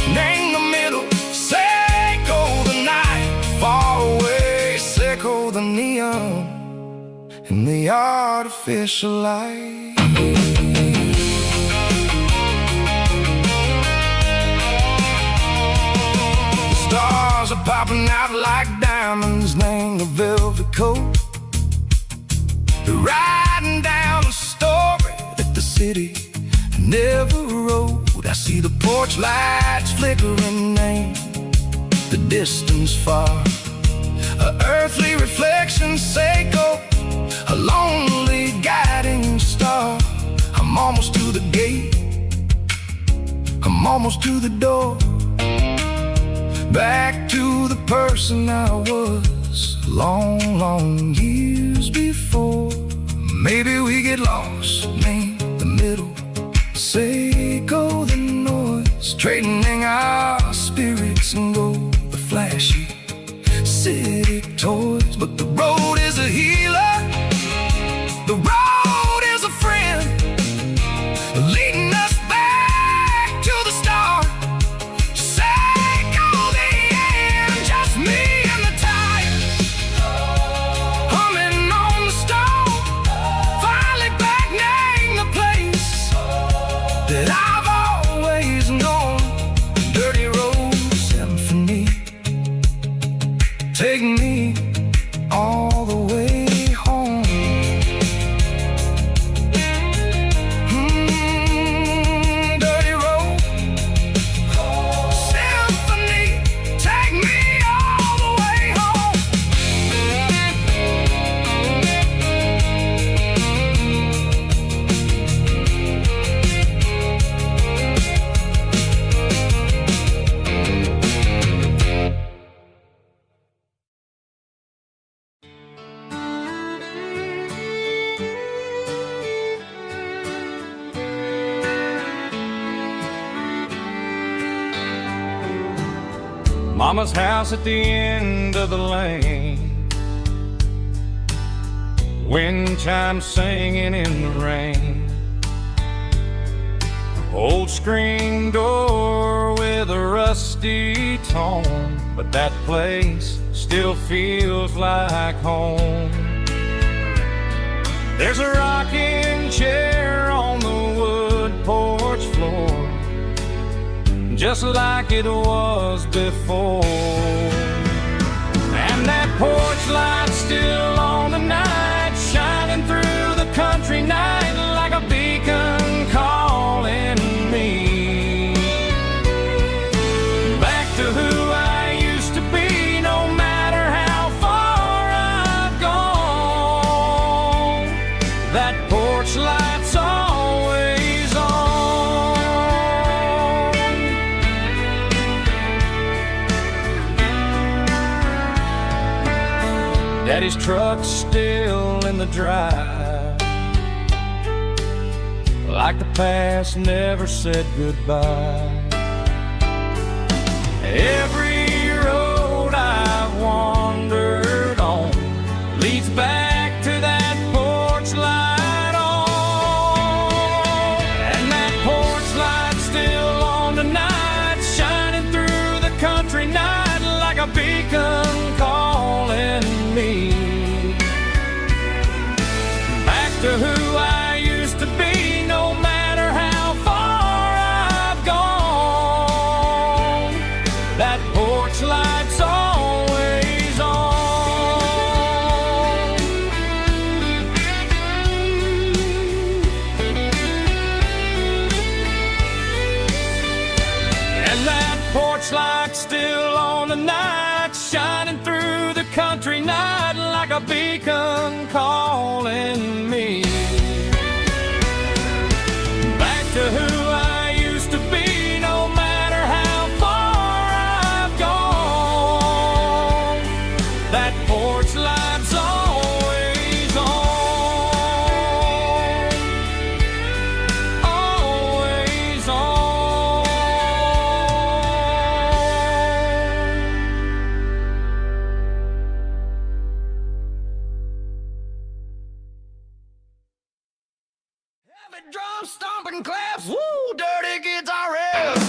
in the middle. Seco the night, far away, Seco the neon and the artificial light. The stars are popping out like diamonds, named the velvet coat. They're riding down the story that the city never wrote. I see the porch lights flickering in the distance far, a earthly reflection, Seco, a lonely guiding star. I'm almost to the gate, I'm almost to the door, back to the person I was long, long years before. Maybe we get lost in the middle, Seco the noise, trading our spirits and go the flashy city toys. But the road is a healer, the road is a friend, leading us back to the start. Seco the end, just me and the tires, humming on the stove, finally back name the place that I've always known. Dirty road symphony, take me all the way home. Dirty road symphony, take me all the way home. Mama's house at the end of the lane, wind chimes singing in the rain. Old screen door with a rusty tone, but that place still feels like home. There's a rocking chair on the wood porch floor, just like it was before. And that porch light's still on tonight, shining through the country night like a beacon calling me back to who I used to be. No matter how far I've gone, that porch light's always on. Daddy's truck's still in the drive, like the past never said goodbye. Every road I've wandered on leads back to that porch light on. And that porch light's still on tonight, shining through shining through the country night like a beacon calling me back to who I used to be, no matter how far I've gone. That porch light's always on, always on. Heavy drum stomping claps, woo, dirty guitar riffs.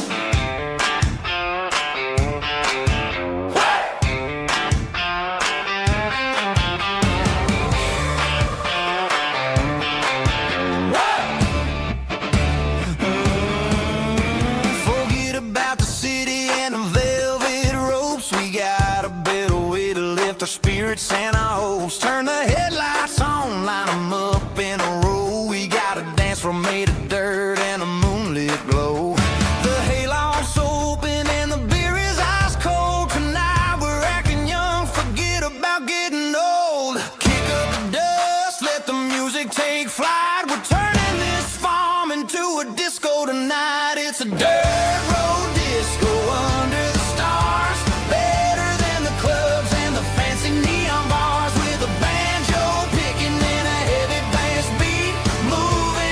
Forget about the city and the velvet ropes. We got a better way to lift our spirits and our hopes. Turn the headlights on, line 'em up in a row. We got a dance floor made of dirt and a moonlit glow. The hayloft's open and the beer is ice cold. Tonight we're acting young, forget about getting old. Kick up the dust, let the music take flight. We're turning this farm into a disco tonight. It's a dirt road disco under the stars. Better than the clubs and the fancy neon bars. With a banjo picking and a heavy bass beat, moving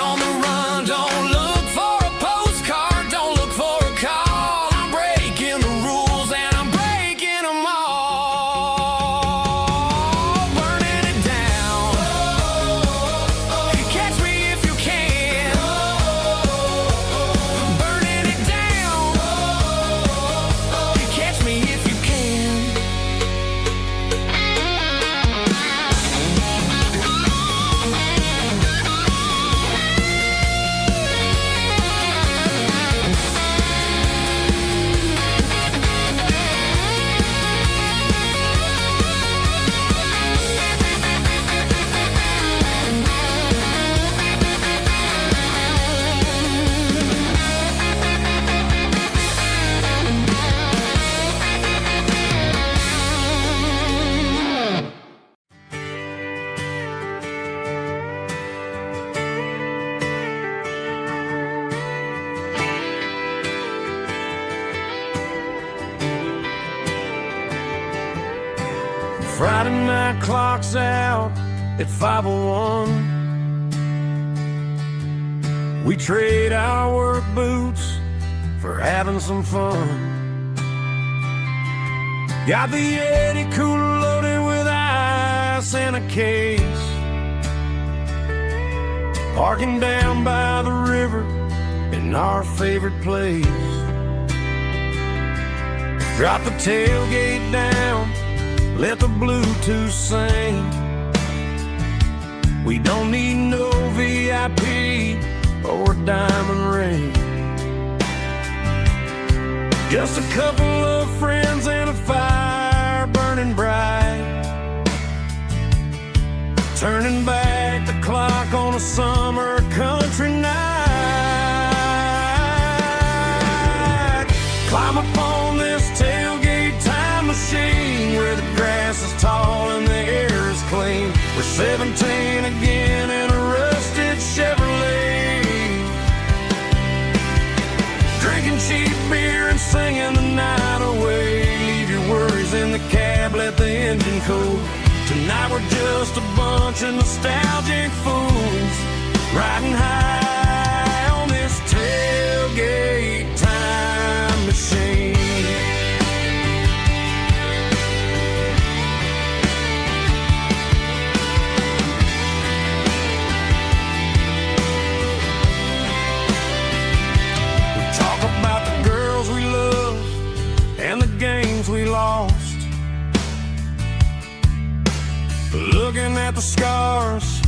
on the run. Don't look for a postcard, don't look for a call. I'm breaking the rules and I'm breaking them all. Burning it down. Catch me if you can. Burning it down. Catch me if you can. Friday night clock's out at 5:01. We trade our work boots for having some fun. Got the Yeti cooler loaded with ice and a case. Parking down by the river in our favorite place. Drop the tailgate down, let the Bluetooth sing. We don't need no VIP or diamond ring. Just a couple of friends and a fire burning bright. Turning back the clock on a summer country night. Climb up on this tailgate time machine where the grass is tall and the air is clean. We're 17 again in a rusted Chevrolet. Drinking cheap beer and singing the night away. Leave your worries in the cab, let the engine cool. Tonight we're just a bunch of nostalgic fools riding high on this tailgate time machine. We lost, looking at the scars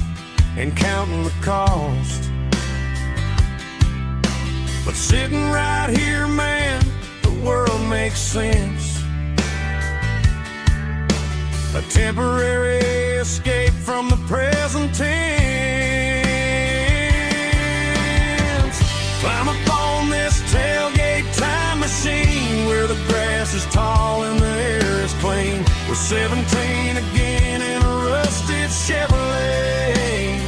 and counting the cost. But sitting right here, man, the world makes sense. A temporary escape from the present tense. Climb up on this tailgate time machine where the grass is tall and the air is clean. We're 17 again in a rusted Chevrolet.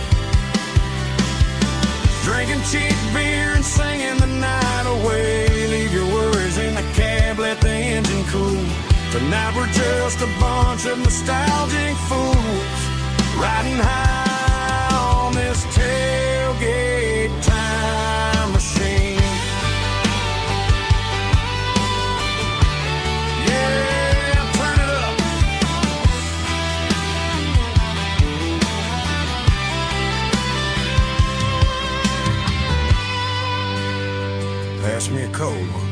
Drinking cheap beer and singing the night away. Leave your worries in the cab, let the engine cool. Tonight we're just a bunch of nostalgic fools riding high on this tailgate time machine. Pass me a cold one.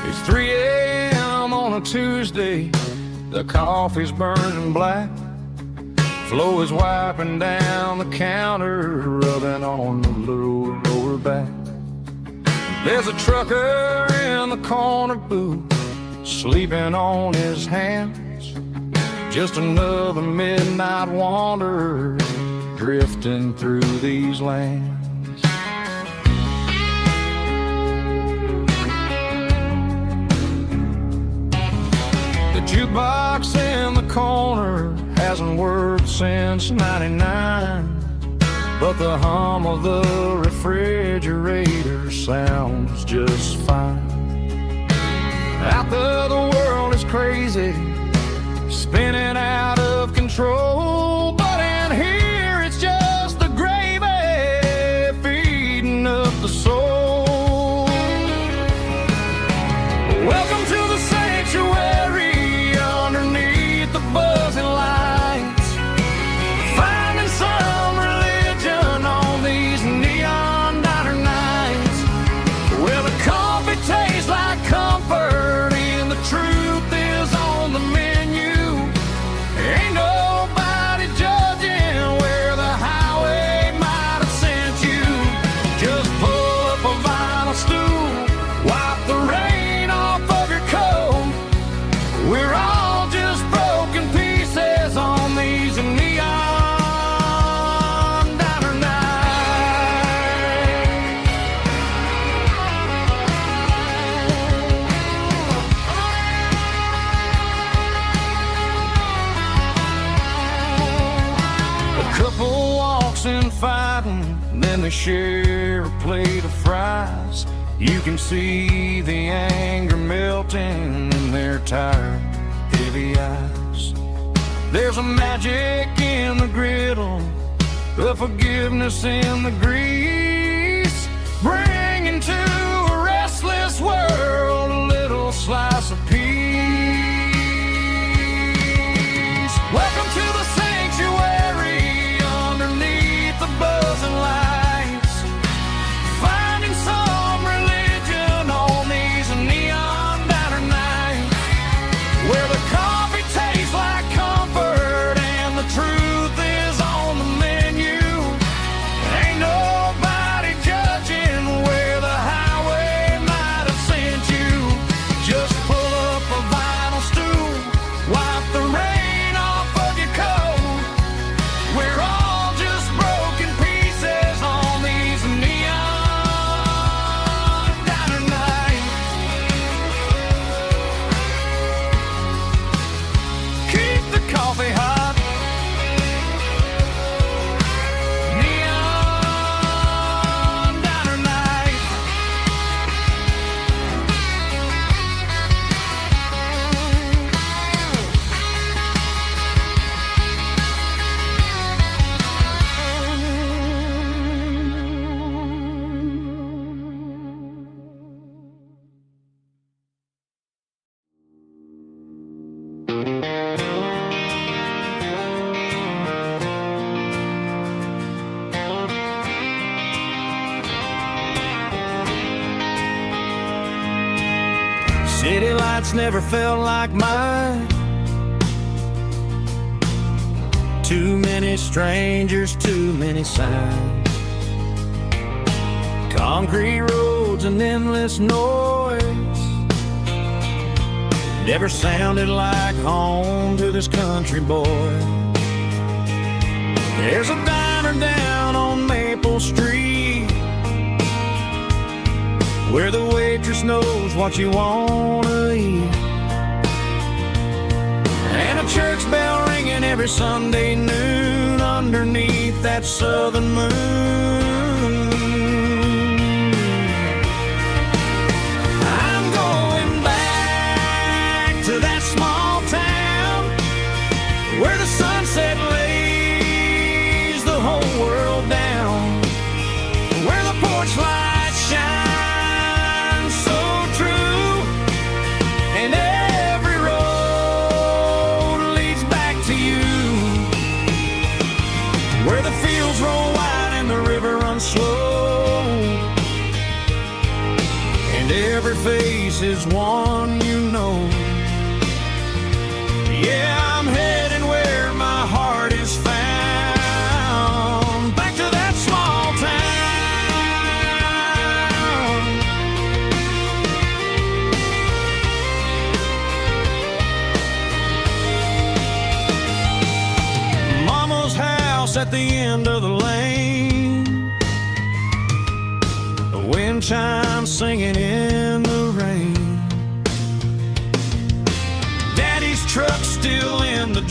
It's 3 a.m. on a Tuesday. The coffee's burning black. Flo is wiping down the counter, rubbing on the lower back. There's a trucker in the corner booth, sleeping on his hands. Just another midnight wanderer, drifting through these lands. box in the corner hasn't worked since '99, but the hum of the refrigerator sounds just fine. Out there the world is crazy, spinning out of control, but in here it's just the gravy feeding up the soul. Welcome to the sanctuary underneath the buzzing lights, finding some religion on these neon diner nights. Well, the coffee tastes like comfort and the truth is on the menu. Ain't nobody judging where the highway might have sent you. Just pull up a vinyl stool, wipe the rain off of your coat. We're all just broken pieces on these neon diner nights. A couple walks and fighting, then they share a plate of fries. You can see the anger melting in their tired, heavy eyes. There's a magic in the griddle, a forgiveness in the grease, bringing to a restless world a little slice of peace. Welcome to the sanctuary underneath the buzzing lights, finding some religion on these neon diner nights, where the coffee tastes like comfort and the truth is on the menu. Ain't nobody judging where the highway might have sent you. Just pull up a vinyl stool, wipe the rain off of your coat. We're all just broken pieces on these neon diner nights. Keep the coffee hot. Neon diner nights. City lights never felt like mine. Too many strangers, too many signs. Concrete roads and endless noise never sounded like home to this country boy. There's a diner down on Maple Street where the waitress knows what you wanna eat, and a church bell ringing every Sunday noon underneath that southern moon. I'm going back to that small town where the sunset lays the whole world down, where the porch lights shine so true, and every road leads back to you, where the fields roll wide and the river runs slow, and every face is one you know. Yeah, I'm heading where my heart is found, back to that small town. Mama's house at the end of the lane, the wind chimes singing in the rain. Daddy's truck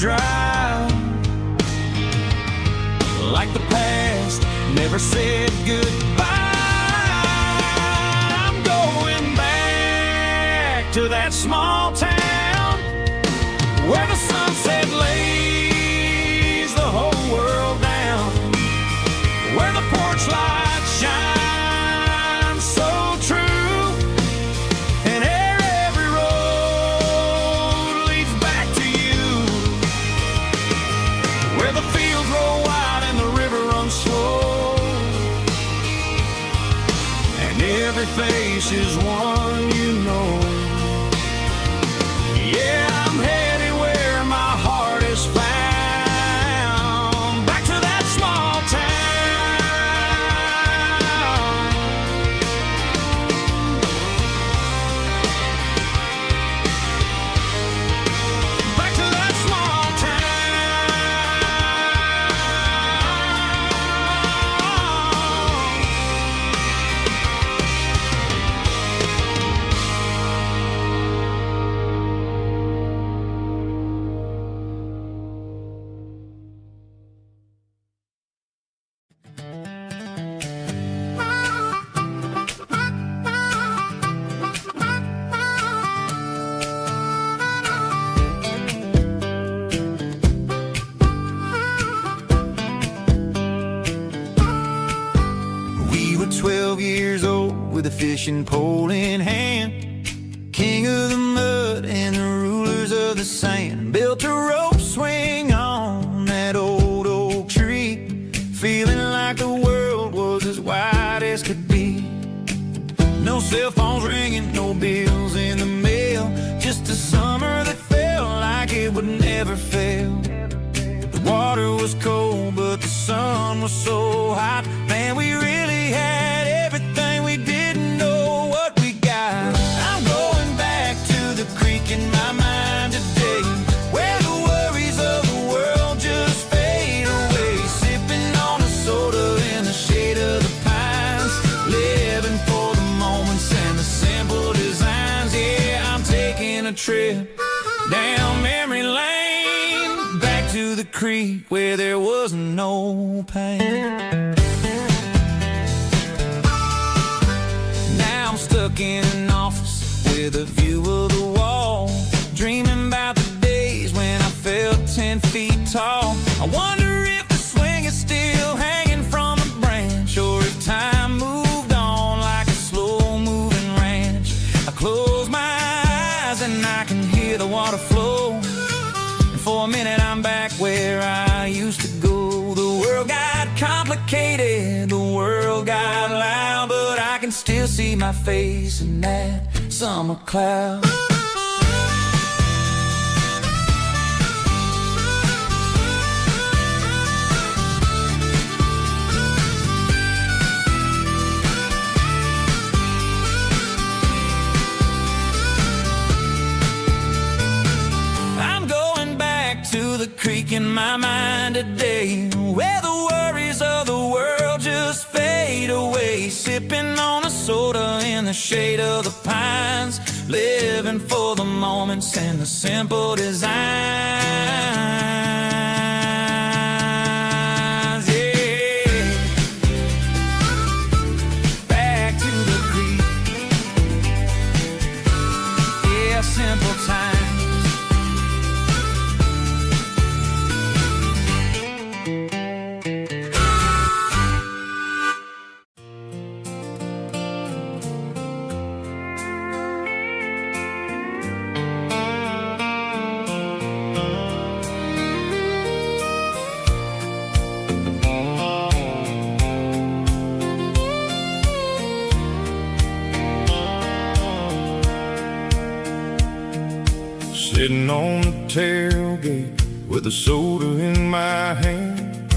drive. Like the past never said goodbye. I'm going back to that small town where the sunset lays the whole world down, where the porch lights shine so true, and every road leads back to you, where the fields roll wide and the river runs slow, and every face is one you know. Yeah, I'm headed where my heart is found, back to that small town, back to that small We were 12 years old with a fishing pole in hand, king of the mud and the rulers of the sand. Built a rope swing on that old oak tree, feeling like the world was as wide as could be. No cell phones ringing, no bills in the mail, just a summer that felt like it would never fail. The water was cold, but the sun was so hot. Man, we really had everything we didn't know what we got. I'm going back to the creek in my mind today, where the worries of the world just fade away. Sipping on a soda in the shade of the pines, living for the moments and the simple designs. Yeah, I'm taking a trip down memory lane, back to the creek where there was no pain. Now I'm stuck in an office with a view of the wall, dreaming about the days when I felt 10 feet tall. I wonder if the swing is still hanging from a branch, or if time moved on like a slow-moving ranch. I close my eyes and I can hear the water flow, and for a minute I'm back where I used to go. The world got complicated, the world got loud, but I can still see my face in that summer cloud. I'm going back to the creek in my mind today, where the worries of the world just fade away. Sipping on a soda in the shade of the pines, living for the moments and the simple designs. Yeah, back to the creek. Yeah, simple times. Sitting on the tailgate with a soda in my hand,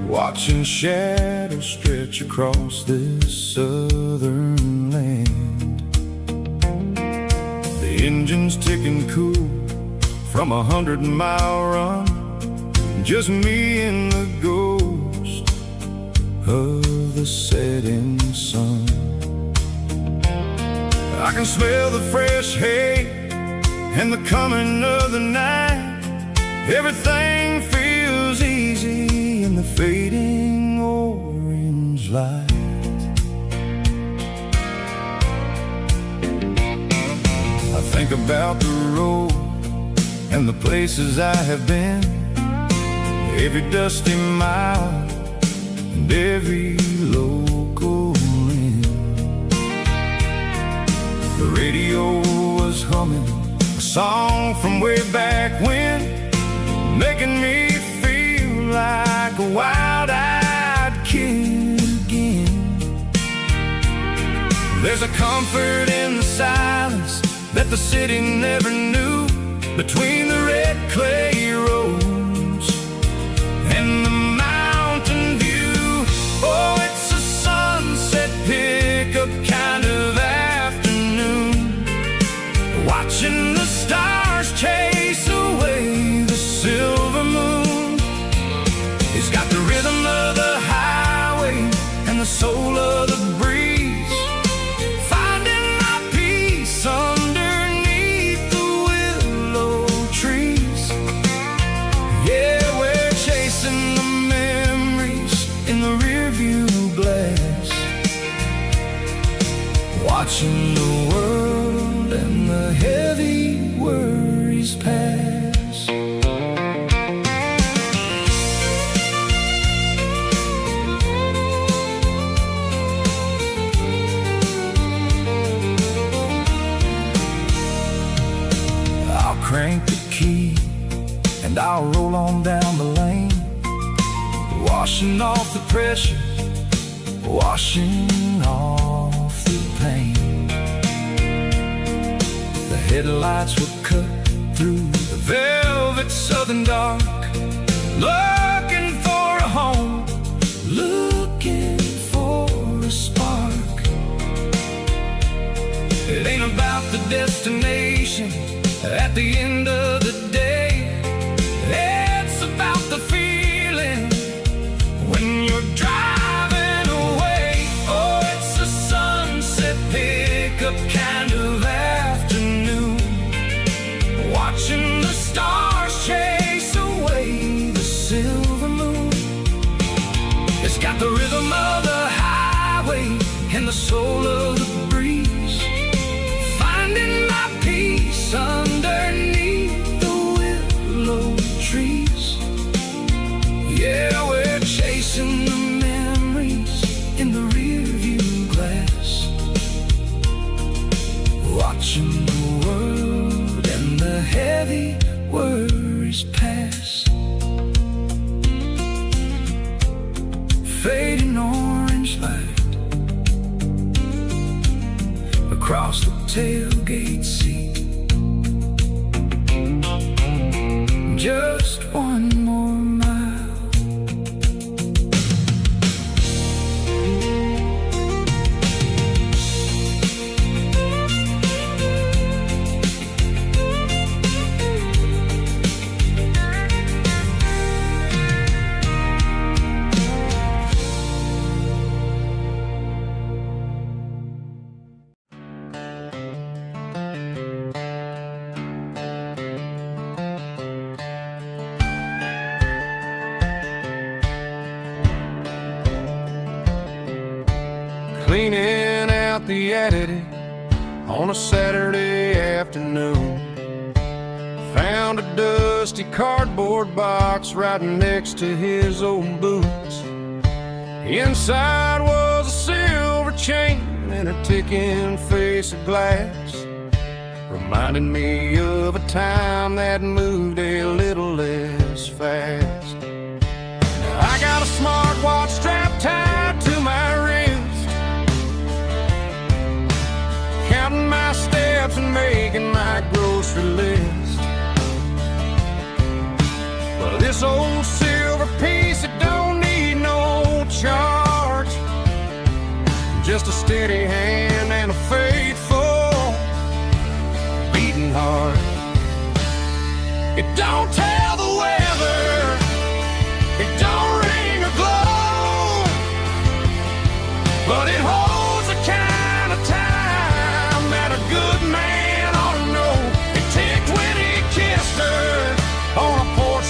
watching shadows stretch across this southern land. The engine's ticking cool from 100-mile run, just me and the ghost of the setting sun. I can smell the fresh hay and the coming of the night, Everything feels easy in the fading orange light. I think about the road and the places I have been, every dusty mile and every local inn. The radio was humming a song from way back when, making me feel like a wild-eyed kid again. There's a comfort in the silence that the city never knew, between the red clay roads and the mountain view. Oh, it's a sunset pickup kind of afternoon, watching the stars chase away the silver moon. It's got the rhythm of the highway and the soul of the breeze, finding my peace underneath the willow trees. Yeah, we're chasing the memories in the rearview glass, watching the world and the heavy worries pass. I'll crank the key and I'll roll on down the lane, washing off the pressure, washing off the pain. The headlights will cut through the velvet southern dark, looking for a home, looking for a spark. It ain't about the destination at the end of the day, it's about the feeling when you're driving away. Oh, it's a sunset pickup kind of afternoon, watching the stars chase away the silver moon. It's got the rhythm of the highway and the soul of the breeze, finding my peace underneath the willow trees. Yeah, we're chasing the memories in the rearview glass, watching the world and the heavy worries pass. Fading orange light across the tailgate seat, just one more mile. Cleaning out the attic on a Saturday afternoon, found a dusty cardboard box right next to his old boots. Inside was a silver chain and a ticking face of glass, reminding me of a time that moved a little less fast. I got a smartwatch strapped tied to my wrist, counting my steps and making my grocery list. But this old silver piece, it don't need no charge, just a steady hand and a faithful beating heart. It don't tell the weather, it don't ring or glow, but it holds the kind of time that a good man ought to know. It ticked when he kissed her on a porch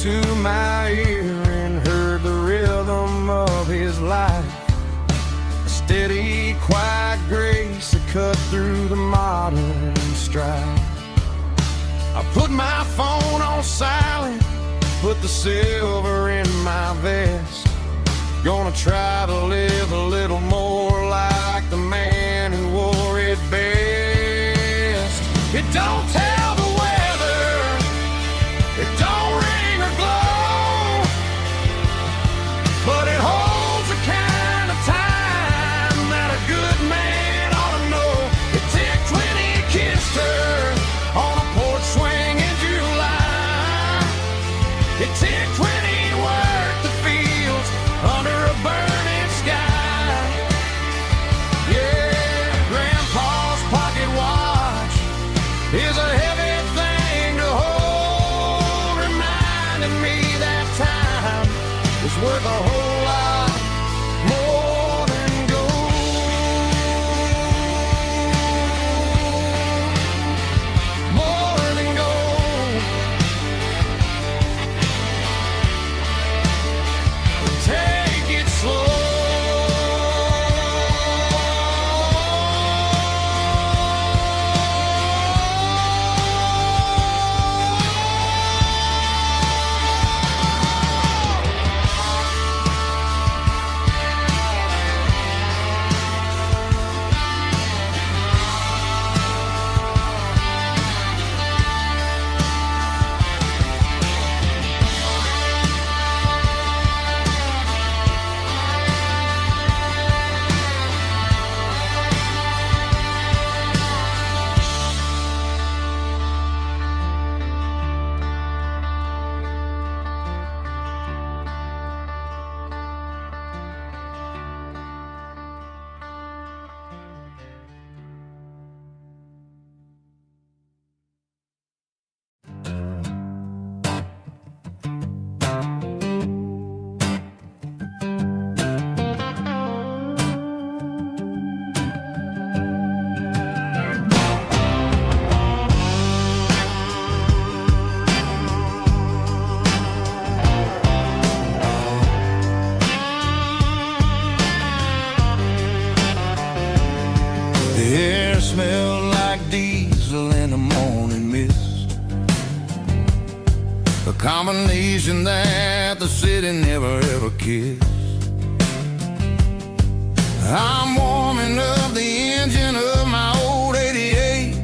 to my ear and heard the rhythm of his life. A steady, quiet grace that cut through the modern strife. I put my phone on silent, put the silver in my vest. Gonna try to live a little more like the man who wore it best. It don't tell the weather, it don't ring or glow, but it holds the kind of time that a good man ought to know. It ticked when he kissed her on a porch swing in July. It ticked when he worked the fields under a burning sky. Yeah, Grandpa's pocket watch is a heavy thing to hold, reminding me that time is worth a whole lot more than gold. More than gold. Take it slow. The air smelled like diesel in the morning mist, a combination that the city never ever kissed. I'm warming up the engine of my old 88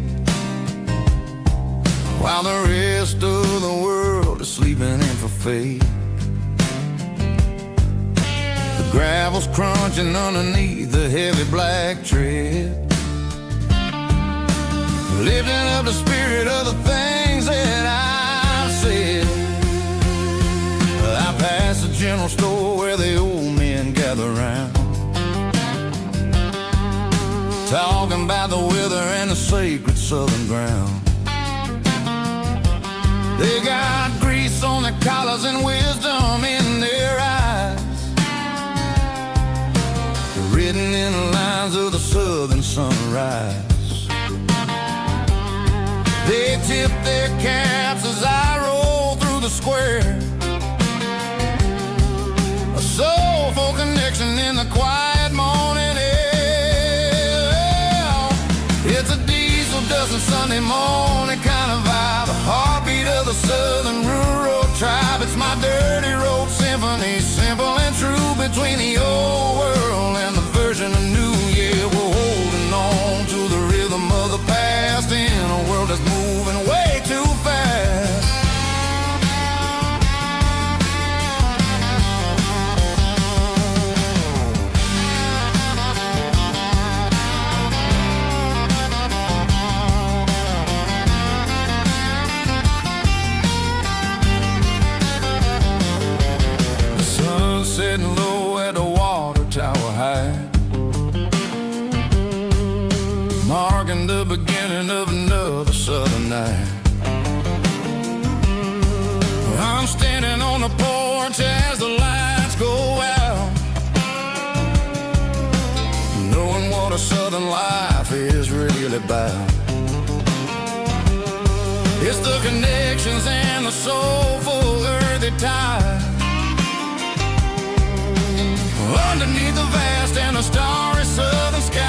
while the rest of the world is sleeping in for fate. The gravel's crunching underneath the heavy black tread, lifting up the spirit of the things that I've said. I passed the general store where the old men gather round, talking about the weather and the sacred southern ground. They got grease on their collars and wisdom in their eyes, written in the lines of the southern sunrise. They tip their caps as I roll through the square, a soulful connection in the quiet morning air. It's a diesel dusting Sunday morning kind of vibe, a heartbeat of the southern rural tribe. It's my dirty road symphony, simple and true, between the old world and the version of new. Yeah, we're holding on to the rhythm of the past in a world that's moving way too fast. The sun's setting low at the water tower high, marking the beginning of another southern night. I'm standing on the porch as the lights go out, knowing what a southern life is really about. It's the connections and the soulful earth very tired. Underneath the vast and the starry southern skies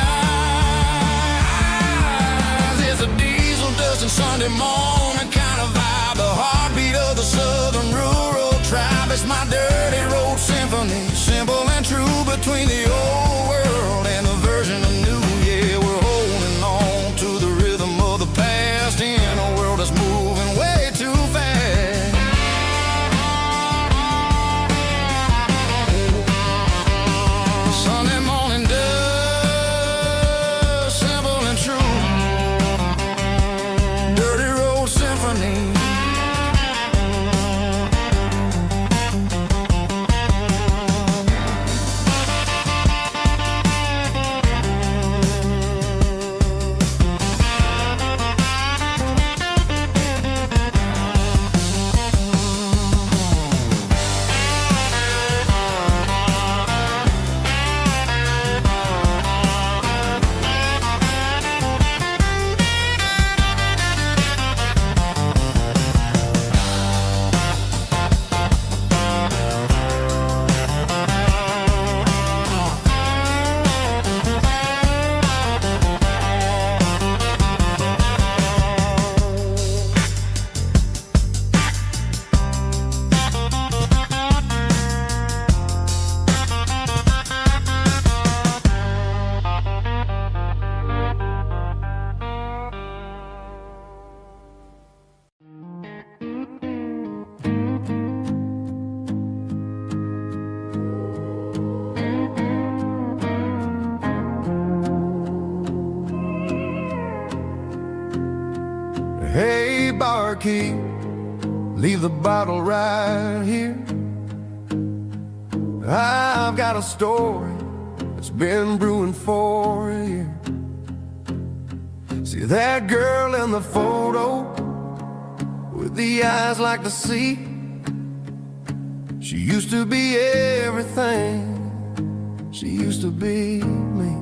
is a diesel dusting Sunday morning kind of vibe. The heartbeat of the southern rural tribe. It's my dirty road symphony, simple and true between the old world and the version of new. Yeah, we're holding on to the rhythm of the past in a world that's moving way too fast. Sunday morning dust, simple and true. Dirty road symphony. Hey, barkeep, leave the bottle right here. I've got a story that's been brewing for a year. See that girl in the photo with the eyes like the sea? She used to be everything. She used to be me.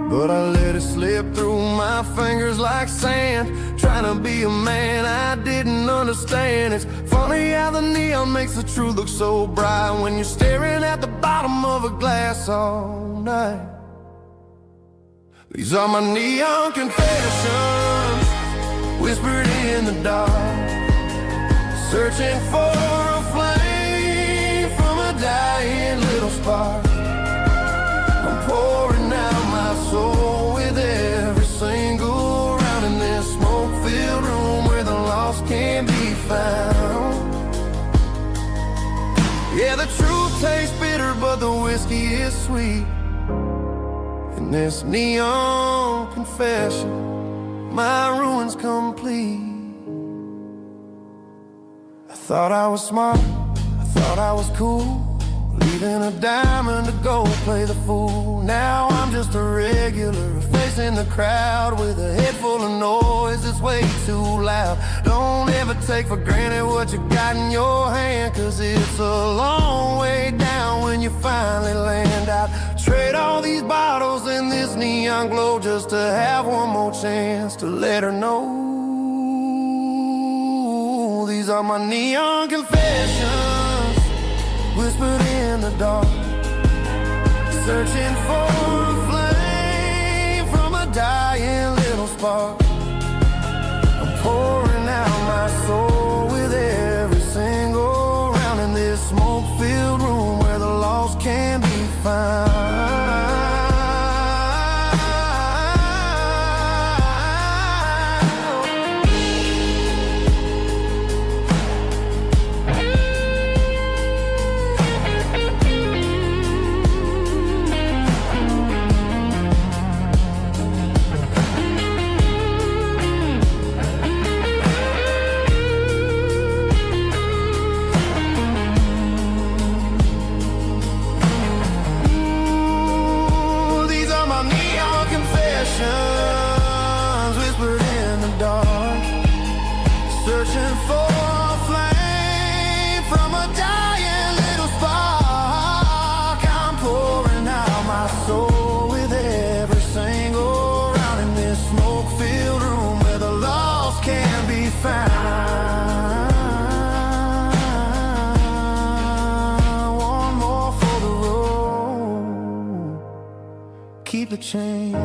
But I let it slip through my fingers like sand, trying to be a man I didn't understand. It's funny how the neon makes the truth look so bright when you're staring at the bottom of a glass all night. These are my neon confessions, whispered in the dark, searching for a flame from a dying little spark. I'm pouring out my soul with every single round in this smoke-filled room where the lost can be found. Yeah, the truth tastes bitter, but the whiskey is sweet. In this neon confession, my ruin's complete. I thought I was smart, I thought I was cool, leaving a diamond to go play the fool. Now I'm just a regular, facing the crowd with a head full of noise that's way too loud. Don't ever take for granted what you got in your hand, cause it's a long way down when you finally land out. Trade all these bottles and this neon glow just to have one more chance to let her know. These are my neon confessions, whispered in the dark, searching for a flame from a dying little spark. I'm pouring out my soul with every single round in this smoke-filled room where the lost can be found. keep the change.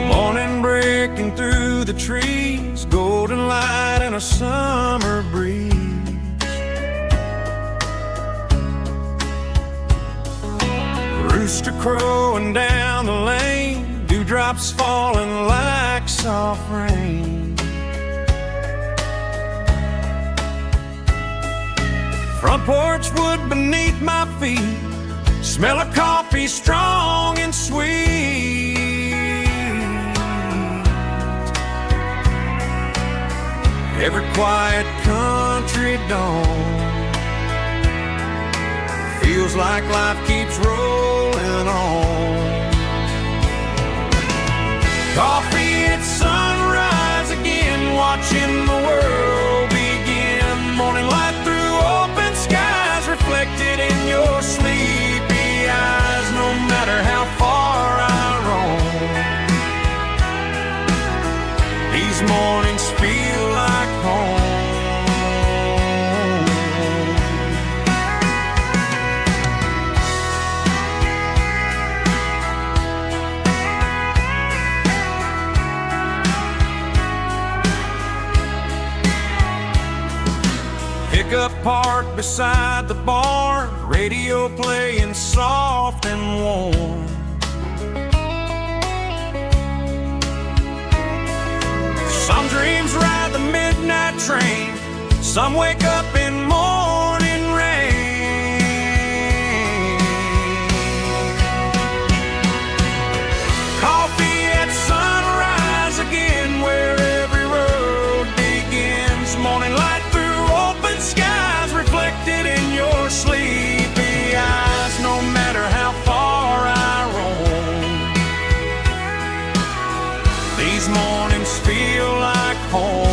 Morning breaking through the trees, golden light and a summer breeze. Rooster crowing down the lane, dewdrops falling like soft rain. Front porch wood beneath my feet, smell of coffee strong and sweet. Every quiet country dawn feels like life keeps rolling on. Coffee at sunrise again, watching the world begin. Morning light through open skies, reflected in your sleepy eyes. No matter how far I roam, these mornings feel like home. Pickup parked beside the barn, radio playing soft and warm. Some dreams ride the midnight train, some wake up in morning rain. Coffee at sunrise again, where every road begins. Morning light through open skies, reflected in your sleepy eyes. No matter how far I roam, these mornings feel like home.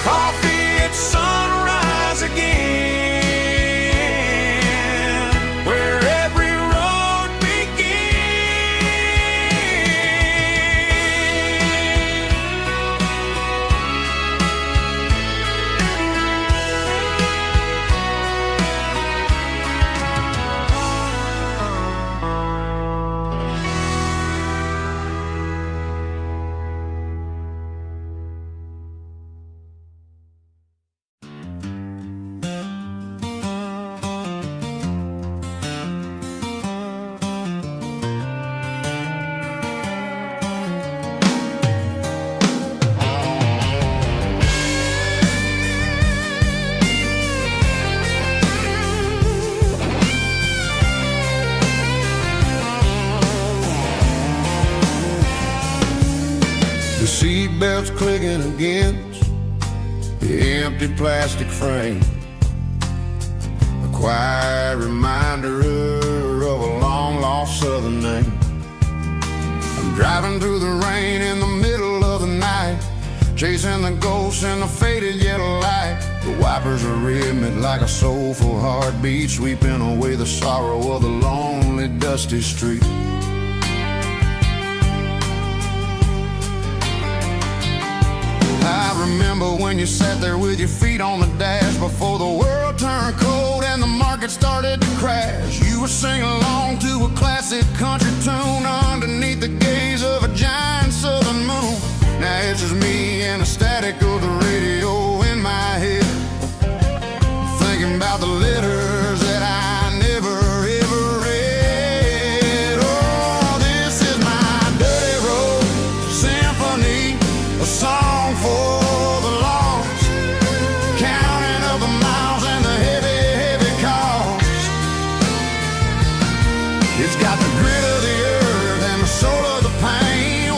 Coffee at sunrise again, where every road The seatbelt's clicking against the empty plastic frame, a quiet reminder of a long-lost southern name. I'm driving through the rain in the middle of the night, chasing the ghosts in the faded yellow light. The wipers are rhythmic like a soulful heartbeat, sweeping away the sorrow of the lonely, dusty street. I remember when you sat there with your feet on the dash, before the world turned cold and the market started to crash. You were singing along to a classic country tune underneath the gaze of a giant southern moon. Now it's just me and the static of the radio in my head, thinking about the letters that I never ever read. Oh, this is my dirty road symphony, a song for the lost, counting up the miles and the heavy, heavy cost. It's got the grit of the earth and the soul of the pain.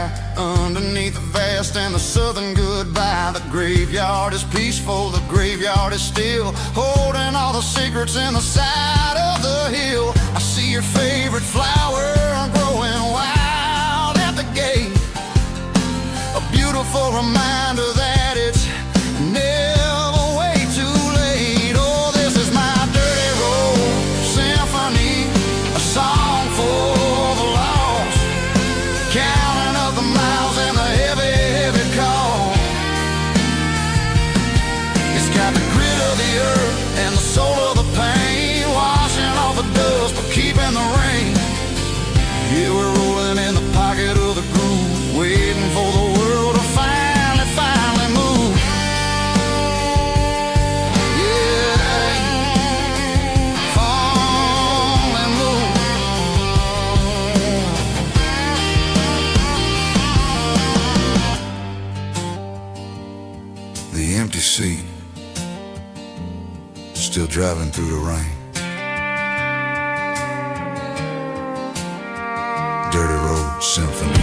sky, underneath the vast and the southern goodbye. The graveyard is peaceful, the graveyard is still, holding all the secrets in the side of the hill. I see your favorite flower growing wild at the gate, a beautiful reminder that it's never way too late. Oh, this is my dirty road symphony, a song for the lost, counting up the miles and the heavy, heavy call. It's got the grit of the earth and the soul of the pain, washing off the dust but keeping the rain. Yeah, we're rolling in the pocket of the groove, waiting for the world to finally move. Yeah, finally move. The empty seat, still driving through the rain. Dirty Road Symphony.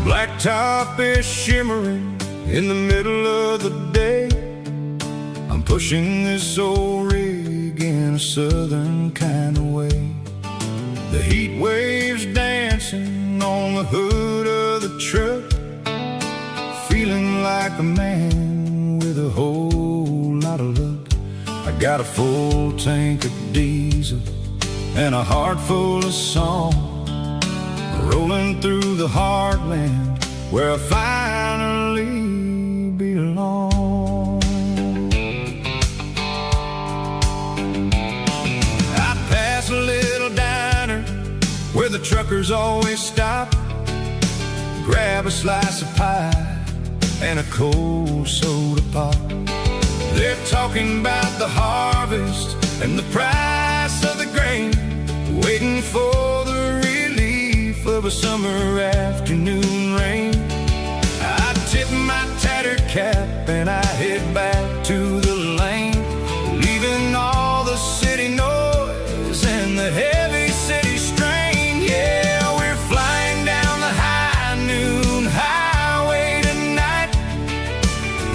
Blacktop is shimmering in the middle of the day. I'm pushing this old rig in a southern kind of way. The heat waves dancing on the hood of the truck, feeling like a man with a whole lot of luck. I got a full tank of diesel and a heart full of song, rolling through the heartland where I finally belong. I pass a little diner where the truckers always stop, grab a slice of pie and a cold soda pop. They're talking about the harvest and the price of the grain, waiting for the relief of a summer afternoon rain. I tip my tattered cap and I head back to the lane, leaving all the city noise and the heavy city strain. Yeah, we're flying down the high noon highway tonight,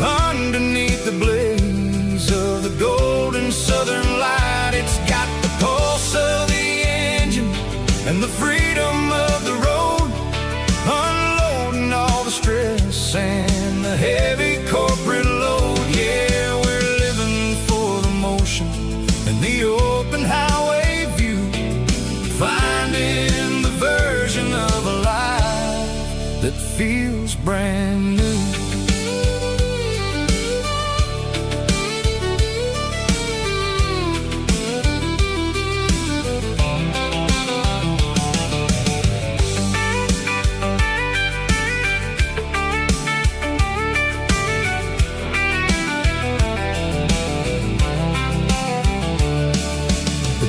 underneath the blaze of the golden southern light. It's got the pulse of the engine and the freedom of the road, unloading all the stress and the heavy corporate load. Yeah, we're living for the motion and the open highway view, finding the version of a life that feels brand new.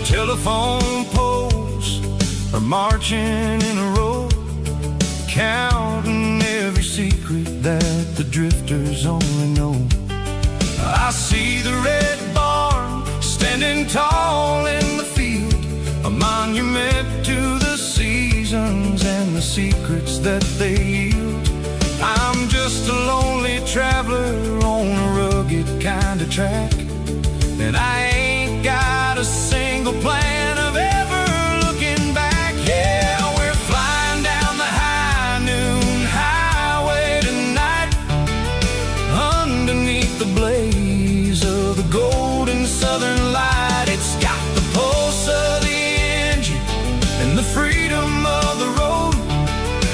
Telephone poles are marching in a row, counting every secret that the drifters only know. I see the red barn standing tall in the field, a monument to the sea. secrets that they yield. I'm just a lonely traveler on a rugged kind of track, and I ain't got a single plan of ever looking back. Yeah, we're flying down the high noon highway tonight, underneath the blaze of the golden southern light. It's got the pulse of the engine and the freedom of the road,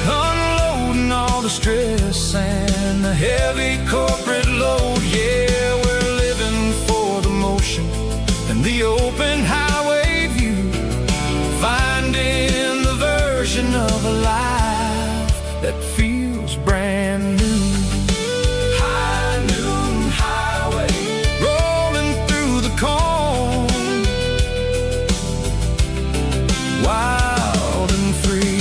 unloading all the stress and the heavy corporate load. Yeah, we're living for the motion and the open highway view, finding the version of a life that feels brand new. High noon highway, rolling through the corn, wild and free.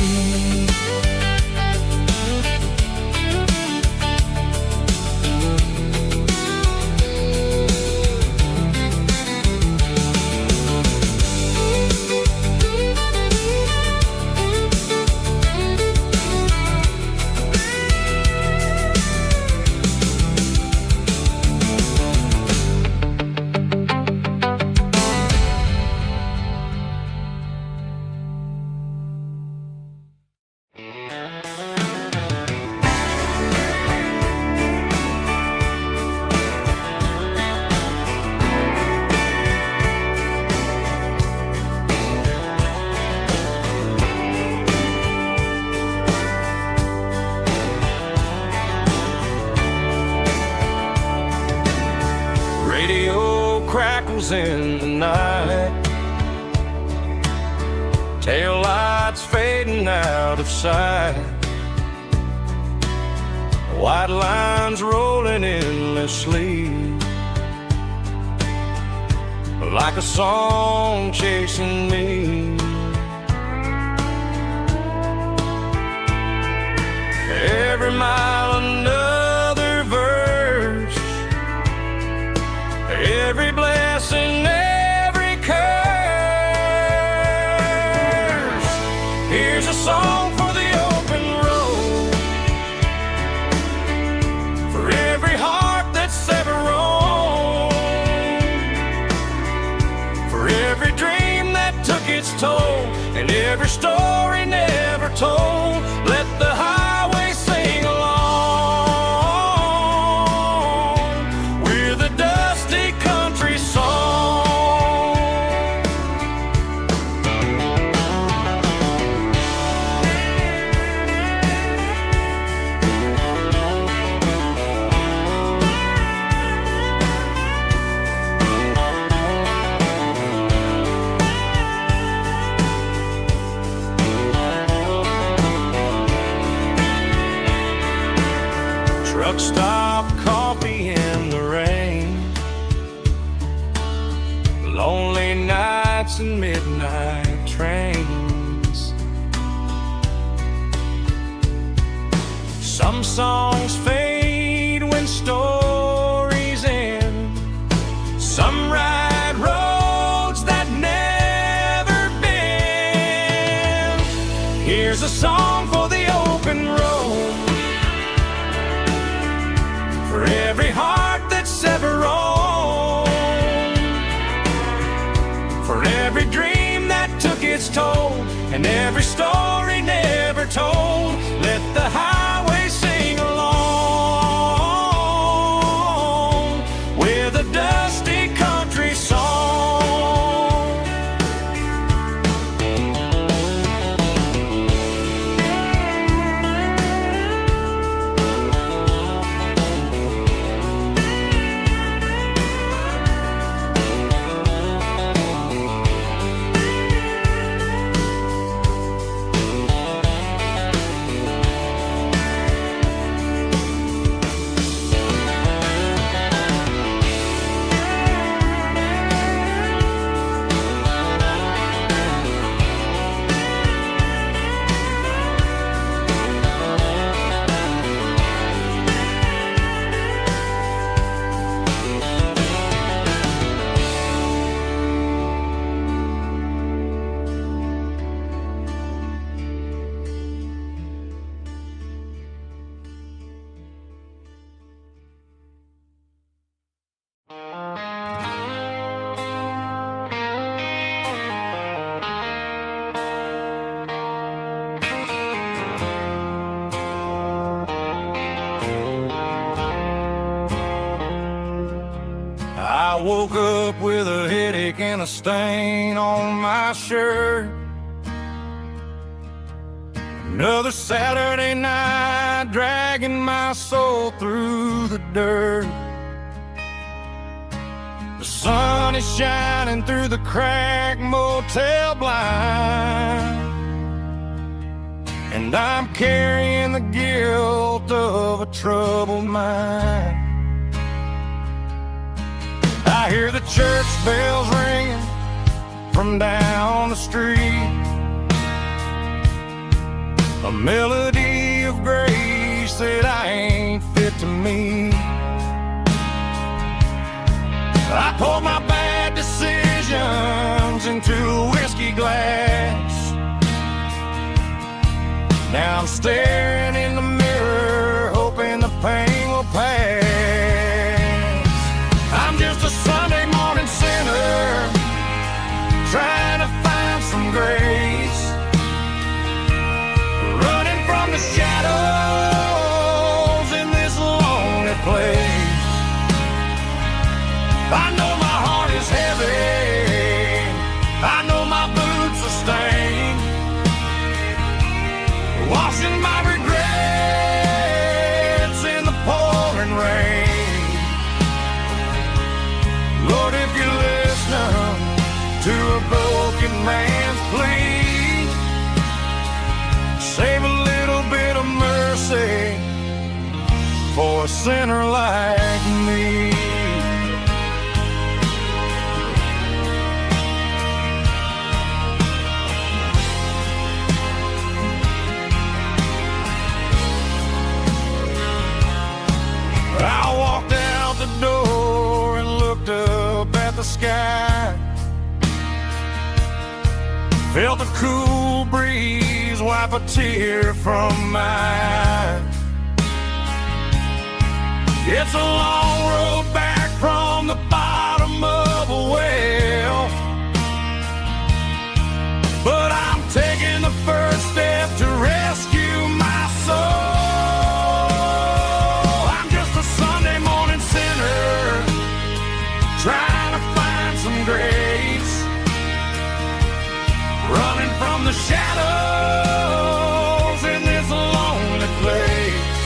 Radio crackles in the night, tail lights fading out of sight, white lines rolling endlessly, like a song chasing me. Every mile another verse, every blessing, every curse. Here's a song for the open road, for every heart that's ever roamed, for every dream that took its toll, and every story never told. Let the highway sing along with a dusty country song. Truck stop, coffee in the rain, lonely nights and midnight trains. Some songs fade when stories end, some ride roads that never bend. Here's a song for the open road, for every heart that's ever roamed, for every dream that took its toll, and every story never told. Let the highway sing along with a dusty country song. I woke up with a headache and a stain on my shirt. Another Saturday night, dragging my soul through the dirt. The sun is shining through the cracked motel blind, and I'm carrying the guilt of a troubled mind. I hear the church bells ringing from down the street, a melody of grace that I ain't fit to meet. I poured my bad decisions into a whiskey glass. Now I'm staring in the mirror, hoping the pain will pass. I'm just a Sunday morning sinner, trying to find some grace, running from the shadows in this lonely place. I know my heart is heavy, I know my boots are stained, washing my regrets in the pouring rain. Lord, if you're listening to a broken man's plea, save a little bit of mercy for a sinner like me. I walked out the door and looked up at the sky, felt the cool breeze wipe a tear from my eye. It's a long road back from the bottom of a well, but I'm taking the first step to rescue my soul. Trying to find some grace, running from the shadows in this lonely place.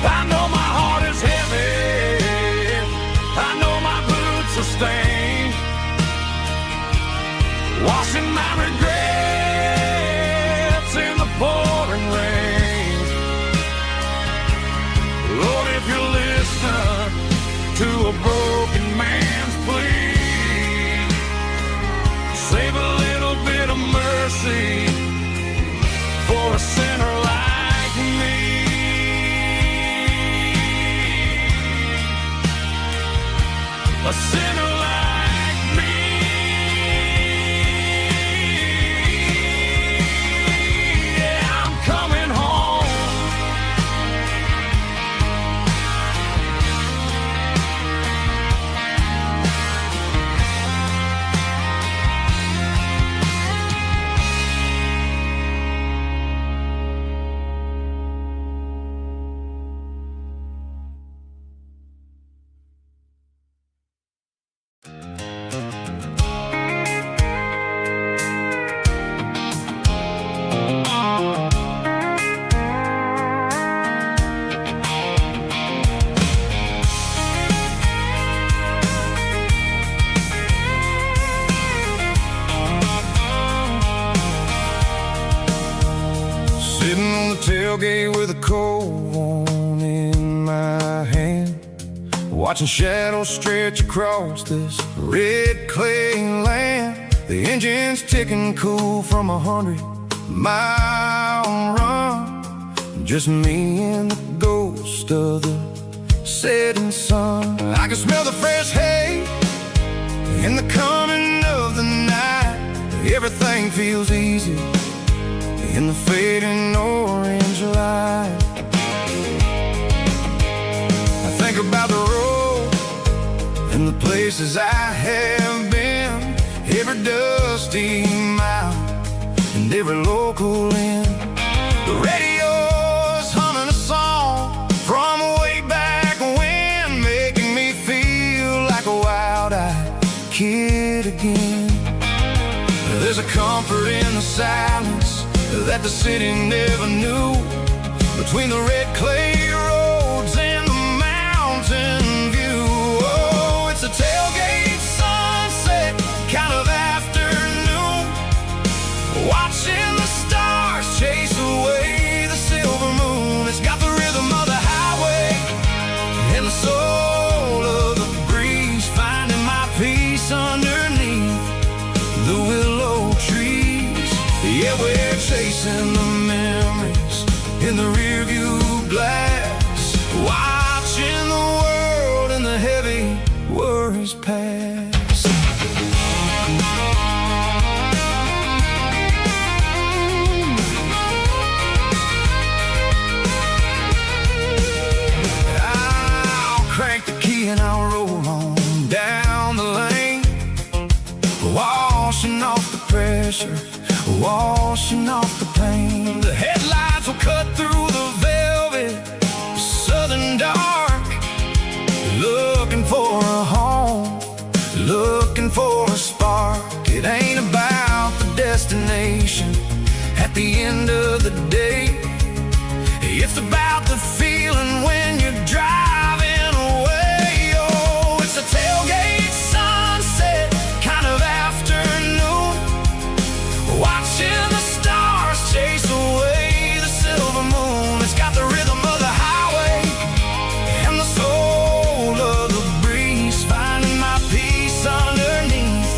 I know my heart is heavy, I know my boots are stained, washing my regrets in the pouring rain. Lord, if you're listening to a broken man's plea, save a little bit of mercy for a sinner like me. A sinner like me. Yeah, I'm coming home. Sitting on the tailgate with a cold one in my hand, watching shadows stretch across this red clay land. The engine's ticking cool from 100-mile run, just me and the ghost of the setting sun. I can smell the fresh hay and the coming of the night. Everything feels easy in the fading orange light. I think about the road and the places I have been, every dusty mile and every local inn. The radio's humming a song from way back when, making me feel silence that the city never knew. Between the red clay roads and the mountain view. Oh, it's a tailgate sunset kind of afternoon, watching the stars chase away the silver moon. It's got the rhythm of the highway and the soul of the breeze, finding my peace underneath the willow trees. Yeah, we're chasing the memories in the rearview glass, watching the world and the heavy worries pass. I'll crank the key and I'll roll on down the lane, washing off the pressure, washing off the pain. The headlights will cut through the velvet southern dark, looking for a home, looking for a spark. It ain't about the destination at the end of the day, it's about the feeling when you're driving away. Oh, it's a tailgate sunset kind of afternoon, watching the stars chase away the silver moon. It's got the rhythm of the highway and the soul of the breeze, finding my peace underneath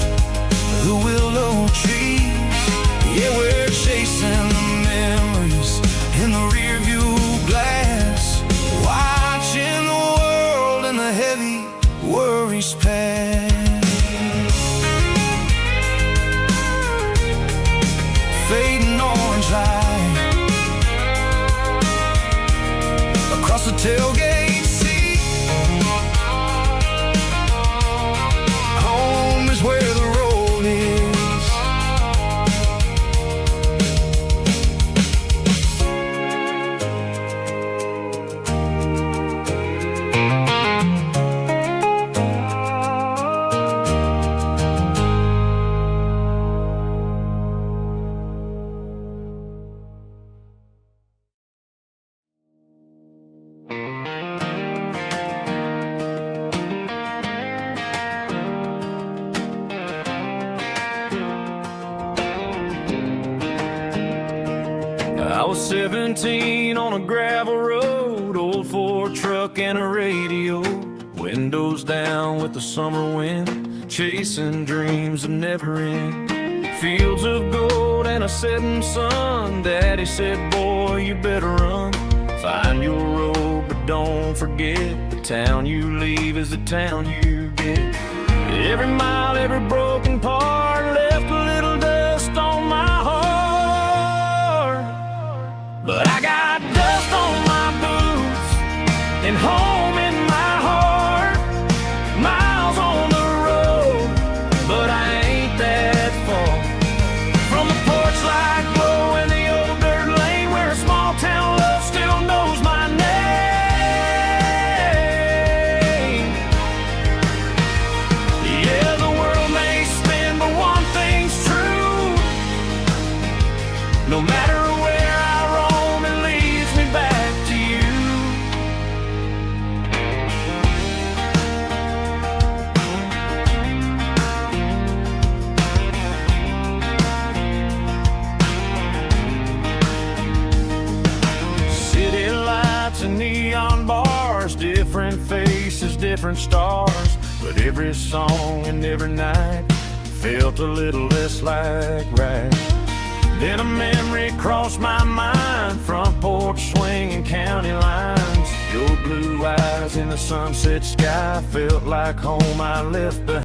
the willow trees. Yeah, we're chasing the memories in the rearview glass, watching the world and the heavy worries pass. Fading orange light across the tailgate seat. Home is where the road is. I was 17 on a gravel road, old Ford truck and a radio, windows down with the summer wind, chasing dreams that never end. Fields of gold and a setting sun. Daddy said, boy, you better run. Find your road, but don't forget, the town you leave is the town you get. Every mile, every broken part left a little dust on my heart. But I got dust on my boots and home in my heart. Miles on the road, but I ain't that far from the porch light glow and the old dirt lane where a small town love still knows my name. Yeah, the world may spin, but one thing's true. No matter where I roam, it leads me back to you. City lights and neon bars, different faces, different stars, but every song and every night felt a little less like right. Then a memory crossed my mind, front porch swinging county lines. Your blue eyes in the sunset sky felt like home I left behind.